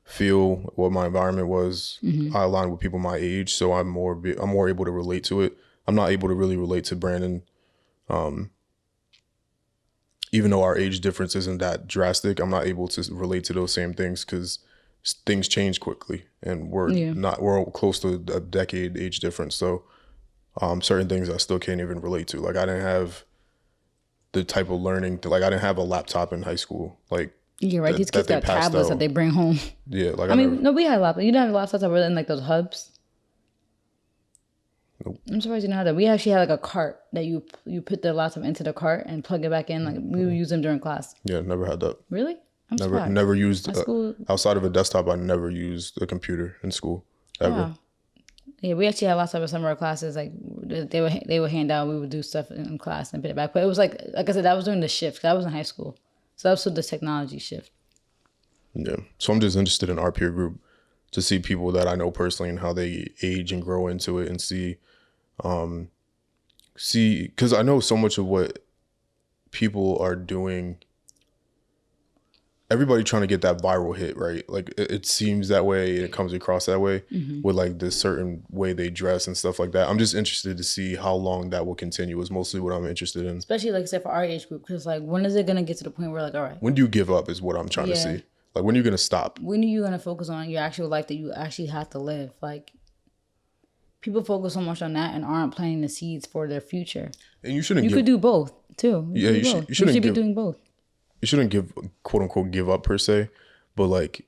feel, what my environment was, I align with people my age, so I'm more able to relate to it. I'm not able to really relate to Brandon, even though our age difference isn't that drastic. I'm not able to relate to those same things because things change quickly, and we're close to a decade age difference. So certain things I still can't even relate to. Like I didn't have the type of learning, like I didn't have a laptop in high school. Like You're right. These kids got tablets that they bring home. Yeah, like I mean, no, we had laptops. You don't have laptops that were in like those hubs. Nope. I'm surprised you know that. We actually had like a cart that you put the laptop into the cart and plug it back in. Like we would use them during class. Yeah, never had that. Really? I'm surprised. Never used outside of a desktop. I never used a computer in school ever. Wow. Yeah, we actually had lots of some of our classes. Like they would hand out. We would do stuff in class and put it back. But it was like I said, that was during the shift. I was in high school, so that was the technology shift. Yeah. So I'm just interested in our peer group to see people that I know personally and how they age and grow into it, and see, because I know so much of what people are doing. Everybody trying to get that viral hit, right? Like it seems that way, and it comes across that way with like this certain way they dress and stuff like that. I'm just interested to see how long that will continue is mostly what I'm interested in. Especially like I said, for our age group, because like when is it gonna get to the point where like, all right, when do you give up is what I'm trying to see. Like when are you gonna stop? When are you gonna focus on your actual life that you actually have to live? Like people focus so much on that and aren't planting the seeds for their future. And you shouldn't. You could do both too. You should be doing both. You shouldn't quote unquote give up per se, but like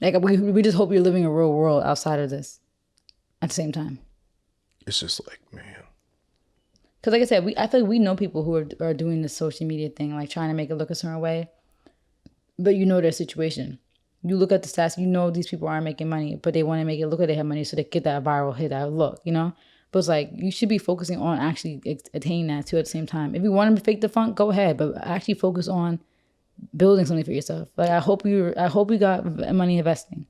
we just hope you're living a real world outside of this at the same time. It's just like, man. Because like I said, I feel like we know people who are doing this social media thing, like trying to make it look a certain way, but you know their situation. You look at the stats, you know these people aren't making money, but they want to make it look like they have money so they get that viral hit, that look, But it's like, you should be focusing on actually attaining that too at the same time. If you want to fake the funk, go ahead, but actually focus on building something for yourself. Like I hope you got money investing.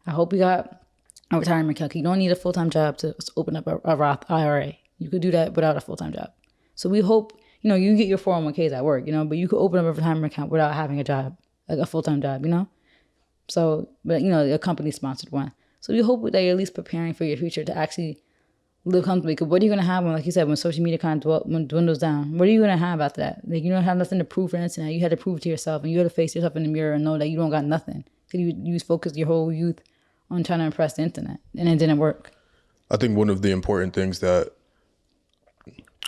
I hope you got a retirement account. You don't need a full-time job to open up a Roth IRA. You could do that without a full-time job. So we hope, you can get your 401ks at work, but you could open up a retirement account without having a job, like a full-time job, So, but a company sponsored one. So we hope that you're at least preparing for your future to actually live comfortably. Because what are you going to have when, like you said, when social media kind of dwindles down? What are you going to have after that? Like, you don't have nothing to prove for the internet. You had to prove it to yourself, and you had to face yourself in the mirror and know that you don't got nothing. Because you focused your whole youth on trying to impress the internet, and it didn't work. I think one of the important things that,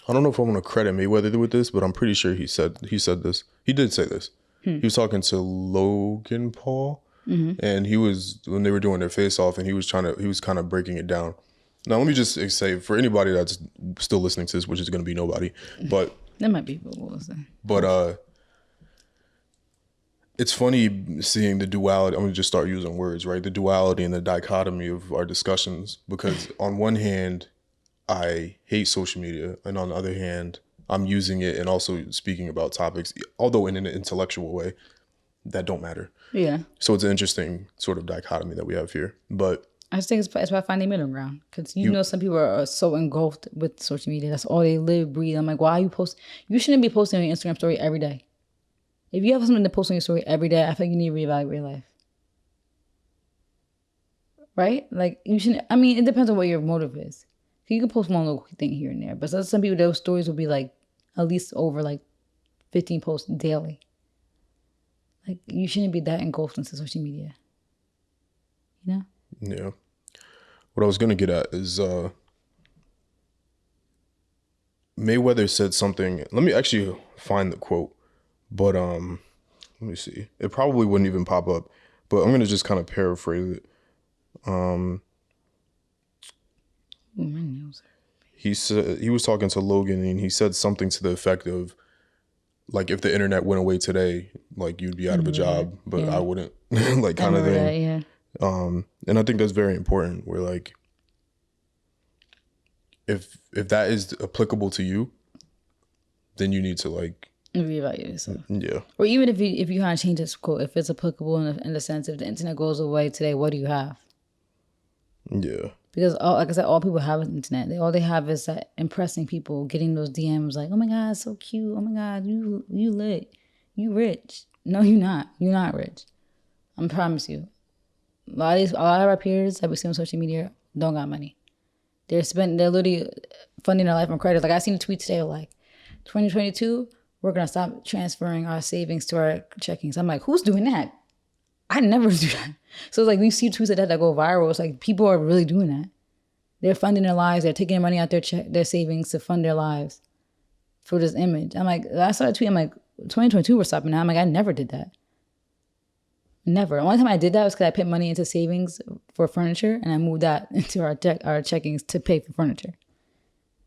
I don't know if I want to credit Mayweather with this, but I'm pretty sure he said this. He did say this. He was talking to Logan Paul, and when they were doing their face off, and he was kind of breaking it down. Now, let me just say, for anybody that's still listening to this, which is going to be nobody, but there might be people listening. But it's funny seeing the duality. I'm going to just start using words, right? The duality and the dichotomy of our discussions, because on one hand, I hate social media, and on the other hand, I'm using it and also speaking about topics, although in an intellectual way, that don't matter. Yeah. So it's an interesting sort of dichotomy that we have here. But I just think it's about finding middle ground, because some people are so engulfed with social media. That's all they live, breathe. I'm like, why are you posting? You shouldn't be posting on your Instagram story every day. If you have something to post on your story every day, I think you need to reevaluate your life. Right? Like, you shouldn't. I mean, it depends on what your motive is. You can post one little thing here and there, but some people, those stories will be like at least over like 15 posts daily. Like, you shouldn't be that engulfed into social media. Yeah. What I was going to get at is Mayweather said something. Let me actually find the quote, but let me see. It probably wouldn't even pop up, but I'm going to just kind of paraphrase it. Ooh, my nails He said he was talking to Logan, and he said something to the effect of, like, if the internet went away today, like, you'd be I out of a remember that. job, but Yeah. I wouldn't, like, I kind of remember that. thing. Yeah. And I think that's very important. Where, like, if that is applicable to you, then you need to, like, Reevaluate yourself. yeah, Or even if you kind of change this quote, if it's applicable in the sense if the internet goes away today, what do you have? yeah, Because like I said, all people have is internet. All they have is that impressing people, getting those DMs like, "Oh my God, so cute. Oh my God, you lit, you rich." No, you're not. You're not rich. I promise you. A lot of our peers that we see on social media don't got money. They're literally funding their life on credit. Like I seen a tweet today like, 2022, we're gonna stop transferring our savings to our checkings. I'm like, who's doing that? I never do that. So it's like we see tweets like that go viral. It's like people are really doing that. They're funding their lives. They're taking money out their savings to fund their lives for this image. I'm like, I saw a tweet. I'm like, 2022, we're stopping now. I'm like, I never did that. Never. The only time I did that was because I put money into savings for furniture, and I moved that into our checkings to pay for furniture.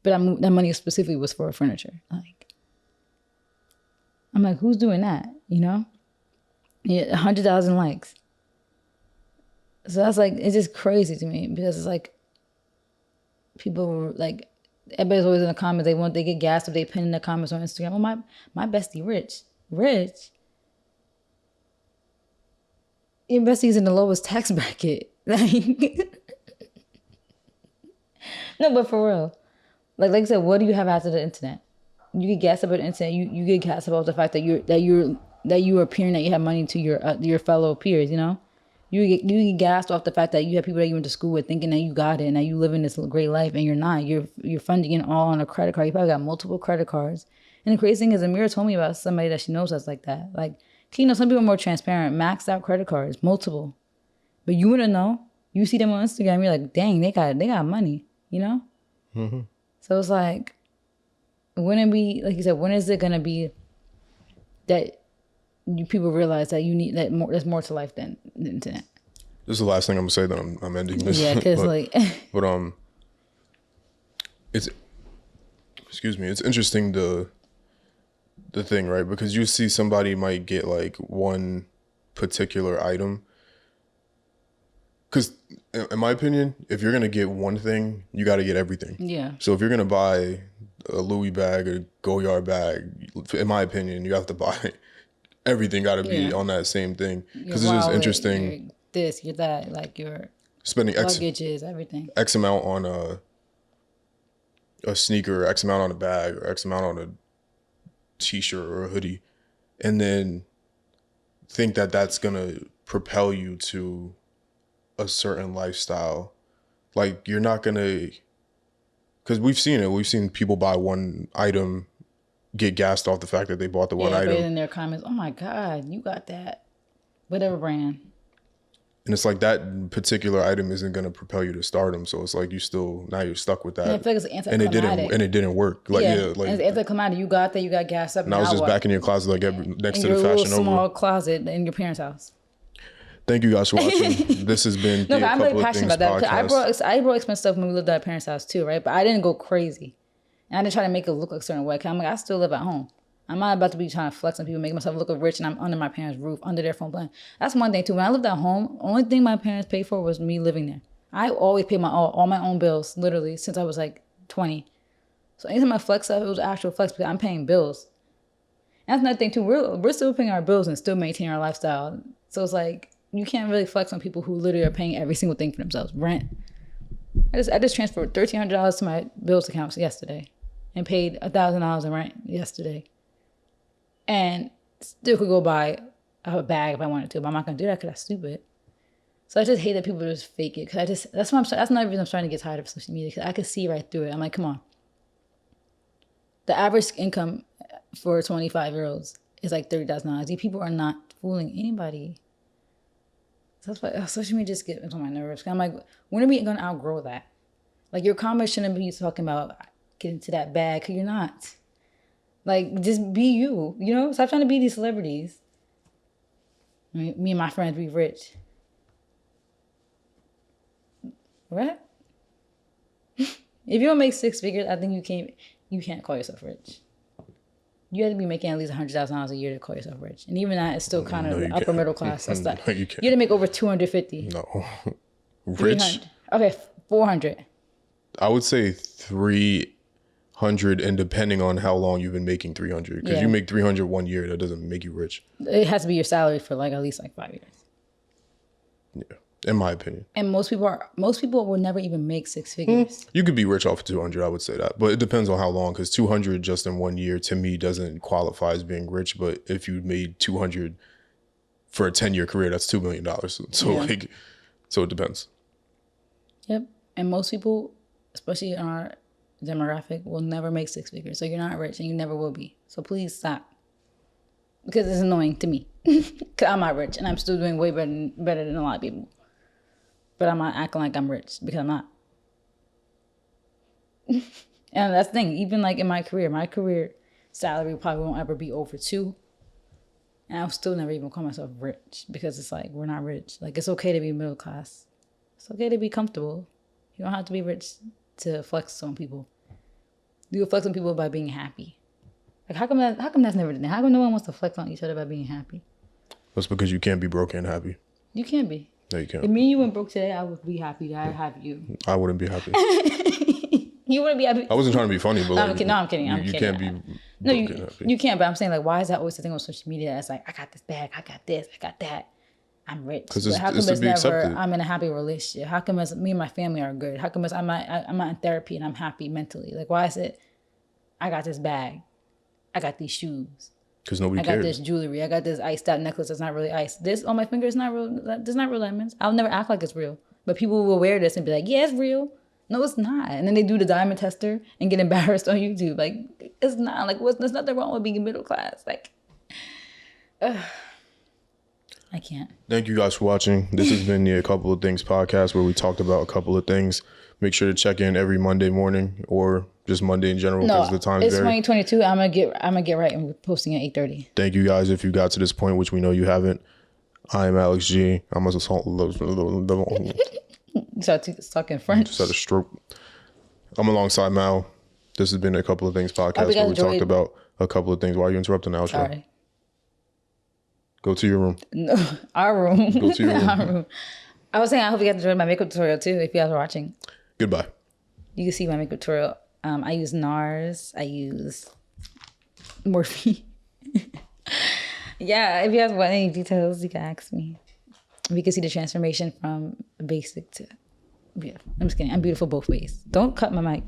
But that money specifically was for furniture. I'm like, who's doing that? You know? Yeah, 100,000 likes. So that's like, it's just crazy to me because it's like, people were like, everybody's always in the comments. They get gassed if they pin in the comments on Instagram. Oh, my bestie rich. Your bestie's in the lowest tax bracket. Like, no, but for real. Like I said, what do you have after the internet? You get gassed about the internet. You get gassed about the fact that you are appearing that you have money to your fellow peers. You know, you get gassed off the fact that you have people that you went to school with thinking that you got it and that you living this great life, and you're not. You're funding it all on a credit card. You probably got multiple credit cards. And the crazy thing is, Amira told me about somebody that she knows that's like that. Like, you know, some people are more transparent, maxed out credit cards, multiple. But you wouldn't know. You see them on Instagram, you're like, dang, they got money. You know. mm-hmm. So it's like, when it be, like you said, when is it gonna be that people realize that you need that more? There's more to life than the internet. This is the last thing I'm gonna say. That I'm ending this. Yeah, because but it's it's interesting the thing, right? Because you see somebody might get like one particular item. Because in my opinion, if you're gonna get one thing, you got to get everything. Yeah. So if you're gonna buy a Louis bag or Goyard bag, in my opinion, you have to buy everything. Got to be on that same thing. Because it's just interesting. You're that, like your spending luggages, everything. X amount on a sneaker, or X amount on a bag, or X amount on a t-shirt or a hoodie, and then think that that's gonna propel you to a certain lifestyle. Like, you're not gonna, because we've seen people buy one item, get gassed off the fact that they bought the one item, in their comments, oh my God, you got that, whatever brand. And it's like that particular item isn't going to propel you to stardom. So it's like you're stuck with that. And I feel like it's anticlimactic. And it didn't work. Like, like it's anticlimactic. You got that, you got gassed up. And I was just back in your closet, like next to the Fashion Nova. Small closet in your parents' house. Thank you guys for watching. This has been I'm really passionate about that. I brought expensive stuff when we lived at our parents' house too, right? But I didn't go crazy. And I didn't try to make it look like a certain way. Cause I'm like, I still live at home. I'm not about to be trying to flex on people, make myself look rich, and I'm under my parents' roof, under their phone plan. That's one thing too. When I lived at home, the only thing my parents paid for was me living there. I always paid all my own bills, literally, since I was like 20. So anytime I flex up, it was actual flex because I'm paying bills. And that's another thing too. We're still paying our bills and still maintaining our lifestyle. So it's like, you can't really flex on people who literally are paying every single thing for themselves. Rent. I just transferred $1,300 to my bills account yesterday and paid $1,000 in rent yesterday. And still could go buy a bag if I wanted to, but I'm not gonna do that because that's stupid. So I just hate that people just fake it. Cause that's another reason I'm starting to get tired of social media. Cause I can see right through it. I'm like, come on. The average income for 25-year-olds is like $30,000. These people are not fooling anybody. So that's why social media just gets on my nerves. I'm like, when are we gonna outgrow that? Like, your comments shouldn't be talking about getting to that bag, cause you're not. Like, just be you, you know? Stop trying to be these celebrities. Me and my friends be rich. What? If you don't make six figures, I think you can't call yourself rich. You have to be making at least $100,000 a year to call yourself rich, and even that is still kind of upper middle class. That's like No, you can't. you had to make over 250. No. 300. Rich? Okay, 400. I would say 300, and depending on how long you've been making 300. Because Yeah. you make 300 1 year, that doesn't make you rich. It has to be your salary for like at least like 5 years. Yeah. In my opinion. And most people will never even make six figures. You could be rich off of 200, I would say that. But it depends on how long, because 200 just in 1 year, to me, doesn't qualify as being rich. But if you made 200 for a 10-year career, that's $2 million. So, Yeah. so it depends. Yep. And most people, especially in our demographic, will never make six figures. So you're not rich and you never will be. So please stop. Because it's annoying to me. Because I'm not rich and I'm still doing way better than a lot of people. But I'm not acting like I'm rich because I'm not. And that's the thing. Even like in my career salary probably won't ever be over 2. And I'll still never even call myself rich because it's like, we're not rich. Like, it's okay to be middle class. It's okay to be comfortable. You don't have to be rich to flex on people. You flex on people by being happy. Like, how come that's never the thing? How come no one wants to flex on each other by being happy? That's because you can't be broke and happy. You can't be. No, you If can't. me and you went broke today, I would be happy that I have you. I wouldn't be happy. You wouldn't be happy. I wasn't trying to be funny, but like, I'm kidding. You can't be No, broke and happy. you can't. But I'm saying, like, why is that always the thing on social media? It's like, I got this bag, I got this, I got that. I'm rich. 'Cause But how come it's to it's be never? accepted. I'm in a happy relationship. How come me and my family are good? How come I'm not in therapy and I'm happy mentally? Like, why is it? I got this bag, I got these shoes, Because nobody I got cares. this jewelry, I got this iced out necklace that's not really ice. This on my finger is not real. There's not real diamonds. I'll never act like it's real. But people will wear this and be like, yeah, it's real. No, it's not. And then they do the diamond tester and get embarrassed on YouTube. Like, it's not. Like, there's nothing wrong with being middle class. Like, I can't. Thank you guys for watching. This has been the A Couple of Things podcast, where we talked about a couple of things. Make sure to check in every Monday morning, or just Monday in general, No, because the times it's vary. 2022. I'm gonna get right and posting at 8:30. Thank you guys if you got to this point, which we know you haven't. I am Alex G. I'm a just Start talking French. had a stroke. I'm alongside Mal. This has been A Couple of Things podcast, you guys where we talked enjoyed- about a couple of things. Why are you interrupting now? Sorry. Go to your room. No, our room. Go to your room. Our room. I was saying I hope you guys enjoyed my makeup tutorial too. If you guys are watching, Goodbye. you can see my makeup tutorial. I use NARS. I use Morphe. Yeah, if you guys want any details, you can ask me. We can see the transformation from basic to, yeah. I'm just kidding. I'm beautiful both ways. Don't cut my mic.